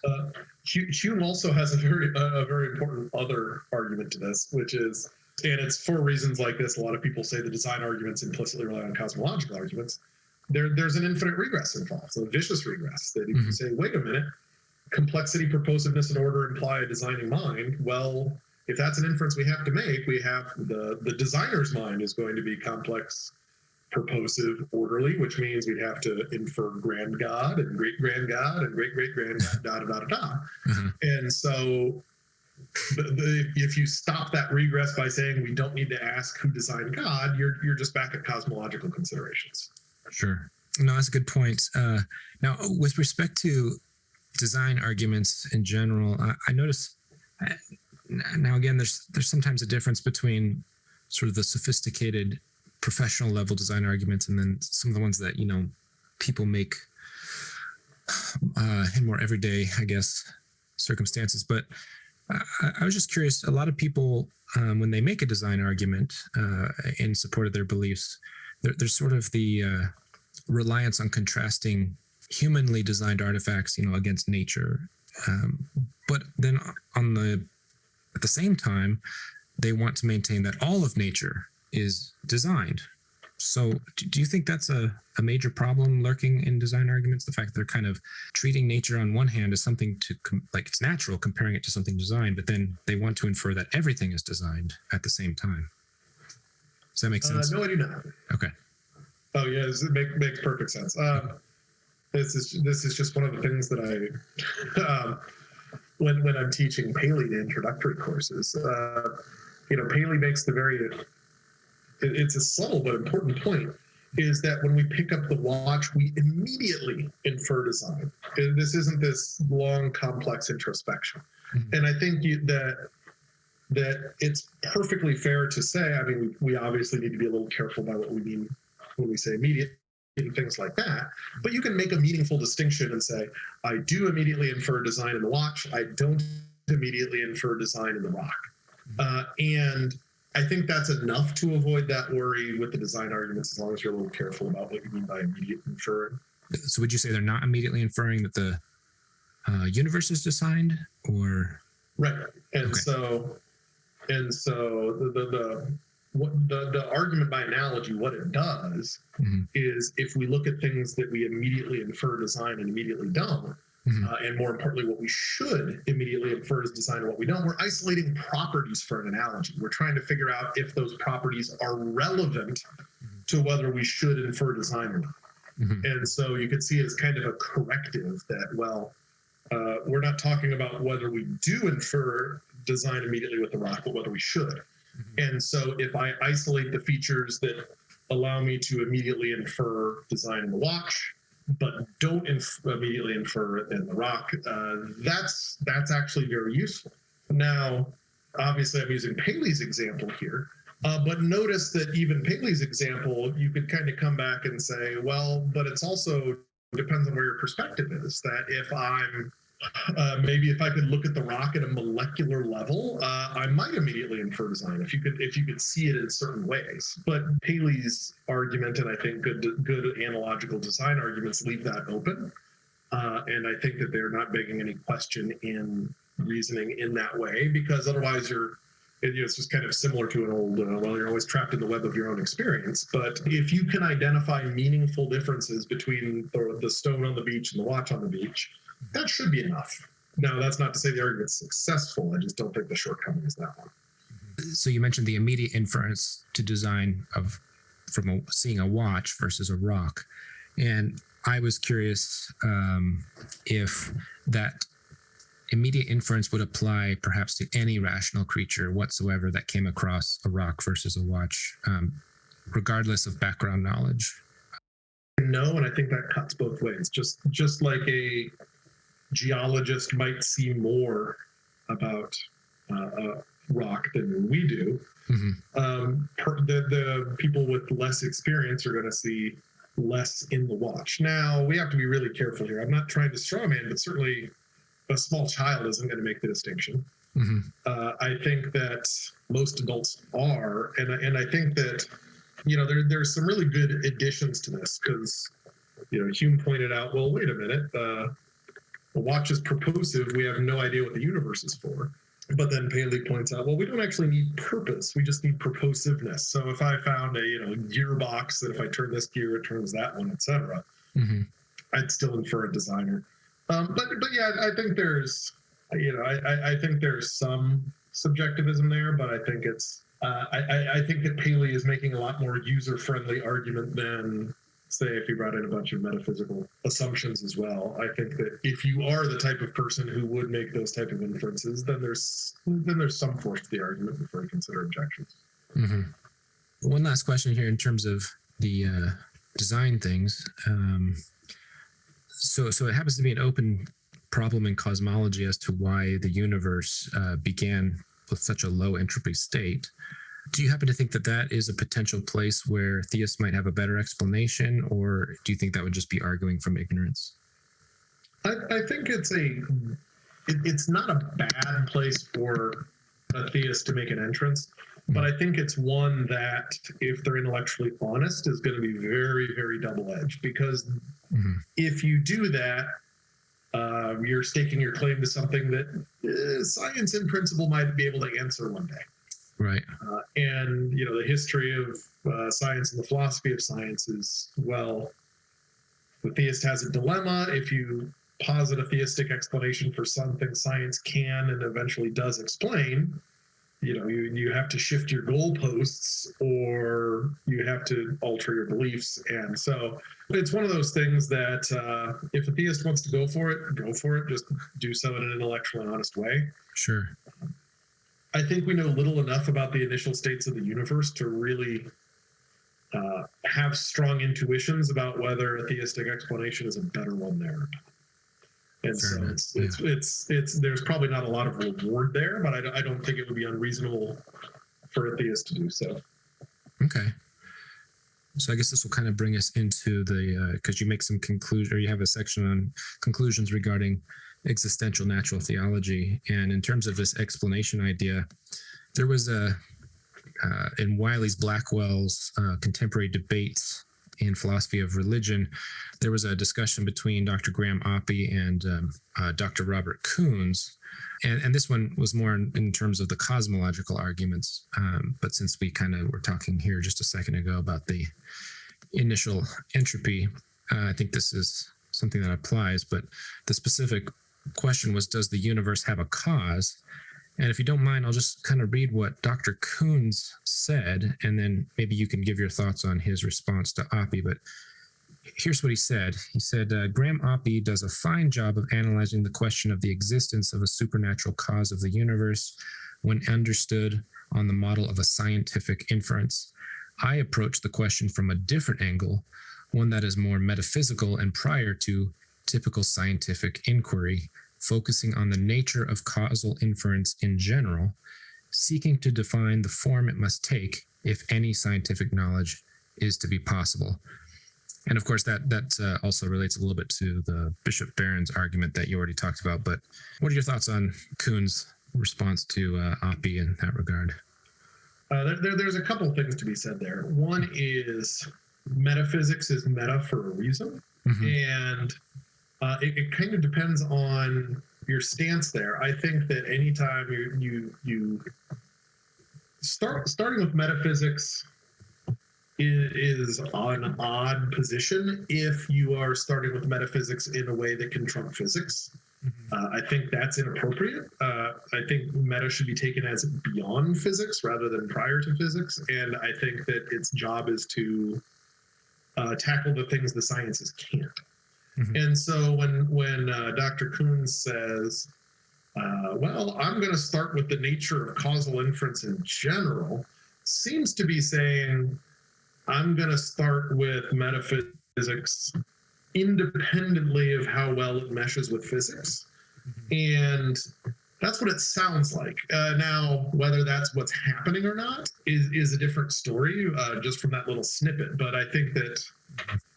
Hume also has a very important other argument to this, which is, and it's for reasons like this. A lot of people say the design arguments implicitly rely on cosmological arguments. There's an infinite regress involved, so a vicious regress. That if you say, wait a minute, complexity, purposiveness, and order imply a designing mind. Well, if that's an inference we have to make, we have the designer's mind is going to be complex, purposive, orderly, which means we'd have to infer grand God and great grand God and great great grand God, Mm-hmm. And so if you stop that regress by saying we don't need to ask who designed God, you're just back at cosmological considerations. Sure. No, that's a good point. Now, with respect to design arguments in general, I notice now again there's sometimes a difference between sort of the sophisticated professional level design arguments and then some of the ones that people make in more everyday, I guess, circumstances. But I was just curious, a lot of people when they make a design argument in support of their beliefs, there's sort of the reliance on contrasting humanly designed artifacts, against nature. But then at the same time, they want to maintain that all of nature is designed. So do you think that's a major problem lurking in design arguments? The fact that they're kind of treating nature on one hand as something like it's natural, comparing it to something designed, but then they want to infer that everything is designed at the same time. Does that make sense? No, I do not. Okay. Oh yeah, it makes perfect sense. This is just one of the things that I when I'm teaching Paley introductory courses. Paley makes it's a subtle but important point, is that when we pick up the watch, we immediately infer design. This isn't this long, complex introspection. Mm-hmm. And I think that it's perfectly fair to say, I mean, we obviously need to be a little careful about what we mean when we say immediate and things like that. But you can make a meaningful distinction and say, I do immediately infer design in the watch. I don't immediately infer design in the rock. And I think that's enough to avoid that worry with the design arguments, as long as you're a little careful about what you mean by immediate inferring. So would you say they're not immediately inferring that the universe is designed, or? Right. And okay. so the argument by analogy, what it does mm-hmm. is, if we look at things that we immediately infer design and immediately don't, mm-hmm. And more importantly, what we should immediately infer as design and what we don't, we're isolating properties for an analogy. We're trying to figure out if those properties are relevant mm-hmm. to whether we should infer design or not. Mm-hmm. And so you could see it as kind of a corrective that, we're not talking about whether we do infer design immediately with the rock, but whether we should. Mm-hmm. And so if I isolate the features that allow me to immediately infer design in the watch, but don't immediately infer it in the rock, that's actually very useful. Now, obviously, I'm using Paley's example here, but notice that even Paley's example, you could kind of come back and say, well, but it's also depends on where your perspective is. That if I'm maybe if I could look at the rock at a molecular level, I might immediately infer design if you could see it in certain ways. But Paley's argument, and I think good analogical design arguments, leave that open. And I think that they're not begging any question in reasoning in that way, because otherwise it's just kind of similar to an old, you're always trapped in the web of your own experience. But if you can identify meaningful differences between the stone on the beach and the watch on the beach, that should be enough. Now, that's not to say the argument's successful. I just don't think the shortcoming is that one. So you mentioned the immediate inference to design from seeing a watch versus a rock. And I was curious if that immediate inference would apply perhaps to any rational creature whatsoever that came across a rock versus a watch, regardless of background knowledge. No, and I think that cuts both ways. Just like a geologist might see more about a rock than we do, mm-hmm. The people with less experience are going to see less in the watch. Now, we have to be really careful here. I'm not trying to straw man, but certainly a small child isn't going to make the distinction. Mm-hmm. I think that most adults are, and I think that there's some really good additions to this, because Hume pointed out, well, wait a minute, a watch is purposive. We have no idea what the universe is for. But then Paley points out, well, we don't actually need purpose. We just need purposiveness. So if I found a gearbox that if I turn this gear, it turns that one, etc., mm-hmm. I'd still infer a designer. But yeah, I think there's I think there's some subjectivism there, but I think it's I think that Paley is making a lot more user-friendly argument than, say, if he brought in a bunch of metaphysical assumptions as well. I think that if you are the type of person who would make those type of inferences, then there's some force to the argument before you consider objections. Mm-hmm. One last question here in terms of the design things. So it happens to be an open problem in cosmology as to why the universe began with such a low entropy state. Do you happen to think that is a potential place where theists might have a better explanation, or do you think that would just be arguing from ignorance? I think it's not a bad place for a theist to make an entrance. but I think it's one that, if they're intellectually honest, is going to be very, very double-edged, because if you do that, you're staking your claim to something that science in principle might be able to answer one day. Right. And, you know, the history of science and the philosophy of science is, well, the theist has a dilemma. If you posit a theistic explanation for something science can and eventually does explain, you know, you have to shift your goalposts, or you have to alter your beliefs. And so it's one of those things that if a theist wants to go for it, go for it. Just do so in an intellectually honest way. Sure. I think we know little enough about the initial states of the universe to really have strong intuitions about whether a theistic explanation is a better one there or not. And Fair so enough. it's there's probably not a lot of reward there, but I don't think it would be unreasonable for a theist to do so. Okay. So I guess this will kind of bring us into the, because you make some conclusion, or you have a section on conclusions regarding existential natural theology. And in terms of this explanation idea, there was in Wiley's Blackwell's contemporary debates in philosophy of religion, there was a discussion between Dr. Graham Oppy and Dr. Robert Koons. And this one was more in terms of the cosmological arguments. But since we kind of were talking here just a second ago about the initial entropy, I think this is something that applies. But the specific question was, does the universe have a cause? And if you don't mind, I'll just kind of read what Dr. Koons said, and then maybe you can give your thoughts on his response to Oppy. But here's what he said. He said, Graham Oppy does a fine job of analyzing the question of the existence of a supernatural cause of the universe when understood on the model of a scientific inference. I approach the question from a different angle, one that is more metaphysical and prior to typical scientific inquiry, focusing on the nature of causal inference in general, seeking to define the form it must take if any scientific knowledge is to be possible. And of course, that also relates a little bit to the Bishop Barron's argument that you already talked about. But what are your thoughts on Koons' response to Oppy in that regard? There's a couple of things to be said there. One is metaphysics is meta for a reason. And it kind of depends on your stance there. I think that anytime you starting with metaphysics is an odd position if you are starting with metaphysics in a way that can trump physics. I think that's inappropriate. I think meta should be taken as beyond physics rather than prior to physics. And I think that its job is to tackle the things the sciences can't. And so when Dr. Koons says, well, I'm going to start with the nature of causal inference in general, seems to be saying, I'm going to start with metaphysics independently of how well it meshes with physics. And that's what it sounds like. Now, whether that's what's happening or not is a different story, just from that little snippet. But I think that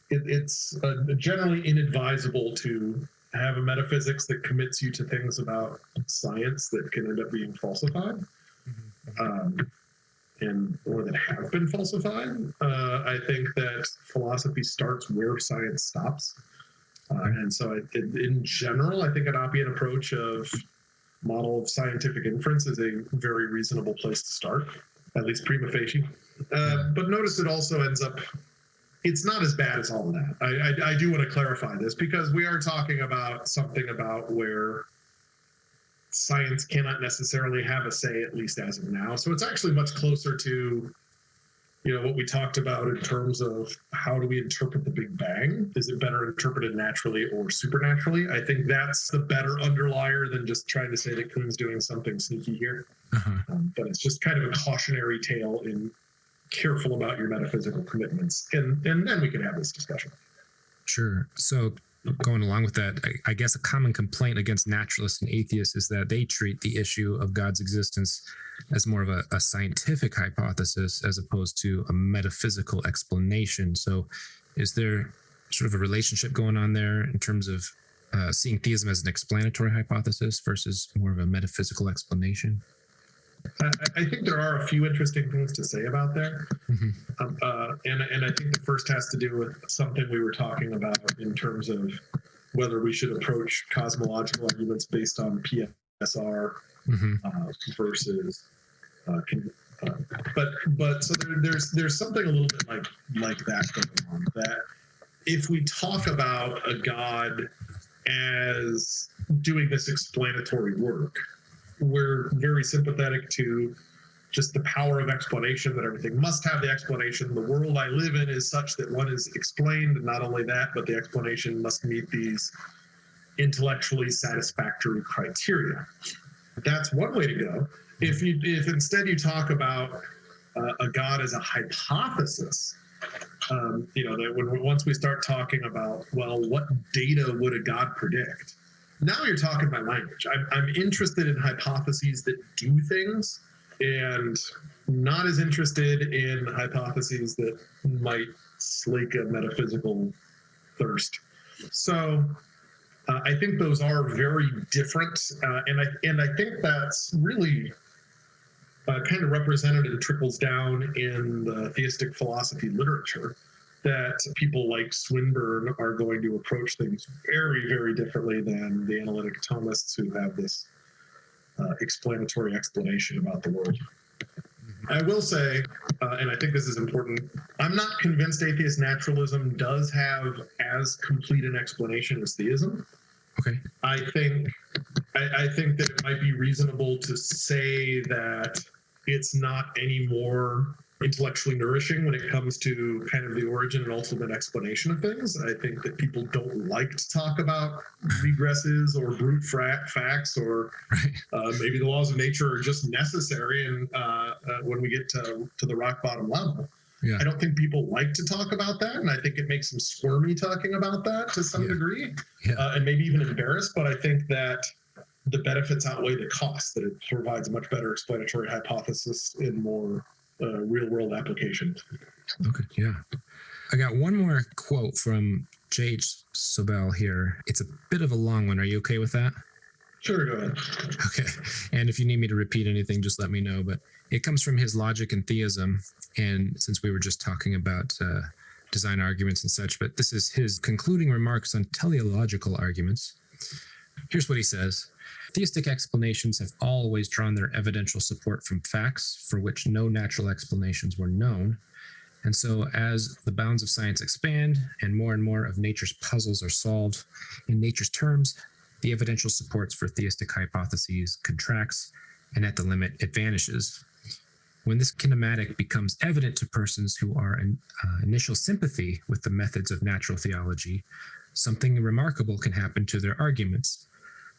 it's generally inadvisable to have a metaphysics that commits you to things about science that can end up being falsified, or that have been falsified. I think that philosophy starts where science stops. And so in general, I think an Oppian approach of model of scientific inference is a very reasonable place to start, at least prima facie. But notice it also ends up, it's not as bad as all of that. I do want to clarify this, because we are talking about something about where science cannot necessarily have a say, at least as of now. So it's actually much closer to, what we talked about in terms of how do we interpret the Big Bang? Is it better interpreted naturally or supernaturally? I think that's the better underlier than just trying to say that Koons doing something sneaky here. But it's just kind of a cautionary tale in careful about your metaphysical commitments. And then we can have this discussion. Sure. So going along with that, I guess a common complaint against naturalists and atheists is that they treat the issue of God's existence as more of a scientific hypothesis as opposed to a metaphysical explanation. So is there sort of a relationship going on there in terms of seeing theism as an explanatory hypothesis versus more of a metaphysical explanation? I think there are a few interesting things to say about there. Mhm. And I think the first has to do with something we were talking about in terms of whether we should approach cosmological arguments based on PSR Mhm. versus but so there's something a little bit like that going on, that if we talk about a God as doing this explanatory work, we're very sympathetic to just the power of explanation, that everything must have the explanation. The world I live in is such that one is explained, and not only that, but the explanation must meet these intellectually satisfactory criteria. That's one way to go. If instead you talk about a God as a hypothesis, that once we start talking about, well, what data would a God predict? Now you're talking my language. I'm interested in hypotheses that do things, and not as interested in hypotheses that might slake a metaphysical thirst. So I think those are very different, and I think that's really kind of represented and trickles down in the theistic philosophy literature, that people like Swinburne are going to approach things very, very differently than the analytic Thomists, who have this explanatory explanation about the world. I will say, and I think this is important, I'm not convinced atheist naturalism does have as complete an explanation as theism. Okay. I think that it might be reasonable to say that it's not any more intellectually nourishing when it comes to kind of the origin and ultimate explanation of things. I think that people don't like to talk about regresses or brute facts, or maybe the laws of nature are just necessary, and when we get to the rock bottom level. Yeah. I don't think people like to talk about that, and I think it makes them squirmy talking about that to some degree, and maybe even embarrassed. But I think that the benefits outweigh the costs, that it provides a much better explanatory hypothesis in more real-world applications. Okay, yeah. I got one more quote from J.H. Sobel here. It's a bit of a long one. Are you okay with that? Sure, go ahead. Okay. And if you need me to repeat anything, just let me know. But it comes from his Logic and Theism. And since we were just talking about design arguments and such, but this is his concluding remarks on teleological arguments. Here's what he says. Theistic explanations have always drawn their evidential support from facts for which no natural explanations were known. And so as the bounds of science expand and more of nature's puzzles are solved in nature's terms, the evidential supports for theistic hypotheses contracts, and at the limit, it vanishes. When this kinematic becomes evident to persons who are in initial sympathy with the methods of natural theology, something remarkable can happen to their arguments.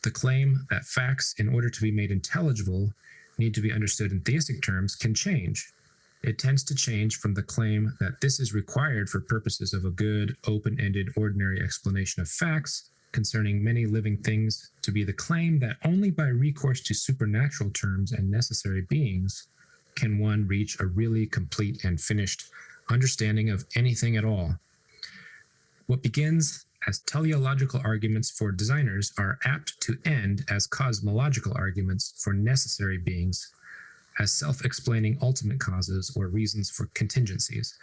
The claim that facts, in order to be made intelligible, need to be understood in theistic terms can change. It tends to change from the claim that this is required for purposes of a good, open-ended, ordinary explanation of facts concerning many living things to be the claim that only by recourse to supernatural terms and necessary beings can one reach a really complete and finished understanding of anything at all. What begins as teleological arguments for designers are apt to end as cosmological arguments for necessary beings, as self-explaining ultimate causes or reasons for contingencies.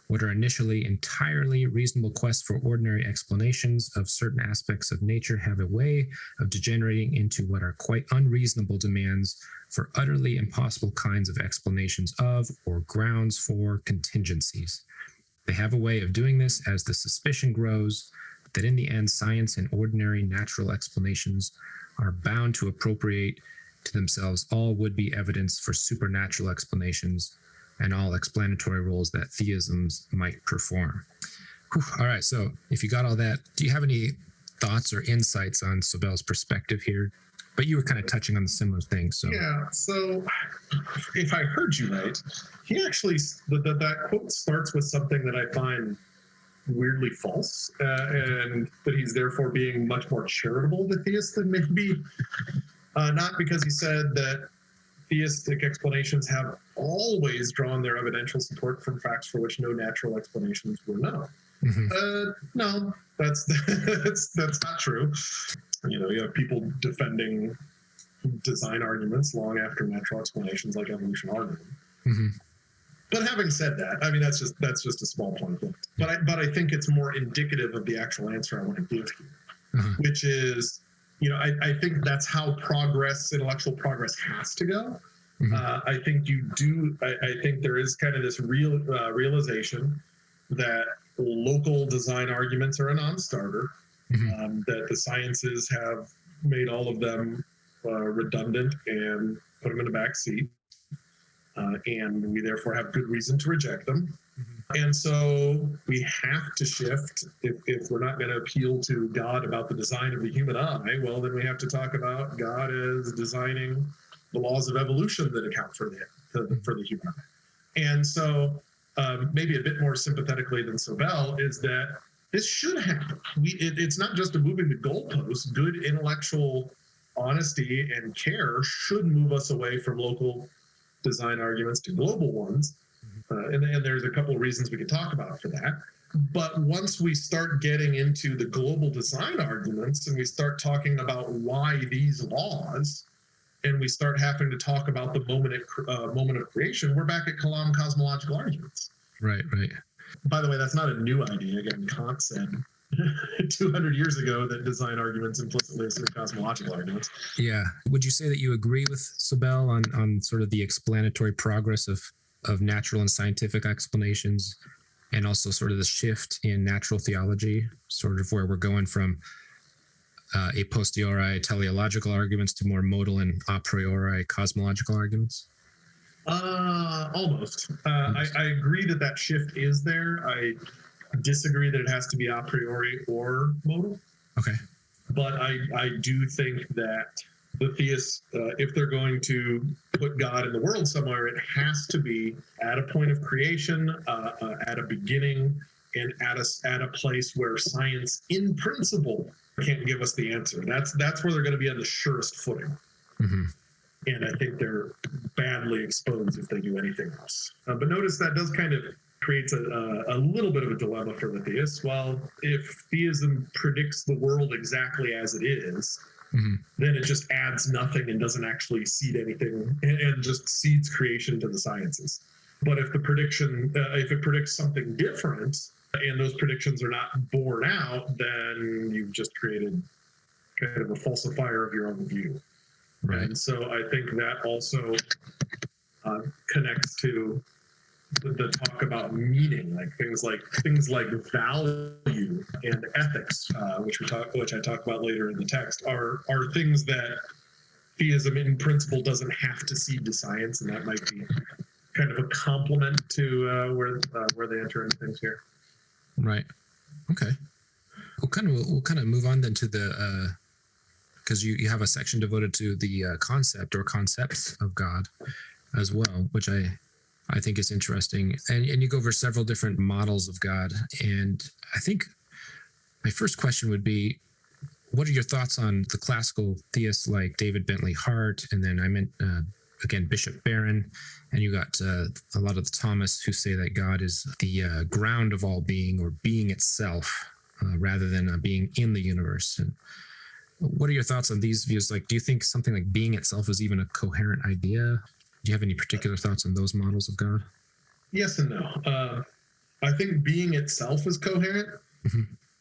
What are initially entirely reasonable quests for ordinary explanations of certain aspects of nature have a way of degenerating into what are quite unreasonable demands for utterly impossible kinds of explanations of or grounds for contingencies. They have a way of doing this as the suspicion grows that in the end science and ordinary natural explanations are bound to appropriate to themselves all would-be evidence for supernatural explanations and all explanatory roles that theisms might perform. Whew. All right, so if you got all that, do you have any thoughts or insights on Sobel's perspective here? But you were kind of touching on the similar thing. So yeah, so if I heard you right, he actually, that quote starts with something that I find weirdly false, and that he's therefore being much more charitable to theists than maybe, not because he said that theistic explanations have always drawn their evidential support from facts for which no natural explanations were known. Mm-hmm. No, that's not true. You have people defending design arguments long after natural explanations like evolution argument. Mm-hmm. But having said that, I mean, that's just a small point. But I think it's more indicative of the actual answer I want to give here, which is, I think that's how intellectual progress has to go. I think I think there is kind of this realization that local design arguments are a non-starter, that the sciences have made all of them redundant and put them in the back seat. And we therefore have good reason to reject them. And so we have to shift. If we're not going to appeal to God about the design of the human eye, well, then we have to talk about God as designing the laws of evolution that account for the human eye. And so maybe a bit more sympathetically than Sobel is that this should happen. It's not just a moving the goalposts. Good intellectual honesty and care should move us away from local design arguments to global ones. And there's a couple of reasons we could talk about for that. But once we start getting into the global design arguments and we start talking about why these laws, and we start having to talk about the moment of creation, we're back at Kalam cosmological arguments. Right. By the way, that's not a new idea. Again, Kant said 200 years ago that design arguments implicitly assume cosmological arguments. Yeah. Would you say that you agree with Sobel on sort of the explanatory progress of natural and scientific explanations, and also sort of the shift in natural theology, sort of where we're going from a posteriori teleological arguments to more modal and a priori cosmological arguments? Almost. I agree that shift is there. I disagree that it has to be a priori or modal. Okay. But I do think that the theists, if they're going to put God in the world somewhere, it has to be at a point of creation, at a beginning, and at a place where science, in principle, can't give us the answer. That's where they're going to be on the surest footing. And I think they're badly exposed if they do anything else. But notice that does kind of creates a little bit of a dilemma for the theists. Well, if theism predicts the world exactly as it is, then it just adds nothing and doesn't actually seed anything, and just seeds creation to the sciences. But if if it predicts something different, and those predictions are not borne out, then you've just created kind of a falsifier of your own view. Right. And so I think that also connects to the talk about meaning, like things like value and ethics, which I talk about later in the text, are things that theism in principle doesn't have to cede to science, and that might be kind of a complement to where they enter into things here. Right. Okay. We'll kind of move on then to the because you have a section devoted to the concept or concepts of God as well, which I think is interesting. And you go over several different models of God. And I think my first question would be, what are your thoughts on the classical theists like David Bentley Hart? And then I meant, again, Bishop Barron. And you got a lot of the Thomists who say that God is the ground of all being, or being itself, rather than being in the universe. And what are your thoughts on these views? Like, do you think something like being itself is even a coherent idea? Do you have any particular thoughts on those models of God? Yes and no. I think being itself is coherent.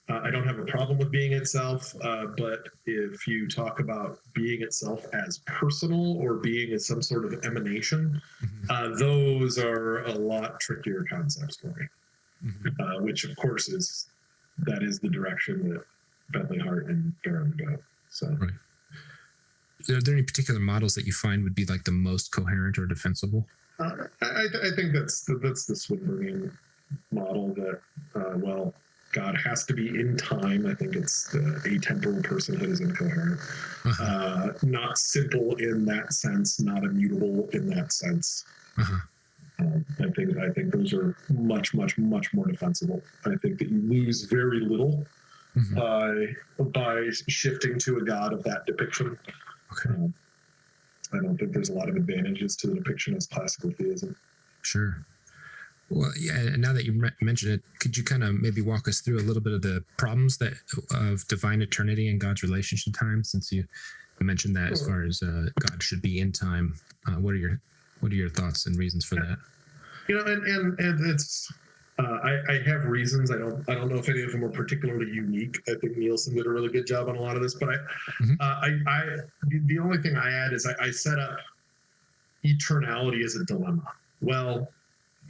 I don't have a problem with being itself, but if you talk about being itself as personal or being as some sort of emanation, those are a lot trickier concepts for me, which of course is the direction that Bentley Hart and Barron go. So. Right. Are there any particular models that you find would be like the most coherent or defensible? I think that's the Swinburnian model that, God has to be in time. I think it's the atemporal personhood is incoherent. Not simple in that sense, not immutable in that sense. I think those are much, much, much more defensible. I think that you lose very little by shifting to a God of that depiction. Okay. I don't think there's a lot of advantages to the depiction as classical theism. Sure. Well, yeah, and now that you mentioned it, could you kind of maybe walk us through a little bit of the problems of divine eternity and God's relationship to time, since you mentioned that as Sure. far as God should be in time. What are your thoughts and reasons for that? And it's I have reasons. I don't know if any of them are particularly unique. I think Nielsen did a really good job on a lot of this, but the only thing I add is I set up eternality as a dilemma. Well,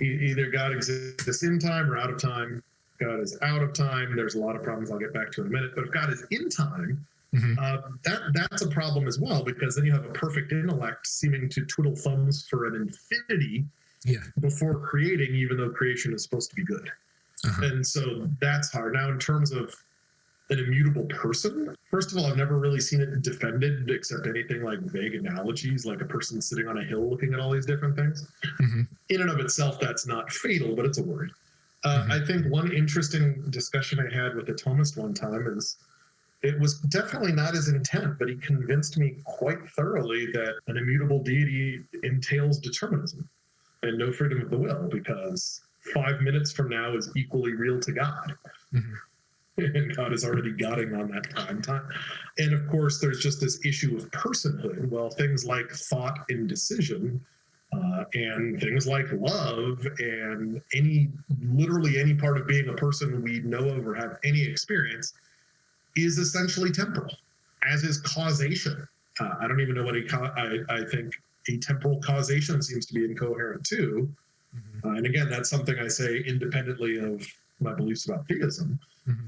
either God exists in time or out of time. God is out of time. There's a lot of problems I'll get back to in a minute. But if God is in time, that's a problem as well, because then you have a perfect intellect seeming to twiddle thumbs for an infinity before creating, even though creation is supposed to be good. And so that's hard. Now, in terms of an immutable person, first of all, I've never really seen it defended except anything like vague analogies, like a person sitting on a hill looking at all these different things. In and of itself, that's not fatal, but it's a worry. I think one interesting discussion I had with a Thomist one time is it was definitely not his intent, but he convinced me quite thoroughly that an immutable deity entails determinism and no freedom of the will, because 5 minutes from now is equally real to God. And God is already godding on that time. And of course, there's just this issue of personhood. Well, things like thought and decision, and things like love, and literally any part of being a person we know of or have any experience is essentially temporal, as is causation. I don't even know what I think atemporal causation seems to be incoherent too. And again, that's something I say independently of my beliefs about theism.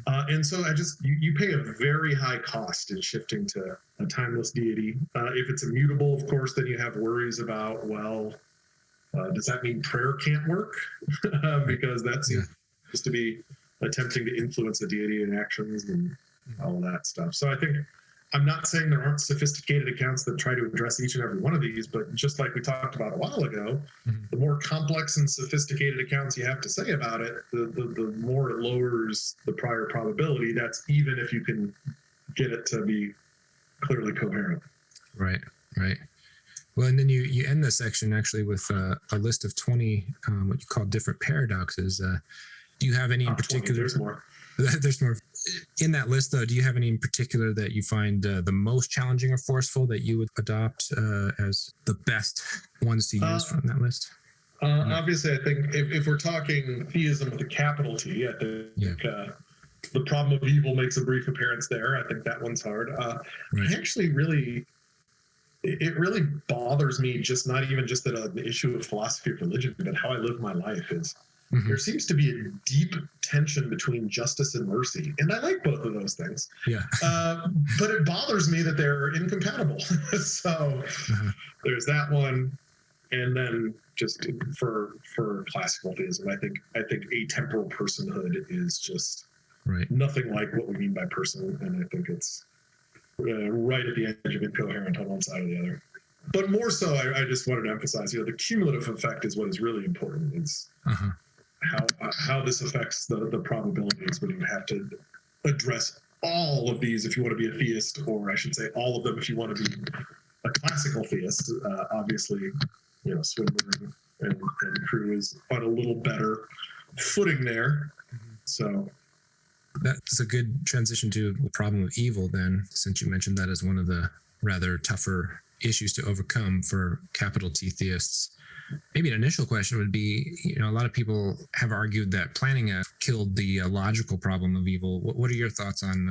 And so you pay a very high cost in shifting to a timeless deity. If it's immutable, of course, then you have worries about, well, does that mean prayer can't work? Because that seems to be attempting to influence the deity in actions and all that stuff. So I think, I'm not saying there aren't sophisticated accounts that try to address each and every one of these, but just like we talked about a while ago, the more complex and sophisticated accounts you have to say about it, the more it lowers the prior probability. That's even if you can get it to be clearly coherent. Right. Well, and then you end this section actually with a list of 20 what you call different paradoxes. Do you have any in particular? 20, there's more. There's more. In that list, though, do you have any in particular that you find the most challenging or forceful that you would adopt as the best ones to use from that list? Obviously, I think if we're talking theism with a capital T, I think the problem of evil makes a brief appearance there. I think that one's hard. I actually it really bothers me, just not even just that an issue of philosophy of religion, but how I live my life is. There seems to be a deep tension between justice and mercy. And I like both of those things. But it bothers me that they're incompatible. So there's that one. And then just for classical theism, I think atemporal personhood is just nothing like what we mean by person. And I think it's right at the edge of incoherent on one side or the other. But more so, I just wanted to emphasize, the cumulative effect is what is really important. It's how this affects the probabilities when you have to address all of these if you want to be a theist, or I should say all of them if you want to be a classical theist. Obviously, Swinburne and crew is on a little better footing there. So that's a good transition to the problem of evil then, since you mentioned that as one of the rather tougher issues to overcome for capital T theists. Maybe an initial question would be, a lot of people have argued that Plantinga killed the logical problem of evil. What are your thoughts on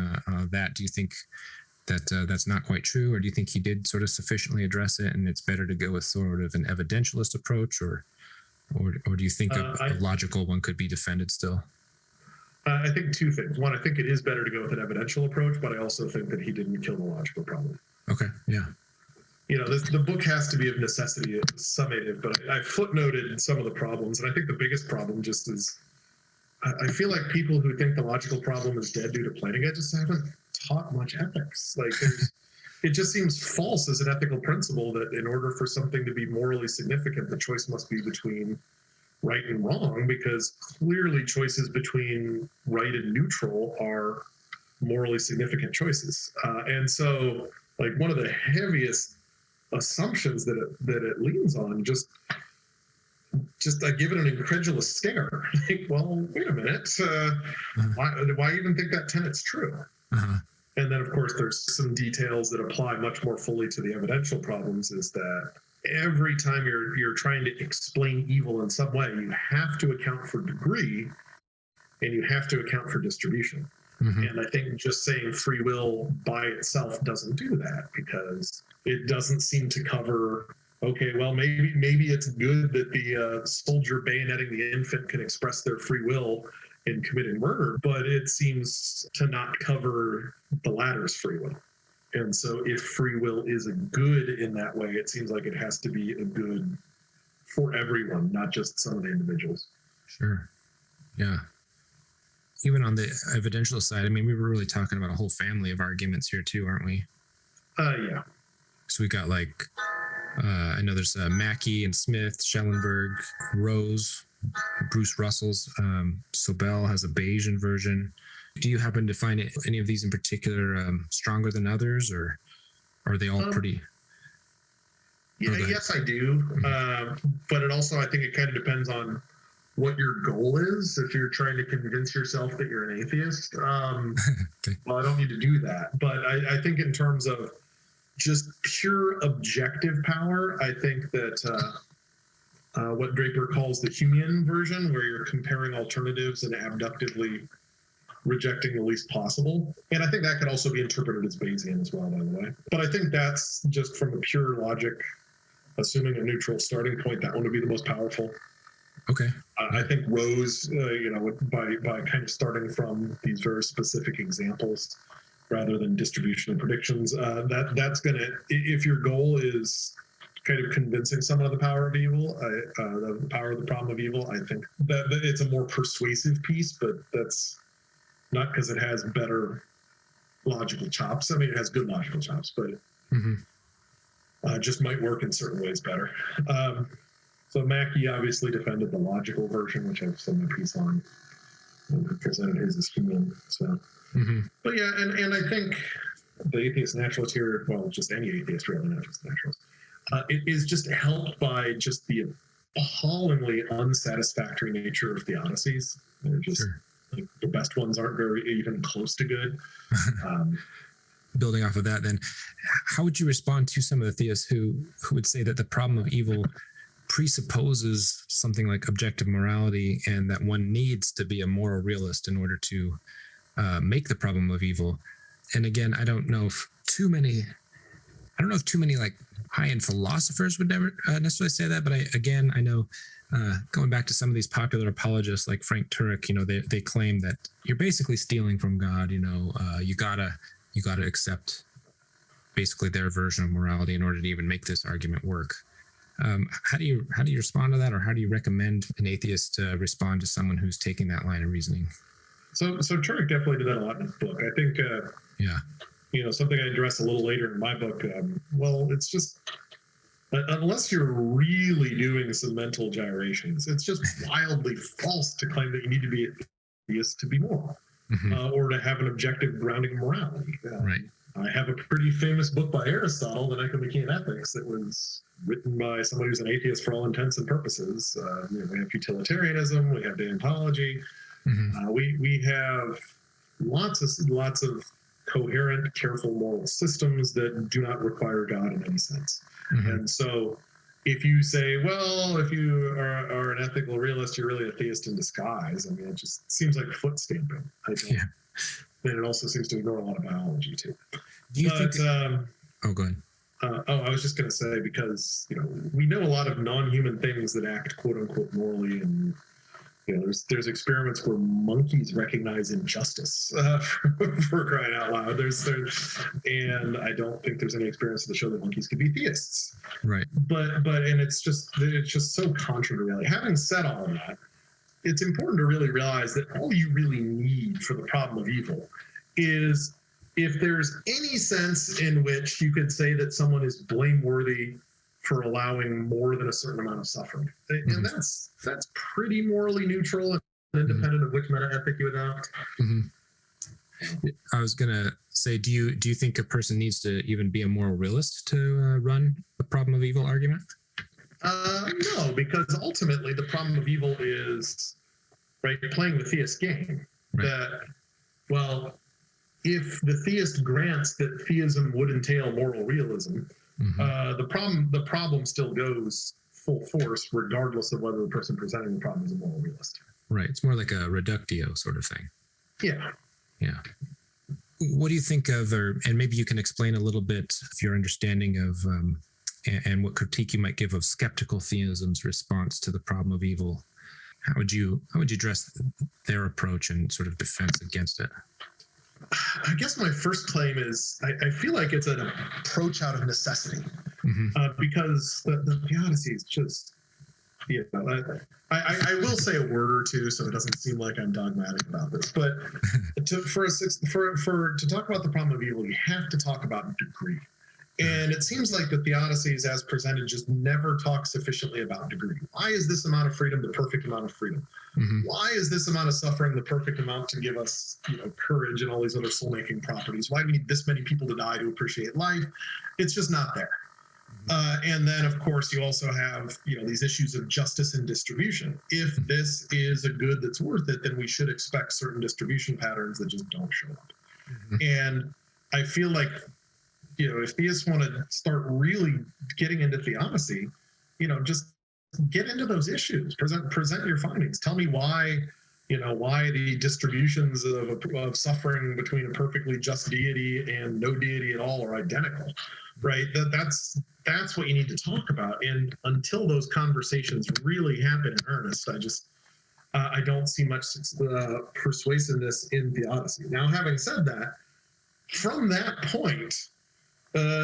that? Do you think that that's not quite true, or do you think he did sort of sufficiently address it and it's better to go with sort of an evidentialist approach, or do you think a logical one could be defended still? I think two things. One, I think it is better to go with an evidential approach, but I also think that he didn't kill the logical problem. Okay, yeah. The book has to be of necessity summative, but I footnoted some of the problems, and I think the biggest problem just is, I feel like people who think the logical problem is dead due to Plantinga just haven't taught much ethics. Like, it just seems false as an ethical principle that in order for something to be morally significant, the choice must be between right and wrong, because clearly choices between right and neutral are morally significant choices. And so, like, one of the heaviest assumptions that it leans on, just I give it an incredulous stare. Like, well, wait a minute, why even think that tenet's true? And then, of course, there's some details that apply much more fully to the evidential problems, is that every time you're trying to explain evil in some way, you have to account for degree and you have to account for distribution. Mm-hmm. And I think just saying free will by itself doesn't do that, because it doesn't seem to cover, okay, well, maybe it's good that the soldier bayoneting the infant can express their free will in committing murder, but it seems to not cover the latter's free will. And so if free will is a good in that way, it seems like it has to be a good for everyone, not just some of the individuals. Sure. Yeah. Even on the evidential side, I mean, we were really talking about a whole family of arguments here too, aren't we? Yeah. So we got like, I know there's Mackey and Smith, Schellenberg, Rose, Bruce Russell's, Sobel has a Bayesian version. Do you happen to find any of these in particular stronger than others, or are they all pretty? Yeah, yes, I do. But it also, I think it kind of depends on what your goal is. If you're trying to convince yourself that you're an atheist, Okay. well, I don't need to do that. But I think in terms of just pure objective power, I think that what Draper calls the Humean version, where you're comparing alternatives and abductively rejecting the least possible. And I think that could also be interpreted as Bayesian as well, by the way. But I think that's just from a pure logic, assuming a neutral starting point, that one would be the most powerful. Okay. I think Rose, by kind of starting from these very specific examples rather than distribution and predictions, that's going to, if your goal is kind of convincing someone of the power of evil, the power of the problem of evil, I think that it's a more persuasive piece, but that's not because it has better logical chops. I mean, it has good logical chops, but just might work in certain ways better. So Mackey obviously defended the logical version, which I've said my piece on, and presented his as human. So, but yeah, and I think the atheist naturalist here, well, just any atheist really, not just naturalist, it is just helped by just the appallingly unsatisfactory nature of theodicies. They're just like, the best ones aren't very even close to good. Building off of that, then, how would you respond to some of the theists who would say that the problem of evil presupposes something like objective morality, and that one needs to be a moral realist in order to make the problem of evil? And again, I don't know if too many like high-end philosophers would never necessarily say that, but I know going back to some of these popular apologists like Frank Turek, they claim that you're basically stealing from God. You gotta accept basically their version of morality in order to even make this argument work. How do you respond to that, or how do you recommend an atheist respond to someone who's taking that line of reasoning? So Turek definitely did that a lot in his book. I think, something I address a little later in my book. Well, it's just, unless you're really doing some mental gyrations, it's just wildly false to claim that you need to be a theist to be moral, or to have an objective grounding morality. Right. I have a pretty famous book by Aristotle, The Nicomachean Ethics, that was written by somebody who's an atheist for all intents and purposes. We have utilitarianism, we have deontology, we have lots of coherent, careful moral systems that do not require God in any sense. And so if you say, well, if you are an ethical realist, you're really a theist in disguise, I mean, it just seems like foot stamping. And it also seems to ignore a lot of biology too. Do you think? Oh, go ahead. I was just going to say, because we know a lot of non-human things that act quote unquote morally, and there's experiments where monkeys recognize injustice for crying out loud. And I don't think there's any experience to show that monkeys could be theists. Right. But it's just so contrary to reality. Having said all of that, it's important to really realize that all you really need for the problem of evil is if there's any sense in which you could say that someone is blameworthy for allowing more than a certain amount of suffering. And that's pretty morally neutral and independent of which meta-ethic you adopt. I was going to say, do you think a person needs to even be a moral realist to run the problem of evil argument? No, because ultimately the problem of evil is playing the theist game. That, well, if the theist grants that theism would entail moral realism, the problem still goes full force, regardless of whether the person presenting the problem is a moral realist. Right. It's more like a reductio sort of thing. Yeah. Yeah. What do you think of, and maybe you can explain a little bit of your understanding of, and what critique you might give of skeptical theism's response to the problem of evil? How would you address their approach and sort of defense against it? I guess my first claim is I feel like it's an approach out of necessity, because the Odyssey is just, you know, I will say a word or two so it doesn't seem like I'm dogmatic about this, but to talk about the problem of evil, you have to talk about degree. And it seems like the Theodicies as presented just never talk sufficiently about degree. Why is this amount of freedom the perfect amount of freedom? Why is this amount of suffering the perfect amount to give us, you know, courage and all these other soul-making properties? Why do we need this many people to die to appreciate life? It's just not there. And then, of course, you also have, you know, these issues of justice and distribution. If this is a good that's worth it, then we should expect certain distribution patterns that just don't show up. And I feel like, you know, if theists want to start really getting into theodicy, you know, just get into those issues, present your findings. Tell me why, you know, why the distributions of suffering between a perfectly just deity and no deity at all are identical, right? That's what you need to talk about. And until those conversations really happen in earnest, I don't see much persuasiveness in theodicy. Now, having said that, from that point,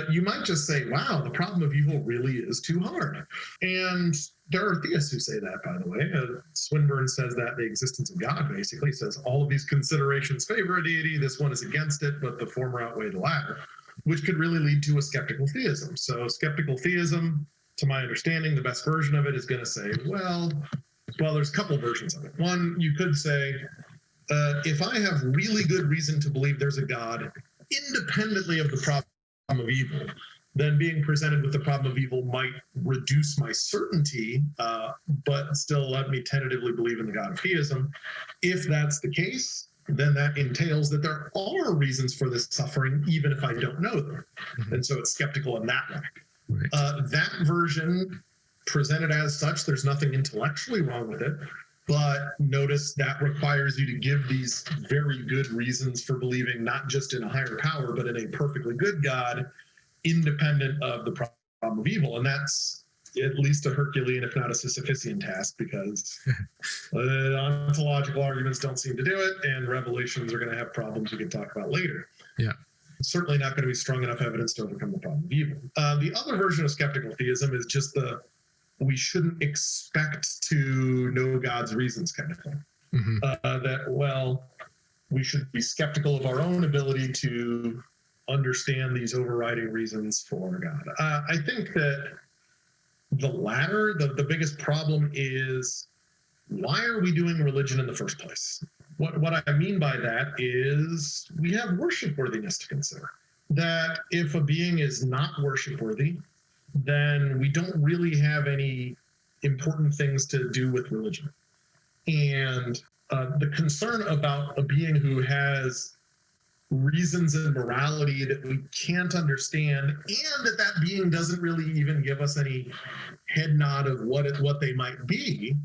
you might just say, wow, the problem of evil really is too hard. And there are theists who say that, by the way. Swinburne says that the existence of God basically says all of these considerations favor a deity, this one is against it, but the former outweigh the latter, which could really lead to a skeptical theism. So skeptical theism, to my understanding, the best version of it is going to say, well, there's a couple versions of it. One, you could say, if I have really good reason to believe there's a God, independently of the problem of evil, then being presented with the problem of evil might reduce my certainty, but still let me tentatively believe in the God of theism. If that's the case, then that entails that there are reasons for this suffering, even if I don't know them. And so it's skeptical in that way. Right. That version, presented as such, there's nothing intellectually wrong with it. But notice that requires you to give these very good reasons for believing not just in a higher power, but in a perfectly good God, independent of the problem of evil. And that's at least a Herculean, if not a Sisyphusian task, because ontological arguments don't seem to do it, and revelations are going to have problems we can talk about later. Yeah. Certainly not going to be strong enough evidence to overcome the problem of evil. The other version of skeptical theism is just we shouldn't expect to know God's reasons kind of thing. We should be skeptical of our own ability to understand these overriding reasons for God. I think that the latter, the biggest problem is, why are we doing religion in the first place? What I mean by that is we have worship worthiness to consider. That if a being is not worship worthy, then we don't really have any important things to do with religion. And the concern about a being who has reasons in morality that we can't understand, and that being doesn't really even give us any head nod of what they might be,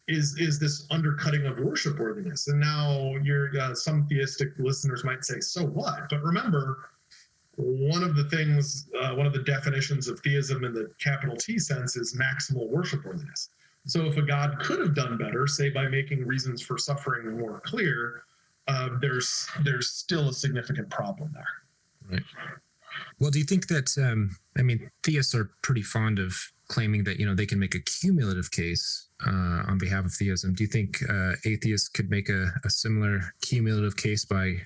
is this undercutting of worship worthiness. And now some theistic listeners might say, so what? But remember, one of the definitions of theism in the capital T sense is maximal worship worthiness. So if a God could have done better, say by making reasons for suffering more clear, there's still a significant problem there. Right. Well, do you think that, theists are pretty fond of claiming that, they can make a cumulative case on behalf of theism. Do you think atheists could make a similar cumulative case by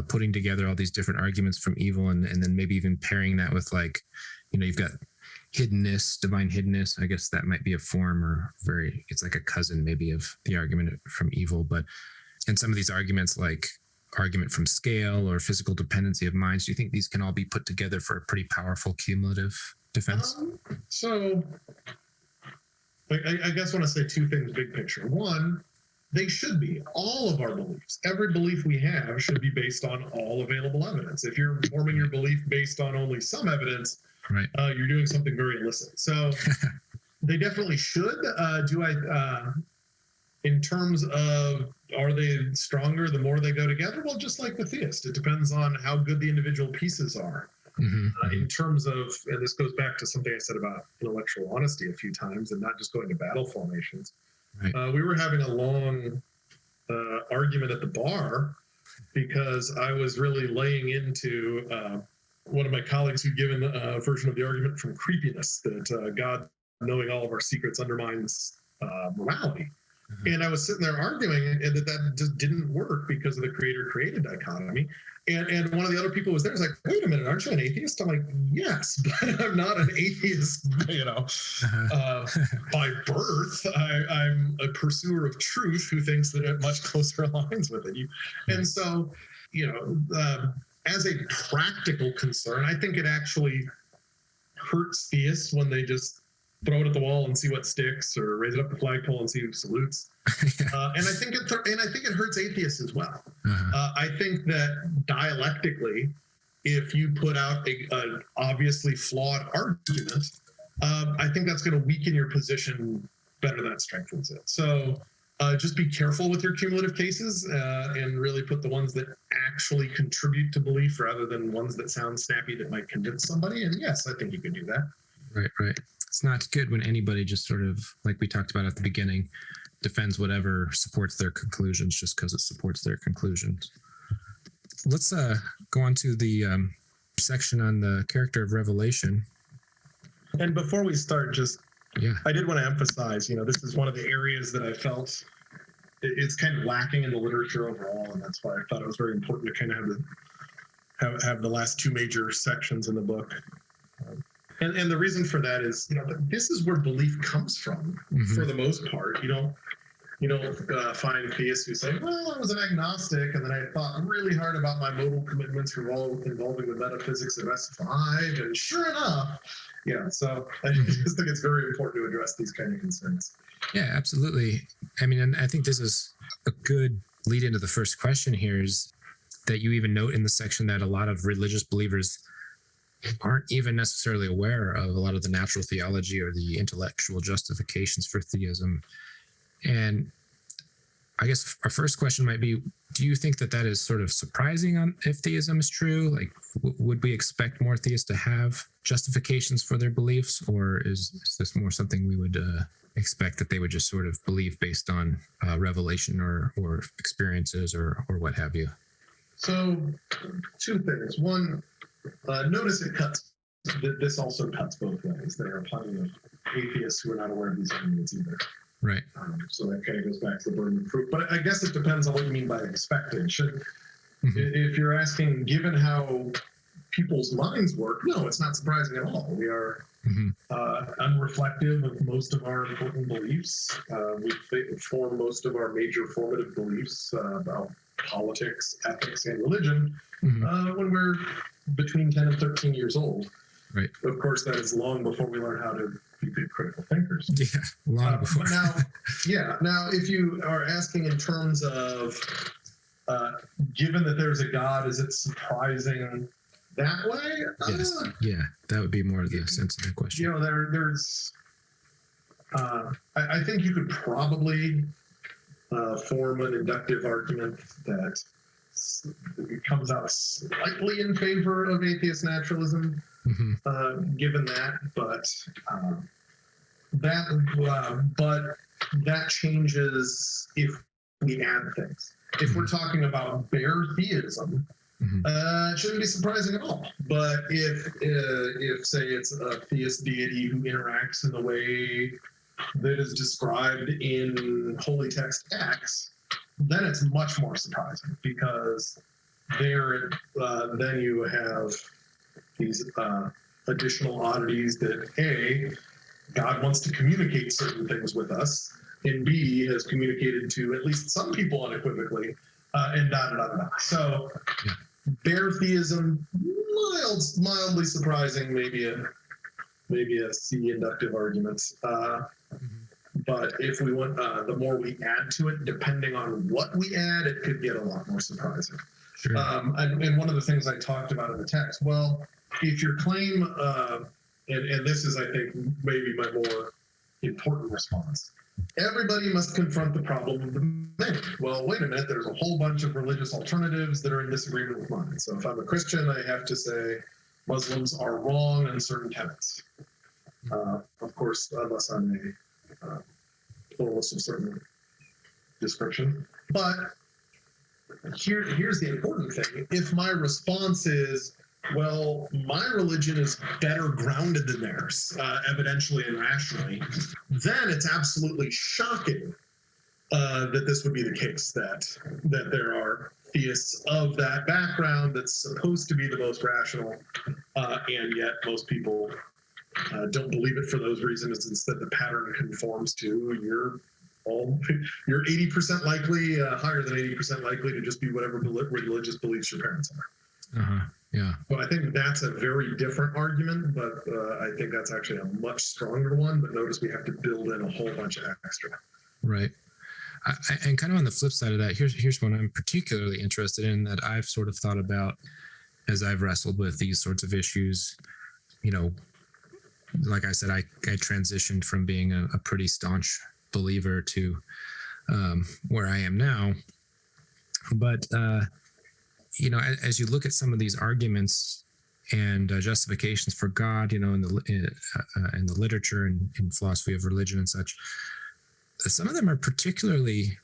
putting together all these different arguments from evil and then maybe even pairing that with, like, you've got hiddenness, divine hiddenness? I guess that might be a form, or it's like a cousin maybe of the argument from evil. But in some of these arguments, like argument from scale or physical dependency of minds, do you think these can all be put together for a pretty powerful cumulative defense? So I guess I want to say two things big picture. One, they should be. All of our beliefs, every belief we have should be based on all available evidence. If you're forming your belief based on only some evidence, Right. You're doing something very illicit. So they definitely should. In terms of, are they stronger the more they go together? Well, just like the theist, it depends on how good the individual pieces are. In terms of, and this goes back to something I said about intellectual honesty a few times and not just going to battle formations. Right. We were having a long argument at the bar because I was really laying into one of my colleagues who'd given a version of the argument from creepiness that God knowing all of our secrets undermines morality. And I was sitting there arguing that just didn't work because of the creator-created dichotomy. And one of the other people was there. Was like, wait a minute, aren't you an atheist? I'm like, yes, but I'm not an atheist, by birth. I'm a pursuer of truth who thinks that it much closer aligns with it. And so, as a practical concern, I think it actually hurts theists when they just throw it at the wall and see what sticks, or raise it up the flagpole and see who salutes. And I think it hurts atheists as well. I think that dialectically, if you put out an obviously flawed argument, I think that's going to weaken your position better than it strengthens it. So just be careful with your cumulative cases and really put the ones that actually contribute to belief rather than ones that sound snappy that might convince somebody. And yes, I think you can do that. Right. It's not good when anybody just sort of, like we talked about at the beginning, defends whatever supports their conclusions just because it supports their conclusions. Let's go on to the section on the character of revelation. And before we start, I did want to emphasize, this is one of the areas that I felt it's kind of lacking in the literature overall, and that's why I thought it was very important to kind of have the last two major sections in the book. And the reason for that is, this is where belief comes from for the most part. You don't find theists who say, well, I was an agnostic and then I thought really hard about my modal commitments involving the metaphysics of S5, and sure enough, so I just think it's very important to address these kind of concerns. Yeah, absolutely. I mean, and I think this is a good lead into the first question here, is that you even note in the section that a lot of religious believers aren't even necessarily aware of a lot of the natural theology or the intellectual justifications for theism. And I guess our first question might be, do you think that is sort of surprising if theism is true? Like, would we expect more theists to have justifications for their beliefs, or is this more something we would expect that they would just sort of believe based on revelation or experiences or what have you? So, two things. One, notice it cuts. This also cuts both ways. There are plenty of atheists who are not aware of these arguments either. Right. So that kind of goes back to the burden of proof. But I guess it depends on what you mean by expected. If you're asking, given how people's minds work, no, it's not surprising at all. We are unreflective of most of our important beliefs. We form most of our major formative beliefs about politics, ethics, and religion when we're between 10 and 13 years old. Right. Of course, that is long before we learn how to be good critical thinkers. Yeah, long before. Now, if you are asking in terms of, given that there's a God, is it surprising that way? Yes. Yeah, that would be more the sense of the question. There's, I think you could probably form an inductive argument that comes out slightly in favor of atheist naturalism, given that, but that changes if we add things. If we're talking about bare theism, it shouldn't be surprising at all. But if say it's a theist deity who interacts in the way that is described in holy text X, then it's much more surprising, because then you have these additional oddities that God wants to communicate certain things with us, and B, has communicated to at least some people unequivocally, and . So bare theism, mildly surprising, maybe a C inductive argument. But But if we want, the more we add to it, depending on what we add, it could get a lot more surprising. Sure. And one of the things I talked about in the text, well, if your claim, and this is, I think, maybe my more important response, everybody must confront the problem of the many. Well, wait a minute, there's a whole bunch of religious alternatives that are in disagreement with mine. So if I'm a Christian, I have to say Muslims are wrong on certain tenets. Of course, unless I'm a pluralist of certain description. But here's the important thing. If my response is, well, my religion is better grounded than theirs, evidentially and rationally, then it's absolutely shocking that this would be the case, that there are theists of that background that's supposed to be the most rational, and yet most people don't believe it for those reasons. Instead, the pattern conforms to you're 80% likely, higher than 80% likely to just be whatever religious beliefs your parents are. Yeah. Well, I think that's a very different argument, but I think that's actually a much stronger one. But notice we have to build in a whole bunch of extra. Right. And kind of on the flip side of that, here's one I'm particularly interested in that I've sort of thought about as I've wrestled with these sorts of issues. You know, like I said, I transitioned from being a pretty staunch believer to where I am now. But you know, as you look at some of these arguments and justifications for God, you know, in the literature and in philosophy of religion and such, some of them are particularly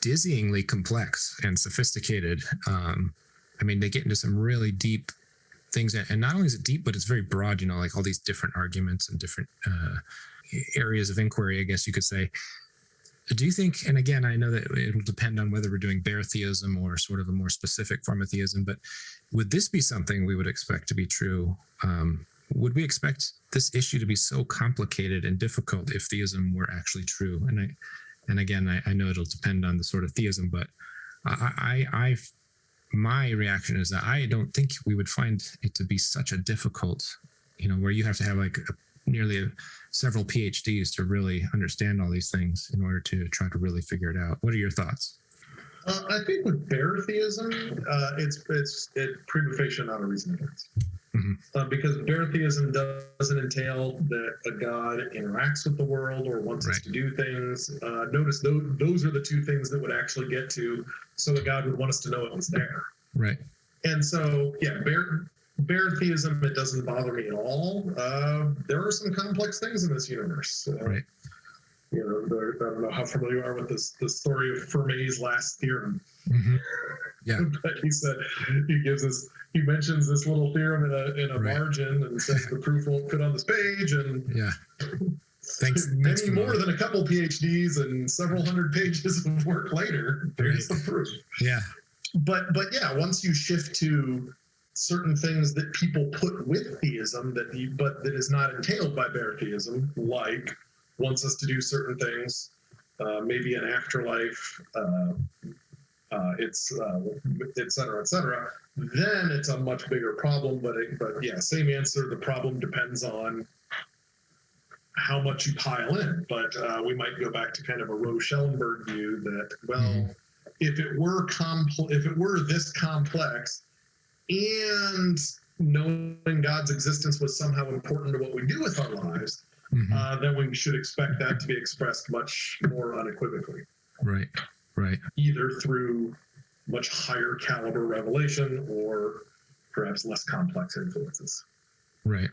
dizzyingly complex and sophisticated. I mean, they get into some really deep things, and not only is it deep, but it's very broad. You know, like all these different arguments and different areas of inquiry, I guess you could say. Do you think, and again, I know that it'll depend on whether we're doing bare theism or sort of a more specific form of theism, but would this be something we would expect to be true? Would we expect this issue to be so complicated and difficult if theism were actually true? And again, I know it'll depend on the sort of theism, but my reaction is that I don't think we would find it to be such a difficult, you know, where you have to have like nearly several PhDs to really understand all these things in order to try to really figure it out. What are your thoughts? I think with bare theism, it's prima facie not a reason against. Mm-hmm. Because bare theism doesn't entail that a God interacts with the world or wants us to do things. Notice those are the two things that would actually get to, so a God would want us to know it was there. Right. And so, yeah, bare theism, it doesn't bother me at all. There are some complex things in this universe. Right. You know, I don't know how familiar you are with the story of Fermat's last theorem. Mm-hmm. Yeah. But he mentions this little theorem in a margin and says the proof won't fit on this page. And yeah. Thanks more than a couple PhDs and several hundred pages of work later, there's the proof. Yeah. But yeah, once you shift to certain things that people put with theism but that is not entailed by bare theism, like wants us to do certain things, maybe an afterlife, et cetera, then it's a much bigger problem. But yeah, same answer. The problem depends on how much you pile in. But we might go back to kind of a Rowe-Schellenberg view that, well, if it were this complex, and knowing God's existence was somehow important to what we do with our lives, then we should expect that to be expressed much more unequivocally. Right. Either through much higher caliber revelation or perhaps less complex influences. Right.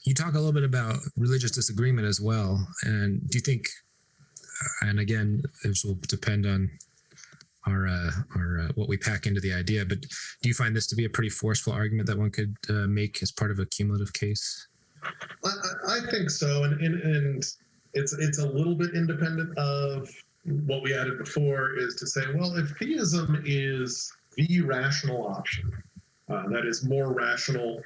You talk a little bit about religious disagreement as well. And do you think, and again, this will depend on our what we pack into the idea, but do you find this to be a pretty forceful argument that one could make as part of a cumulative case? I think so, and it's a little bit independent of what we added before, is to say, well, if theism is the rational option, that is more rational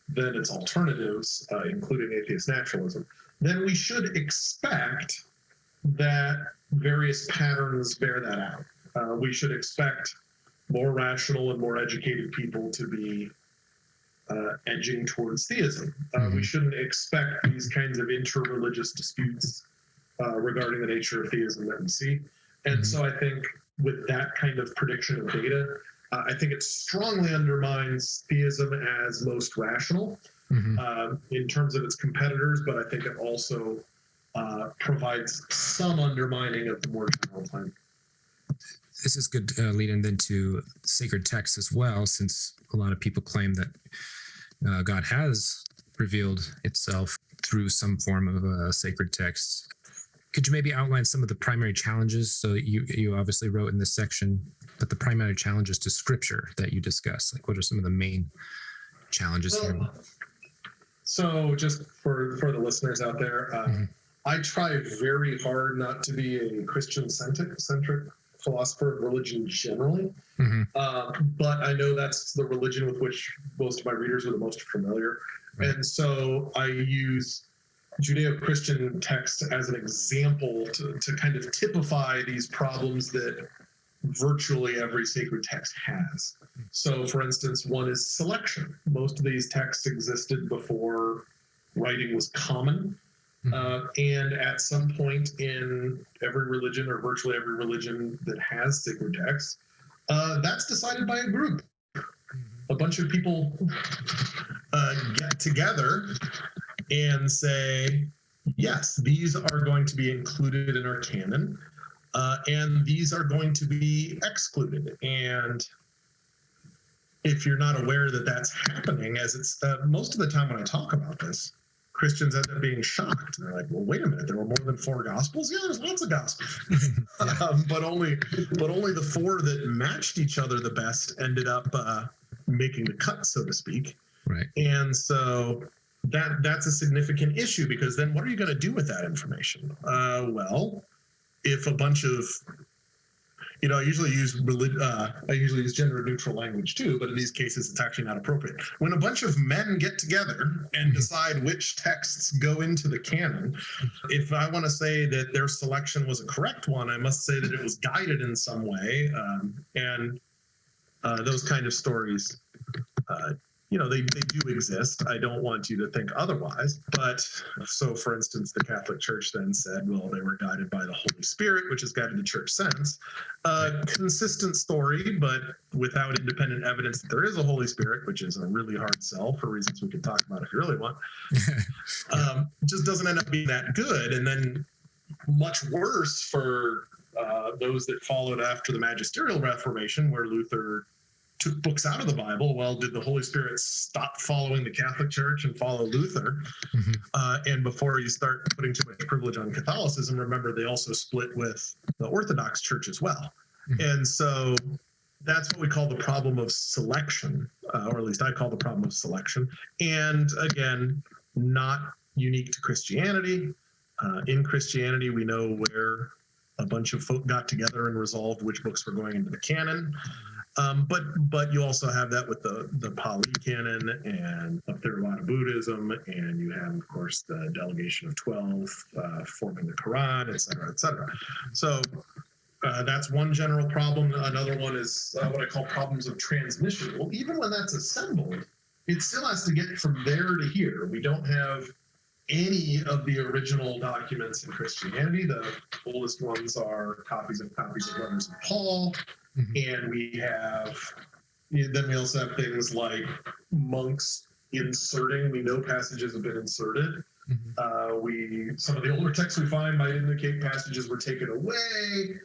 than its alternatives, including atheist naturalism, then we should expect that various patterns bear that out. We should expect more rational and more educated people to be edging towards theism. We shouldn't expect these kinds of inter-religious disputes regarding the nature of theism that we see. And so I think with that kind of prediction of data, I think it strongly undermines theism as most rational in terms of its competitors, but I think it also provides some undermining of the more general claim. This is good lead in then to sacred texts as well, since a lot of people claim that God has revealed itself through some form of a sacred text. Could you maybe outline some of the primary challenges? So you obviously wrote in this section, but the primary challenges to Scripture that you discuss, like what are some of the main challenges here? So just for the listeners out there, I try very hard not to be a Christian-centric philosopher of religion generally, but I know that's the religion with which most of my readers are the most familiar. Right. And so I use Judeo-Christian texts as an example to kind of typify these problems that virtually every sacred text has. So, for instance, one is selection. Most of these texts existed before writing was common. And at some point in every religion, or virtually every religion that has sacred texts, that's decided by a group. A bunch of people get together and say, yes, these are going to be included in our canon, and these are going to be excluded. And if you're not aware that that's happening, as it's most of the time when I talk about this, Christians end up being shocked. They're like, well, wait a minute, there were more than 4 gospels? Yeah, there's lots of gospels. But only the 4 that matched each other the best ended up making the cut, so to speak. Right. And so that's a significant issue, because then what are you going to do with that information? Well, if a bunch of, I usually use gender neutral language too, but in these cases it's actually not appropriate. When a bunch of men get together and decide which texts go into the canon, if I want to say that their selection was a correct one, I must say that it was guided in some way, and those kind of stories, they do exist. I don't want you to think otherwise. But so, for instance, the Catholic Church then said, well, they were guided by the Holy Spirit, which is guided the church sense. Consistent story, but without independent evidence that there is a Holy Spirit, which is a really hard sell for reasons we can talk about if you really want. Just doesn't end up being that good. And then much worse for those that followed after the Magisterial Reformation, where Luther took books out of the Bible. Well, did the Holy Spirit stop following the Catholic Church and follow Luther? And before you start putting too much privilege on Catholicism, remember they also split with the Orthodox Church as well. And so that's what we call the problem of selection, or at least I call the problem of selection. And again, not unique to Christianity. In Christianity, we know where a bunch of folk got together and resolved which books were going into the canon. But you also have that with the Pali Canon and a Theravada Buddhism, and you have, of course, the Delegation of 12 forming the Quran, et cetera, et cetera. So that's one general problem. Another one is what I call problems of transmission. Well, even when that's assembled, it still has to get from there to here. We don't have any of the original documents in Christianity. The oldest ones are copies of letters of Paul. And then we also have things like monks inserting. We know passages have been inserted. Some of the older texts we find might indicate passages were taken away,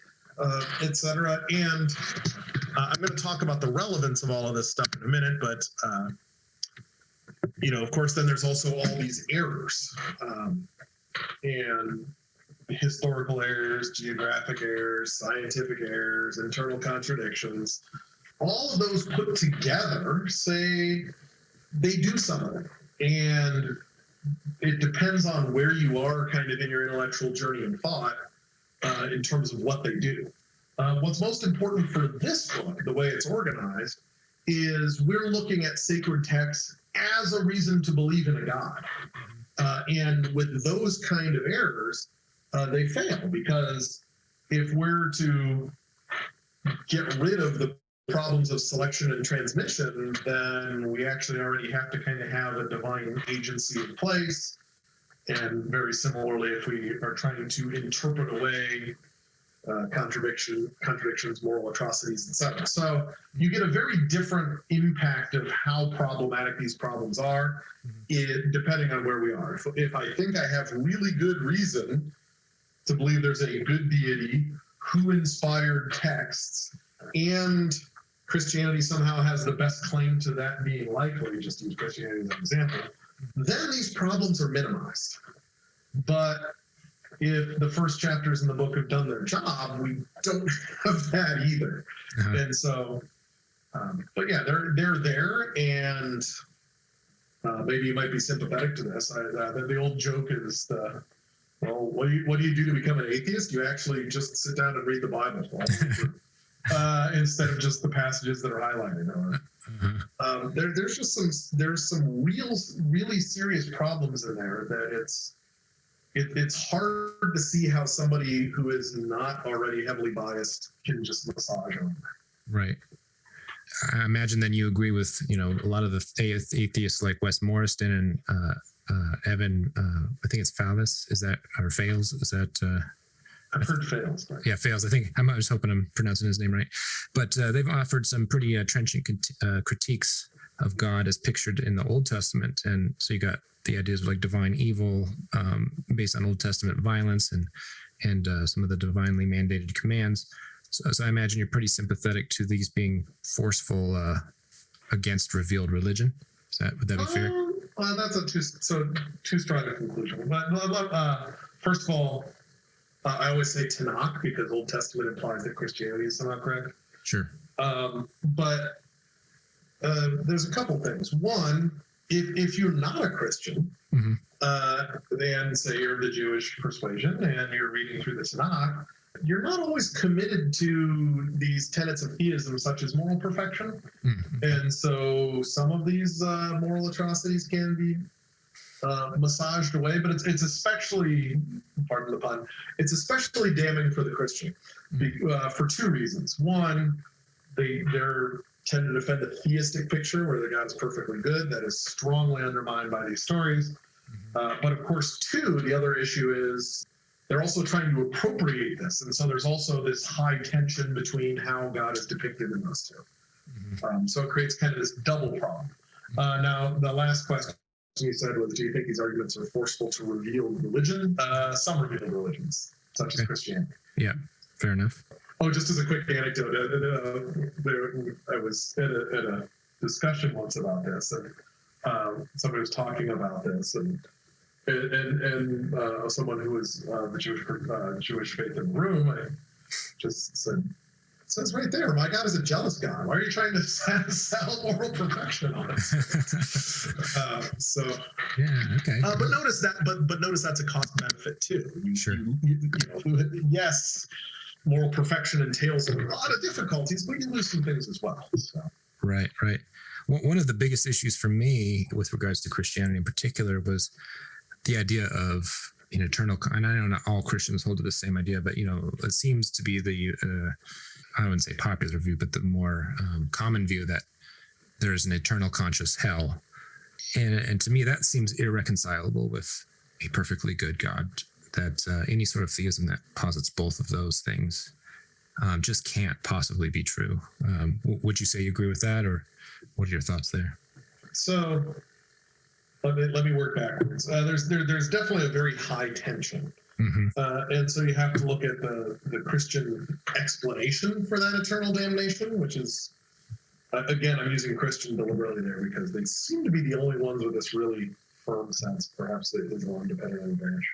etc. And I'm going to talk about the relevance of all of this stuff in a minute, but of course, then there's also all these errors, and historical errors, geographic errors, scientific errors, internal contradictions. All of those put together say they do something. And it depends on where you are kind of in your intellectual journey and thought in terms of what they do. What's most important for this book, the way it's organized, is we're looking at sacred texts as a reason to believe in a God. And with those kind of errors, they fail, because if we're to get rid of the problems of selection and transmission, then we actually already have to kind of have a divine agency in place. And very similarly, if we are trying to interpret away contradictions, moral atrocities, etc. So you get a very different impact of how problematic these problems are, depending on where we are. If I think I have really good reason to believe there's a good deity who inspired texts, and Christianity somehow has the best claim to that being likely, just to use Christianity as an example, then these problems are minimized. But if the first chapters in the book have done their job, we don't have that either. And so, but yeah, they're there, and maybe you might be sympathetic to this. The old joke is, well, what do you do to become an atheist? You actually just sit down and read the Bible instead of just the passages that are highlighted. There's some really serious problems in there that it's hard to see how somebody who is not already heavily biased can just massage them. Right. I imagine then you agree with, a lot of the atheists like Wes Morriston and Evan, I think it's Fallis, Fales? Is that? I've heard Fales. Right? Yeah, Fales. I was hoping I'm pronouncing his name right. But they've offered some pretty trenchant critiques of God as pictured in the Old Testament. And so you got the ideas of like divine evil based on Old Testament violence and some of the divinely mandated commands. So I imagine you're pretty sympathetic to these being forceful against revealed religion. Would that be fair? Well, that's too strong a conclusion. But first of all, I always say Tanakh because Old Testament implies that Christianity is somehow correct. Sure. But there's a couple things. One, if you're not a Christian, and say you're of the Jewish persuasion and you're reading through the Tanakh, you're not always committed to these tenets of theism, such as moral perfection. And so some of these moral atrocities can be massaged away, but it's especially, pardon the pun, it's especially damning for the Christian for two reasons. One, they're tend to defend a theistic picture where the God is perfectly good that is strongly undermined by these stories. But of course, two, the other issue is they're also trying to appropriate this. And so there's also this high tension between how God is depicted in those two. So it creates kind of this double problem. Now, the last question you said was, do you think these arguments are forceful to revealed religion? Some revealed religions, such as Christianity. Yeah, fair enough. Oh, just as a quick anecdote, I was at a discussion once about this, and somebody was talking about this, and someone who was the Jewish faith in the room, I just said, it says right there, my God is a jealous God. Why are you trying to sell moral perfection on us? So yeah, okay. But notice that, but notice that's a cost benefit too. Sure. Yes, moral perfection entails a lot of difficulties, but you lose some things as well. So. Right. One of the biggest issues for me with regards to Christianity in particular was the idea of an eternal, and I know not all Christians hold to the same idea, but it seems to be the I wouldn't say popular view, but the more common view that there is an eternal conscious hell, and to me that seems irreconcilable with a perfectly good God. That any sort of theism that posits both of those things just can't possibly be true. Would you say you agree with that, or what are your thoughts there? So let me work backwards. There's definitely a very high tension. And so you have to look at the Christian explanation for that eternal damnation, which is, again, I'm using Christian deliberately there because they seem to be the only ones with this really firm sense, perhaps the Islam depending on the branch.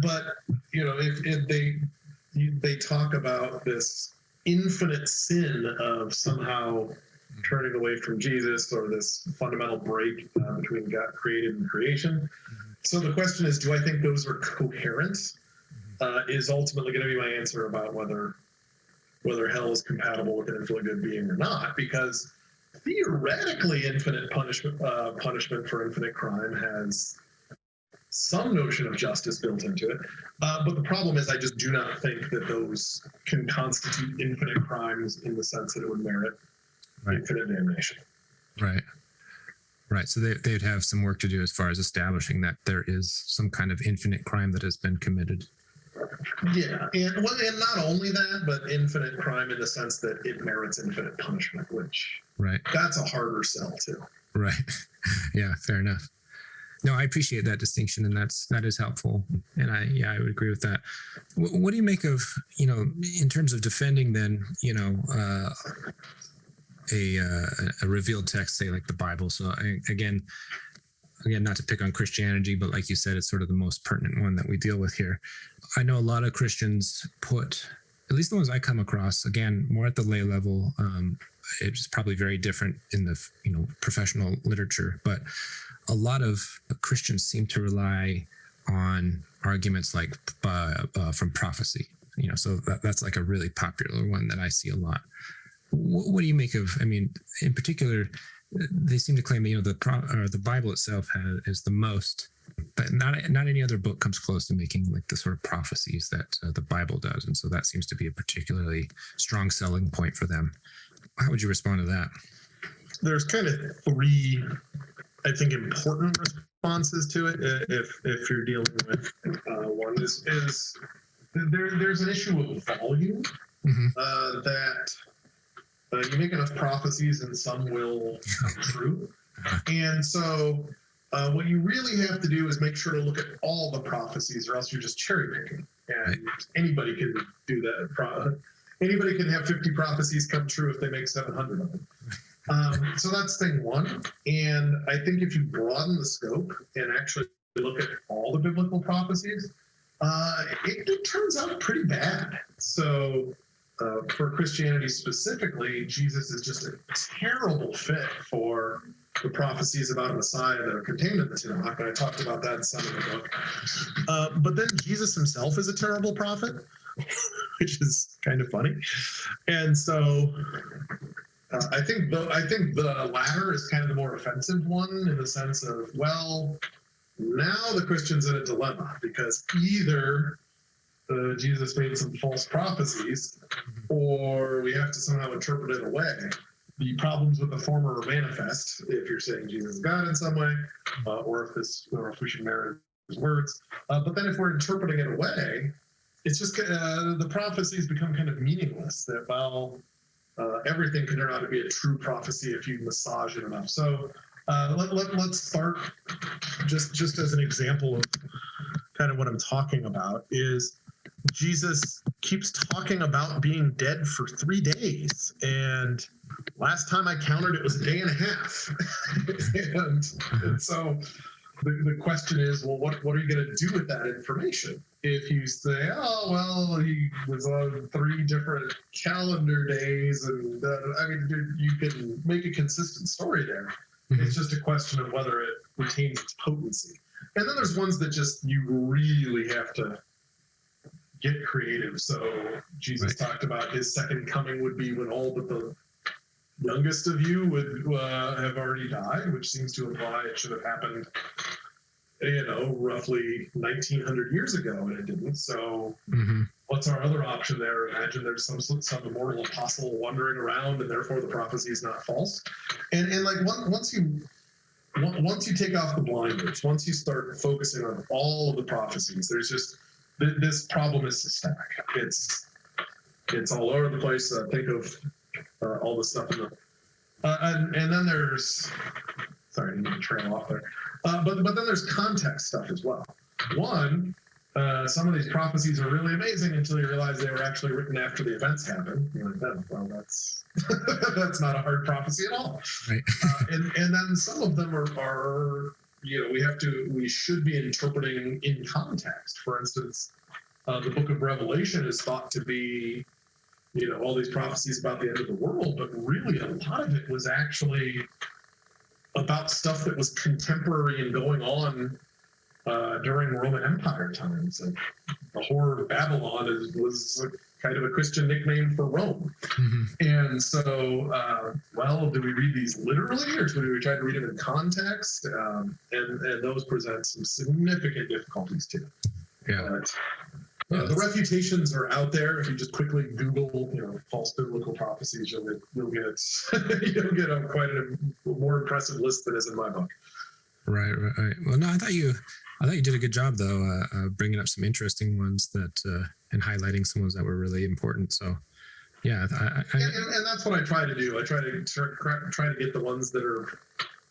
But, if they talk about this infinite sin of somehow turning away from Jesus, or this fundamental break between God created and creation. So the question is, do I think those are coherent? Is ultimately going to be my answer about whether hell is compatible with an infinite good being or not, because theoretically infinite punishment for infinite crime has some notion of justice built into it. But the problem is I just do not think that those can constitute infinite crimes in the sense that it would merit infinite damnation. Right. Right. So they'd have some work to do as far as establishing that there is some kind of infinite crime that has been committed. Yeah, and not only that, but infinite crime in the sense that it merits infinite punishment, which Right. that's a harder sell too. Right. Yeah, fair enough. No, I appreciate that distinction, and that is helpful. And I would agree with that. What do you make of, in terms of defending then, a revealed text, say like the Bible? So again, not to pick on Christianity, but like you said, it's sort of the most pertinent one that we deal with here. I know a lot of Christians put, at least the ones I come across, again, more at the lay level. It's probably very different in the professional literature, but a lot of Christians seem to rely on arguments like from prophecy. So that's like a really popular one that I see a lot. What do you make of? I mean, in particular, they seem to claim that the Bible itself is the most, but not any other book comes close to making like the sort of prophecies that the Bible does, and so that seems to be a particularly strong selling point for them. How would you respond to that? There's kind of three, I think, important responses to it. If you're dealing with one is there's an issue of volume. That you make enough prophecies and some will come true. And so what you really have to do is make sure to look at all the prophecies, or else you're just cherry picking. And anybody can do that. Anybody can have 50 prophecies come true if they make 700 of them. So that's thing one. And I think if you broaden the scope and actually look at all the biblical prophecies, it turns out pretty bad. So for Christianity specifically, Jesus is just a terrible fit for the prophecies about a Messiah that are contained in the Tanakh, and I talked about that in some of the book. But then Jesus himself is a terrible prophet, which is kind of funny. And so I think the latter is kind of the more offensive one, in the sense of, well, now the Christian's in a dilemma, because either Jesus made some false prophecies, or we have to somehow interpret it away. The problems with the former are manifest if you're saying Jesus is God in some way, or if we should merit his words. But then if we're interpreting it away, it's just the prophecies become kind of meaningless. That everything can turn out to be a true prophecy if you massage it enough. So let's start just as an example of kind of what I'm talking about is Jesus keeps talking about being dead for 3 days, and last time I counted it was a day and a half. and so the question is, well, what are you going to do with that information? If you say, oh, well, he was on 3 different calendar days, and you can make a consistent story there. It's just a question of whether it retains its potency. And then there's ones that just you really have to get creative. So Jesus talked about his second coming would be when all but the youngest of you would have already died, which seems to imply it should have happened, roughly 1900 years ago, and it didn't. So what's our other option there? Imagine there's some immortal apostle wandering around, and therefore the prophecy is not false. And like once you take off the blinders, once you start focusing on all of the prophecies, there's just this problem is systemic. It's all over the place. Think of all the stuff in the and then there's sorry, I didn't trail off there. But then there's context stuff as well. One, some of these prophecies are really amazing until you realize they were actually written after the events happened. You're like, well, that's that's not a hard prophecy at all. Right. And then some of them are we should be interpreting in context. For instance, the book of Revelation is thought to be, all these prophecies about the end of the world, but really a lot of it was actually about stuff that was contemporary and going on during Roman Empire times. And the horror of Babylon was kind of a Christian nickname for Rome. And so, do we read these literally, or do we try to read them in context? And those present some significant difficulties too. Yeah. The refutations are out there. If you just quickly Google, false biblical prophecies, you'll get quite a more impressive list than is in my book. Right. Well, no, I thought you did a good job though, bringing up some interesting ones that and highlighting some ones that were really important. So, yeah, and that's what I try to do. I try to get the ones that are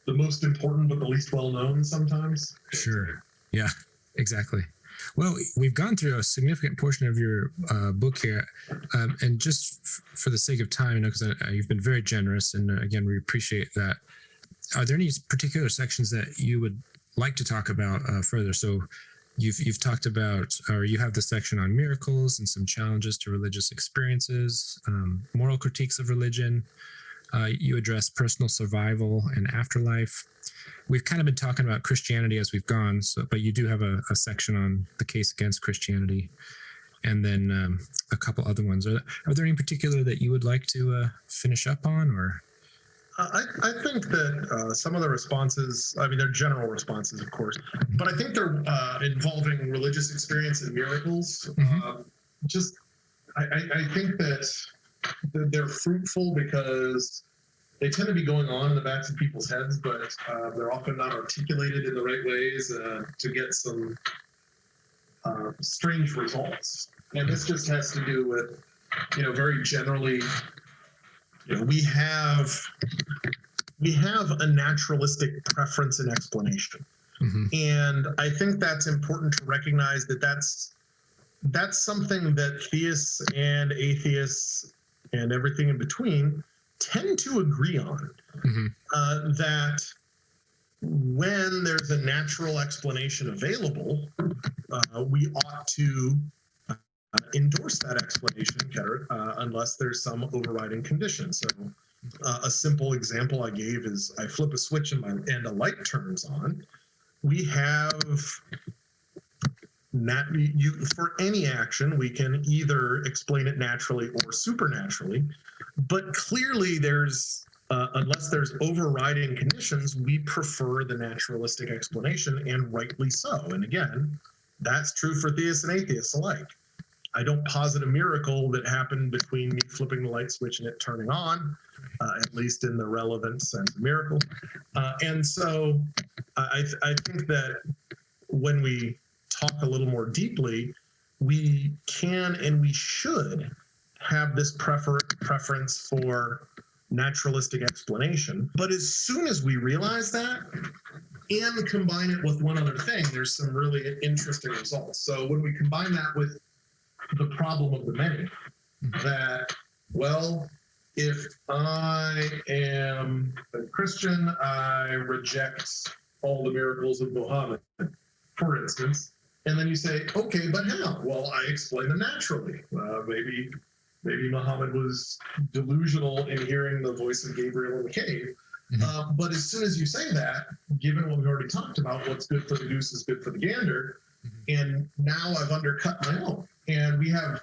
the most important but the least well known sometimes. Sure. Yeah. Exactly. Well, we've gone through a significant portion of your book here, and just for the sake of time, because you've been very generous, and again, we appreciate that. Are there any particular sections that you would like to talk about further? So, you've talked about, or you have the section on miracles and some challenges to religious experiences, moral critiques of religion. You address personal survival and afterlife. We've kind of been talking about Christianity as we've gone, but you do have a section on the case against Christianity, and then a couple other ones. Are there any in particular that you would like to finish up on, or? I think that some of the responses, they're general responses, of course, but I think they're involving religious experience and miracles. Mm-hmm. I think that they're fruitful because they tend to be going on in the backs of people's heads, but they're often not articulated in the right ways to get some strange results. And this just has to do with, very generally, we have a naturalistic preference in explanation. Mm-hmm. And I think that's important to recognize that's something that theists and atheists and everything in between tend to agree on. Mm-hmm. That when there's a natural explanation available, we ought to endorse that explanation, unless there's some overriding condition. So a simple example I gave is I flip a switch and a light turns on. We have for any action, we can either explain it naturally or supernaturally, but clearly there's unless there's overriding conditions, we prefer the naturalistic explanation, and rightly so. And again, that's true for theists and atheists alike. I don't posit a miracle that happened between me flipping the light switch and it turning on, at least in the relevant sense of miracle. And so I think that when we talk a little more deeply, we can and we should have this preference for naturalistic explanation. But as soon as we realize that and combine it with one other thing, there's some really interesting results. So when we combine that with the problem of the many, that, well, if I am a Christian, I reject all the miracles of Muhammad, for instance, and then you say, okay, but how? Well, I explain them naturally. Maybe Muhammad was delusional in hearing the voice of Gabriel in the cave. Mm-hmm. But as soon as you say that, given what we've already talked about, what's good for the goose is good for the gander. Mm-hmm. And now I've undercut my own. And we have,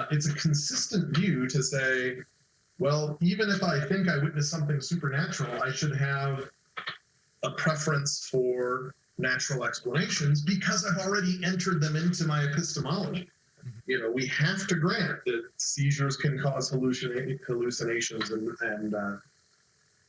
it's a consistent view to say, well, even if I think I witnessed something supernatural, I should have a preference for natural explanations because I've already entered them into my epistemology. We have to grant that seizures can cause hallucinations and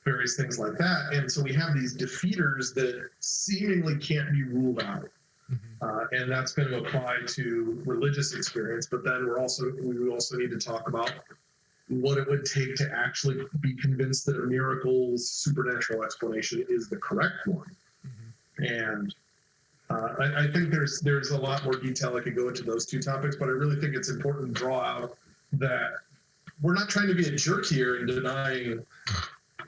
various things like that. And so we have these defeaters that seemingly can't be ruled out. Mm-hmm. And that's going to apply to religious experience. But then we also need to talk about what it would take to actually be convinced that a miracle's supernatural explanation is the correct one. Mm-hmm. And I think there's a lot more detail I could go into those two topics, but I really think it's important to draw out that we're not trying to be a jerk here in denying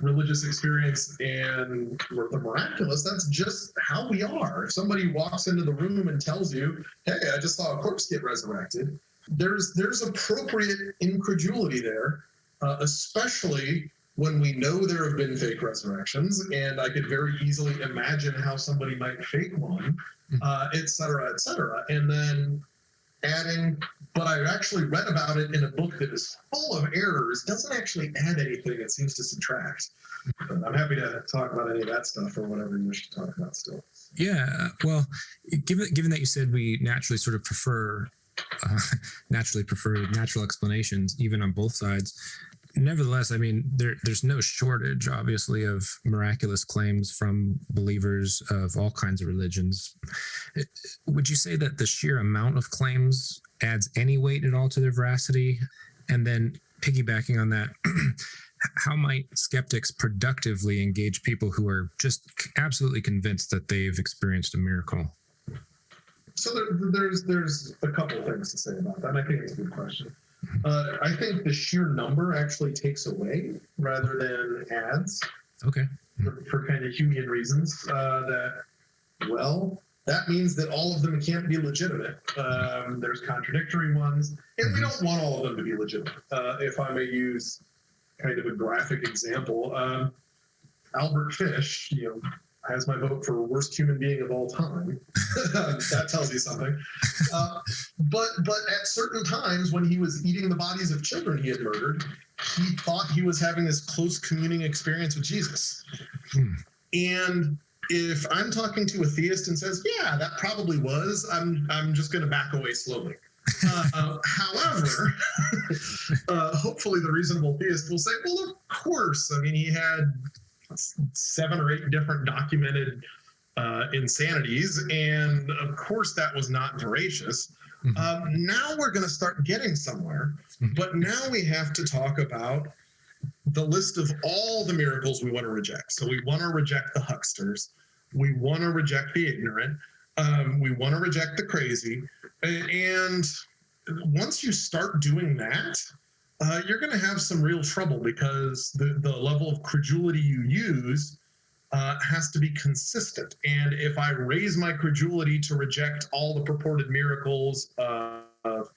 religious experience and the miraculous. That's just how we are. If somebody walks into the room and tells you, hey, I just saw a corpse get resurrected, there's appropriate incredulity there, especially when we know there have been fake resurrections, and I could very easily imagine how somebody might fake one, et cetera, et cetera. And then adding, but I actually read about it in a book that is full of errors, doesn't actually add anything, it seems to subtract. But I'm happy to talk about any of that stuff or whatever you wish to talk about still. Yeah, well, given that you said we naturally prefer natural explanations, even on both sides. Nevertheless, I mean, there's no shortage, obviously, of miraculous claims from believers of all kinds of religions. Would you say that the sheer amount of claims adds any weight at all to their veracity? And then piggybacking on that, how might skeptics productively engage people who are just absolutely convinced that they've experienced a miracle? So there's a couple things to say about that. I think it's a good question. I think the sheer number actually takes away rather than adds. Okay. For kind of Humean reasons. That means that all of them can't be legitimate. There's contradictory ones, and we don't want all of them to be legitimate. If I may use kind of a graphic example, Albert Fish, has my vote for worst human being of all time. That tells you something. But at certain times when he was eating the bodies of children he had murdered, he thought he was having this close communing experience with Jesus. And if I'm talking to a theist and says, yeah, that probably was, I'm just going to back away slowly. However, hopefully the reasonable theist will say, well, of course. I mean, he had 7 or 8 different documented insanities, and of course that was not veracious. Now we're going to start getting somewhere, but now we have to talk about the list of all the miracles we want to reject. So we want to reject the hucksters, we want to reject the ignorant, we want to reject the crazy, and once you start doing that, you're going to have some real trouble, because the level of credulity you use has to be consistent. And if I raise my credulity to reject all the purported miracles of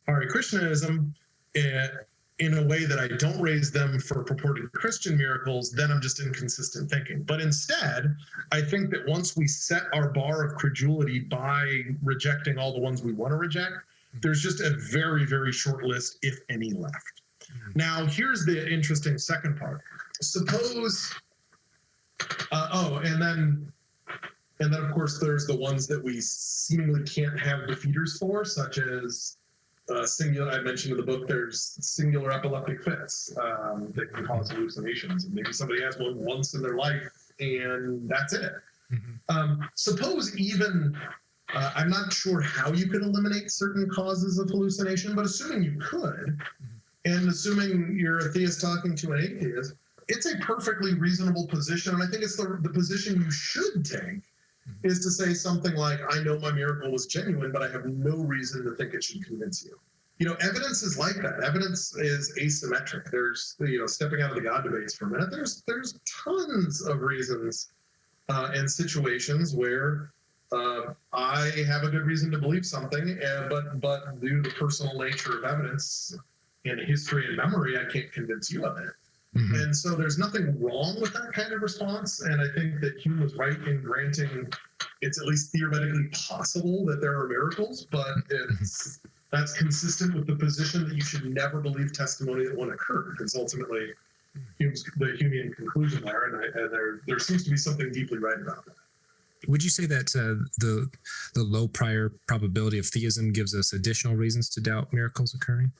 Hare Krishnaism in a way that I don't raise them for purported Christian miracles, then I'm just inconsistent thinking. But instead, I think that once we set our bar of credulity by rejecting all the ones we want to reject, there's just a very, very short list, if any, left. Now, here's the interesting second part. Suppose, and then of course there's the ones that we seemingly can't have defeaters for, such as singular. I mentioned in the book there's singular epileptic fits that can cause hallucinations, and maybe somebody has one once in their life, and that's it. Suppose even. I'm not sure how you could eliminate certain causes of hallucination, but assuming you could, and assuming you're a theist talking to an atheist, it's a perfectly reasonable position, and I think it's the position you should take, is to say something like, I know my miracle was genuine, but I have no reason to think it should convince you. Evidence is like that. Evidence is asymmetric. There's, stepping out of the God debates for a minute, there's tons of reasons and situations where I have a good reason to believe something, but due to the personal nature of evidence and history and memory, I can't convince you of it. And so there's nothing wrong with that kind of response. And I think that Hume was right in granting it's at least theoretically possible that there are miracles, but that's consistent with the position that you should never believe testimony that one occurred. It's ultimately the Humean conclusion there, and there seems to be something deeply right about that. Would you say that the low prior probability of theism gives us additional reasons to doubt miracles occurring?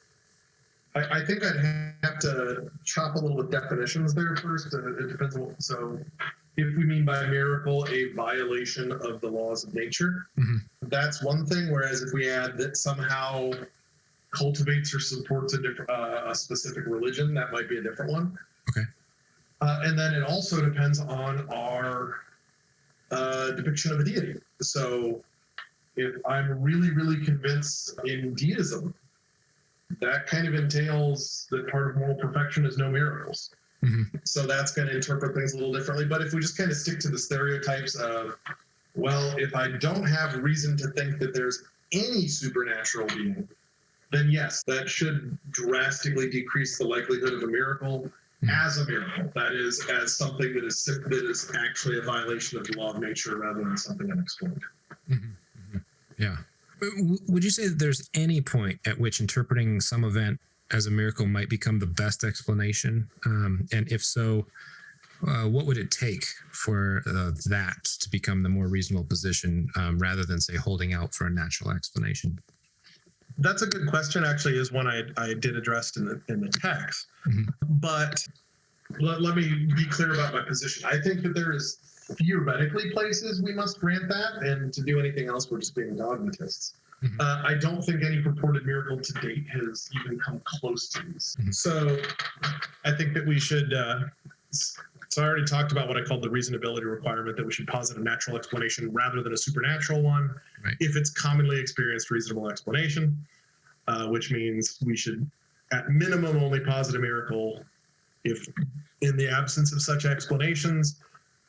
I think I'd have to chop a little with definitions there first. It depends on so if we mean by miracle a violation of the laws of nature, that's one thing. Whereas if we add that somehow cultivates or supports a specific religion, that might be a different one. Okay. And then it also depends on our depiction of a deity. So if I'm really, really convinced in deism, that kind of entails that part of moral perfection is no miracles. So that's going to interpret things a little differently. But if we just kind of stick to the stereotypes of, well, if I don't have reason to think that there's any supernatural being, then yes, that should drastically decrease the likelihood of a miracle as a miracle. That is, as something that is actually a violation of the law of nature rather than something unexplained. Yeah. Would you say that there's any point at which interpreting some event as a miracle might become the best explanation? And if so, what would it take for that to become the more reasonable position rather than, say, holding out for a natural explanation? That's a good question. Actually, is one I did address in the text. Mm-hmm. But let me be clear about my position. I think that there is theoretically places we must grant that, and to do anything else, we're just being dogmatists. Mm-hmm. I don't think any purported miracle to date has even come close to these. Mm-hmm. So I think that we should. So I already talked about what I called the reasonability requirement, that we should posit a natural explanation rather than a supernatural one, right, if it's commonly experienced reasonable explanation, which means we should, at minimum, only posit a miracle if, in the absence of such explanations.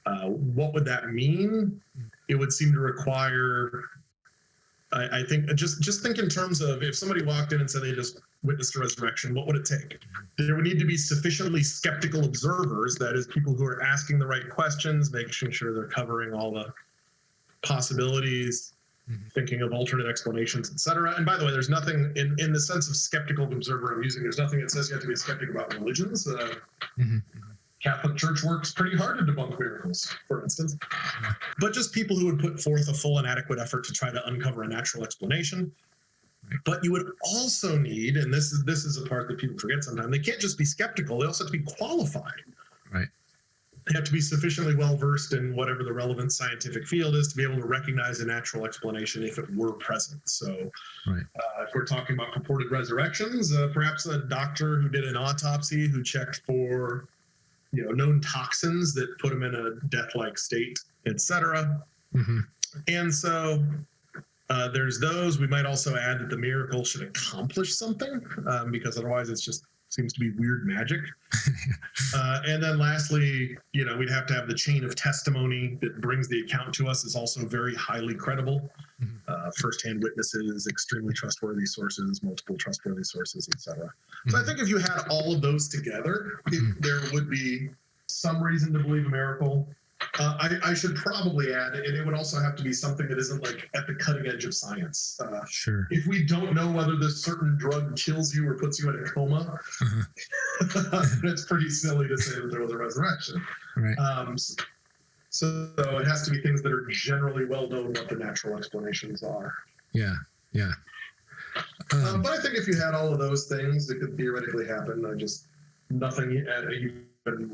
What would that mean? It would seem to require, I think, just think in terms of if somebody walked in and said they just witnessed a resurrection, what would it take? There would need to be sufficiently skeptical observers, that is, people who are asking the right questions, making sure they're covering all the possibilities, thinking of alternate explanations, etc. And by the way, there's nothing in the sense of skeptical observer I'm using, there's nothing that says you have to be a skeptic about religions. Catholic Church works pretty hard to debunk miracles, for instance. But just people who would put forth a full and adequate effort to try to uncover a natural explanation. But you would also need, and this is a part that people forget sometimes, they can't just be skeptical, they also have to be qualified. right, They have to be sufficiently well versed in whatever the relevant scientific field is to be able to recognize a natural explanation if it were present. So right, if we're talking about purported resurrections, perhaps a doctor who did an autopsy who checked for known toxins that put them in a death-like state, etc. mm-hmm, And so there's those. We might also add that the miracle should accomplish something, because otherwise it's just seems to be weird magic. And then lastly, we'd have to have the chain of testimony that brings the account to us is also very highly credible. Firsthand witnesses, extremely trustworthy sources, multiple trustworthy sources, etc. So I think if you had all of those together, there would be some reason to believe a miracle. I should probably add, and it would also have to be something that isn't like at the cutting edge of science. sure, If we don't know whether this certain drug kills you or puts you in a coma, it's pretty silly to say that there was a resurrection. right, So it has to be things that are generally well known what the natural explanations are. yeah. But I think if you had all of those things that could theoretically happen, nothing even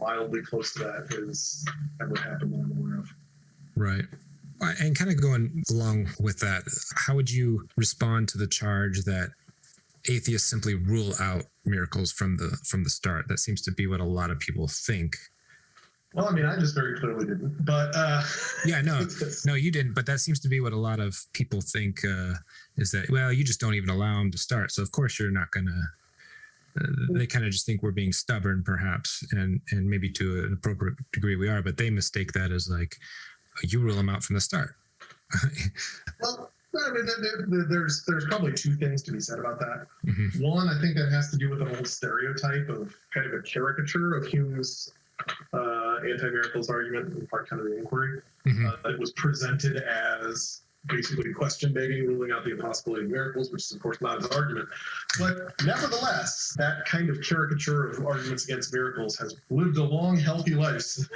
mildly close to that has ever happened that I'm aware of. Right. And kind of going along with that, how would you respond to the charge that atheists simply rule out miracles from the start? That seems to be what a lot of people think. Well, I mean, I just very clearly didn't, but yeah, no, you didn't. But that seems to be what a lot of people think, is that, well, you just don't even allow them to start. So of course you're not going to. They kind of just think we're being stubborn, perhaps, and maybe to an appropriate degree we are, but they mistake that as like, you rule them out from the start. Well, I mean, there's probably two things to be said about that. Mm-hmm. One, I think that has to do with an old stereotype of kind of a caricature of Hume's anti-miracles argument, in part kind of the inquiry. It was presented as basically question begging, ruling out the impossibility of miracles, which is of course not his argument. But nevertheless, that kind of caricature of arguments against miracles has lived a long, healthy life since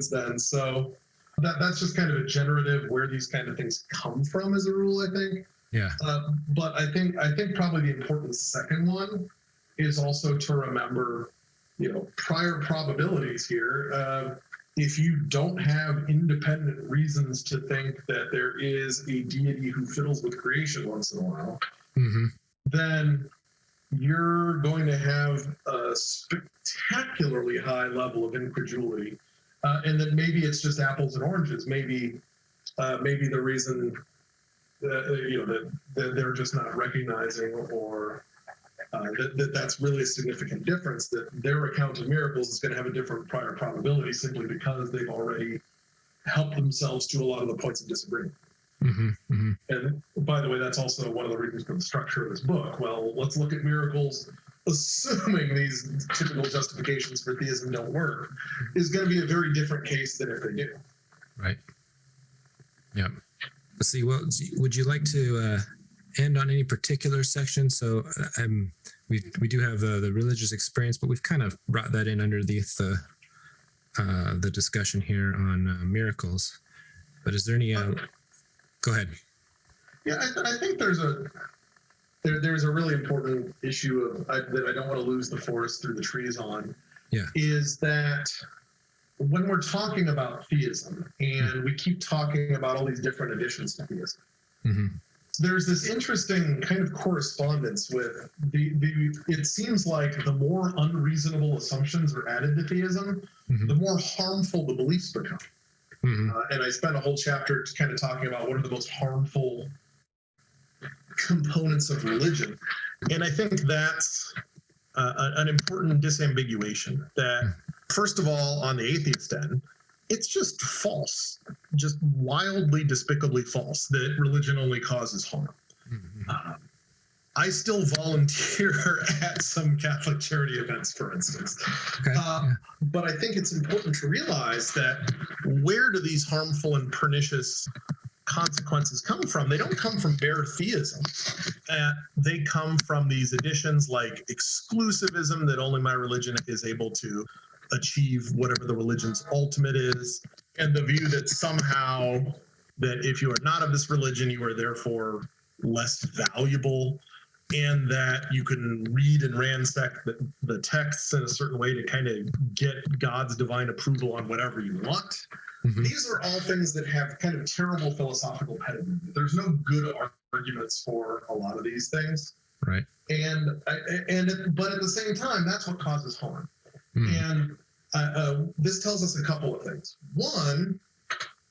then. So that's just kind of a generative where these kind of things come from as a rule, I think. Yeah. But I think probably the important second one is also to remember, prior probabilities here. If you don't have independent reasons to think that there is a deity who fiddles with creation once in a while, then you're going to have a spectacularly high level of incredulity. And then maybe it's just apples and oranges. Maybe the reason that they're just not recognizing or that's really a significant difference, that their account of miracles is going to have a different prior probability simply because they've already helped themselves to a lot of the points of disagreement. And by the way, that's also one of the reasons for the structure of this book. Well, let's look at miracles, assuming these typical justifications for theism don't work, is going to be a very different case than if they do. Right. Yeah. let's see. Well, would you like to end on any particular section? So we do have the religious experience, but we've kind of brought that in underneath the discussion here on miracles. But is there any? Go ahead. Yeah, I think there's a really important issue that I don't want to lose the forest through the trees on. Yeah. Is that when we're talking about theism, and we keep talking about all these different additions to theism, mm-hmm. there's this interesting kind of correspondence with it seems like the more unreasonable assumptions are added to theism, mm-hmm. the more harmful the beliefs become. Mm-hmm. And I spent a whole chapter kind of talking about what are the most harmful components of religion. And I think that's an important disambiguation that, first of all, on the atheist end, it's just false, just wildly, despicably false that religion only causes harm. Mm-hmm. I still volunteer at some Catholic charity events, for instance. Okay. But I think it's important to realize that where do these harmful and pernicious consequences come from? They don't come from bare theism. They come from these additions like exclusivism, that only my religion is able to achieve whatever the religion's ultimate is, and the view that somehow that if you are not of this religion, you are therefore less valuable, and that you can read and ransack the texts in a certain way to kind of get God's divine approval on whatever you want. Mm-hmm. These are all things that have kind of terrible philosophical pedigree. There's no good arguments for a lot of these things. Right. But at the same time, that's what causes harm. Mm. And this tells us a couple of things. One,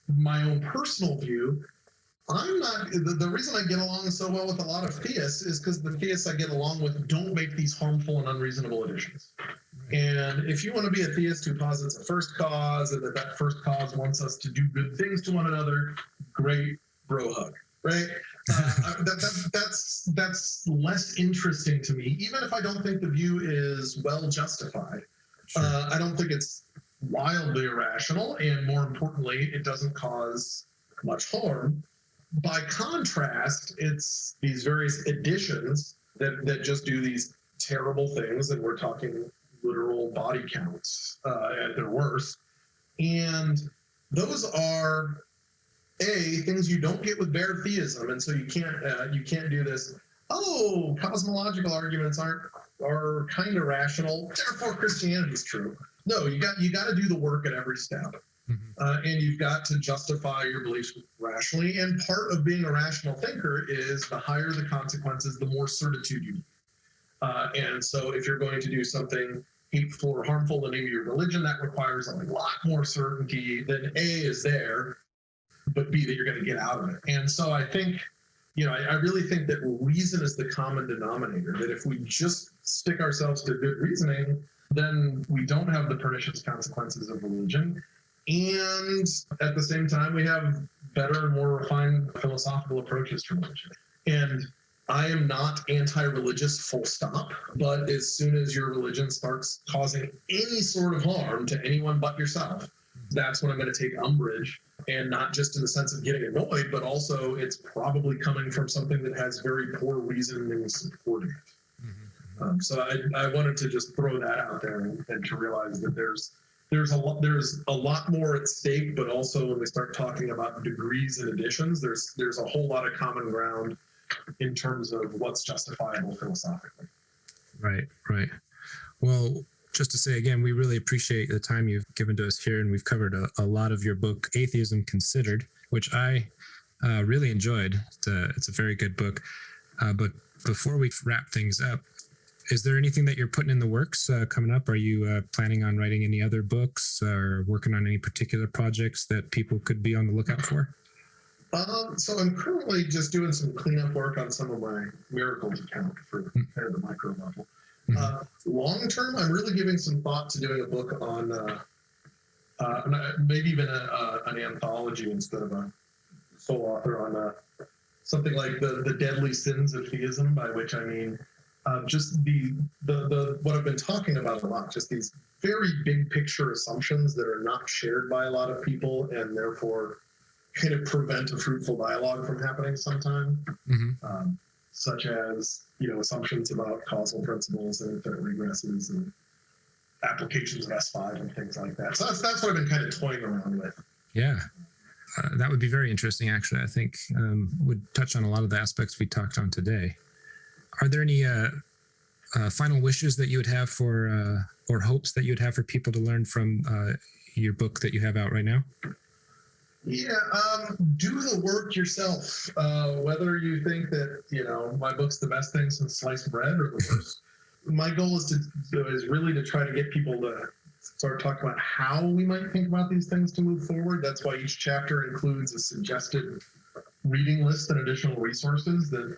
my own personal view, I'm not, the reason I get along so well with a lot of theists is because the theists I get along with don't make these harmful and unreasonable additions. And if you want to be a theist who posits a first cause and that first cause wants us to do good things to one another, great, bro hug, right? That's less interesting to me, even if I don't think the view is well justified. Sure. I don't think it's wildly irrational, and more importantly, it doesn't cause much harm. By contrast, it's these various additions that just do these terrible things, and we're talking literal body counts at their worst. And those are things you don't get with bare theism, and so you can't do this. Oh, cosmological arguments are kind of rational, therefore Christianity is true. No, you got to do the work at every step. Mm-hmm. And you've got to justify your beliefs rationally. And part of being a rational thinker is the higher the consequences, the more certitude you need. And so if you're going to do something hateful or harmful in the name of your religion, that requires a lot more certainty than A is there, but B, that you're going to get out of it. And so I think, I really think that reason is the common denominator, that if we just stick ourselves to good reasoning, then we don't have the pernicious consequences of religion. And at the same time, we have better and more refined philosophical approaches to religion. And I am not anti-religious, full stop, but as soon as your religion starts causing any sort of harm to anyone but yourself, that's when I'm going to take umbrage, and not just in the sense of getting annoyed, but also it's probably coming from something that has very poor reasoning supporting it. Mm-hmm. So I wanted to just throw that out there and to realize that there's a lot more at stake, but also when we start talking about degrees and additions, there's a whole lot of common ground in terms of what's justifiable philosophically. Right. Well, just to say again, we really appreciate the time you've given to us here, and we've covered a lot of your book, Atheism Considered, which I really enjoyed. It's a very good book. But before we wrap things up, is there anything that you're putting in the works coming up? Are you planning on writing any other books or working on any particular projects that people could be on the lookout for? So I'm currently just doing some cleanup work on some of my miracles account for kind of the micro level. Long term, I'm really giving some thought to doing a book on maybe even an anthology instead of a sole author on something like the deadly sins of theism, by which I mean just the what I've been talking about a lot, just these very big picture assumptions that are not shared by a lot of people, and therefore kind of prevent a fruitful dialogue from happening sometime, such as, assumptions about causal principles and infinite regresses and applications of S5 and things like that. So that's what I've been kind of toying around with. Yeah. That would be very interesting, actually. I think would touch on a lot of the aspects we talked on today. Are there any final wishes that you would have for, or hopes that you would have for people to learn from your book that you have out right now? Yeah, do the work yourself. Whether you think that, my book's the best thing since sliced bread or the worst. My goal is really to try to get people to start talking about how we might think about these things to move forward. That's why each chapter includes a suggested reading list and additional resources that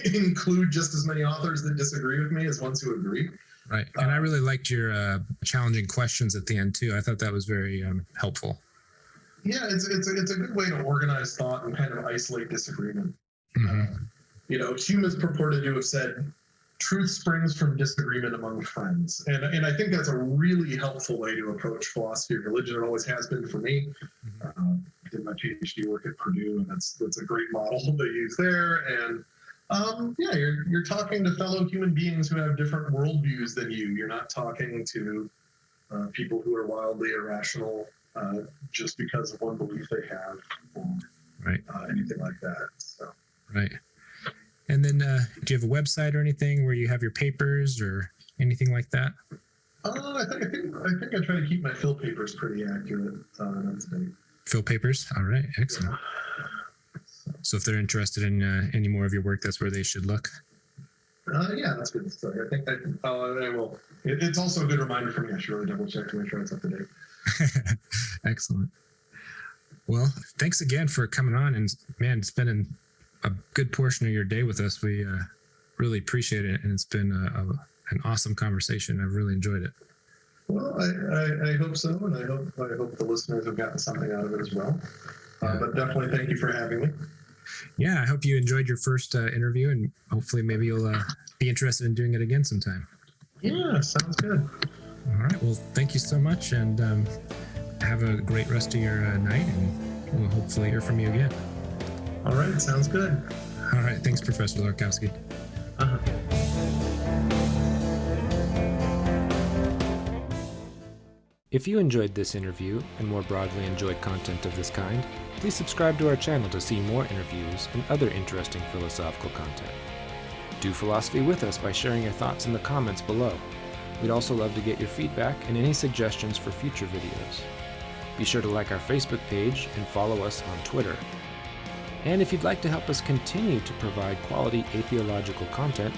include just as many authors that disagree with me as ones who agree. Right. And I really liked your challenging questions at the end, too. I thought that was very helpful. Yeah, it's a good way to organize thought and kind of isolate disagreement. Humans purported to have said, truth springs from disagreement among friends. And I think that's a really helpful way to approach philosophy of religion. It always has been for me. I did my PhD work at Purdue, and that's a great model to use there. And you're talking to fellow human beings who have different worldviews than you. You're not talking to people who are wildly irrational just because of one belief they have, or anything like that. So. Right. And then, do you have a website or anything where you have your papers or anything like that? I think I try to keep my fill papers pretty accurate today. Fill papers? All right, excellent. So if they're interested in any more of your work, that's where they should look. Yeah, that's good. So I think I will. It's also a good reminder for me. I should really double check to make sure it's up to date. Excellent. Well, thanks again for coming on, and man, spending a good portion of your day with us. We really appreciate it, and it's been an awesome conversation. I've really enjoyed it. Well, I hope so, and I hope the listeners have gotten something out of it as well. But definitely thank you for having me. Yeah, I hope you enjoyed your first interview, and hopefully maybe you'll be interested in doing it again sometime. Yeah, sounds good. All right. Well, thank you so much, and have a great rest of your night, and we'll hopefully hear from you again. All right, sounds good. All right. Thanks, Professor Lorkowski. If you enjoyed this interview and more broadly enjoyed content of this kind, please subscribe to our channel to see more interviews and other interesting philosophical content. Do philosophy with us by sharing your thoughts in the comments below. We'd also love to get your feedback and any suggestions for future videos. Be sure to like our Facebook page and follow us on Twitter. And if you'd like to help us continue to provide quality atheological content,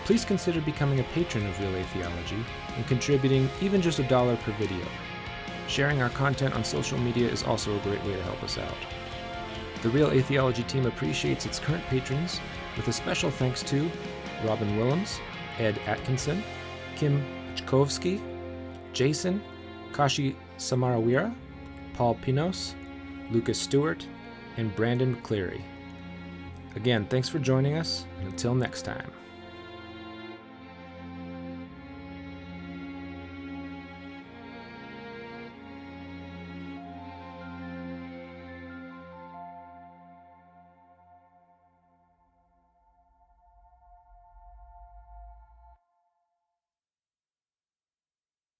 please consider becoming a patron of Real Atheology and contributing even just $1 per video. Sharing our content on social media is also a great way to help us out. The Real Atheology team appreciates its current patrons, with a special thanks to Robin Willems, Ed Atkinson, Kim Chkovsky, Jason, Kashi Samarawira, Paul Pinos, Lucas Stewart, and Brandon McCleary. Again, thanks for joining us, and until next time.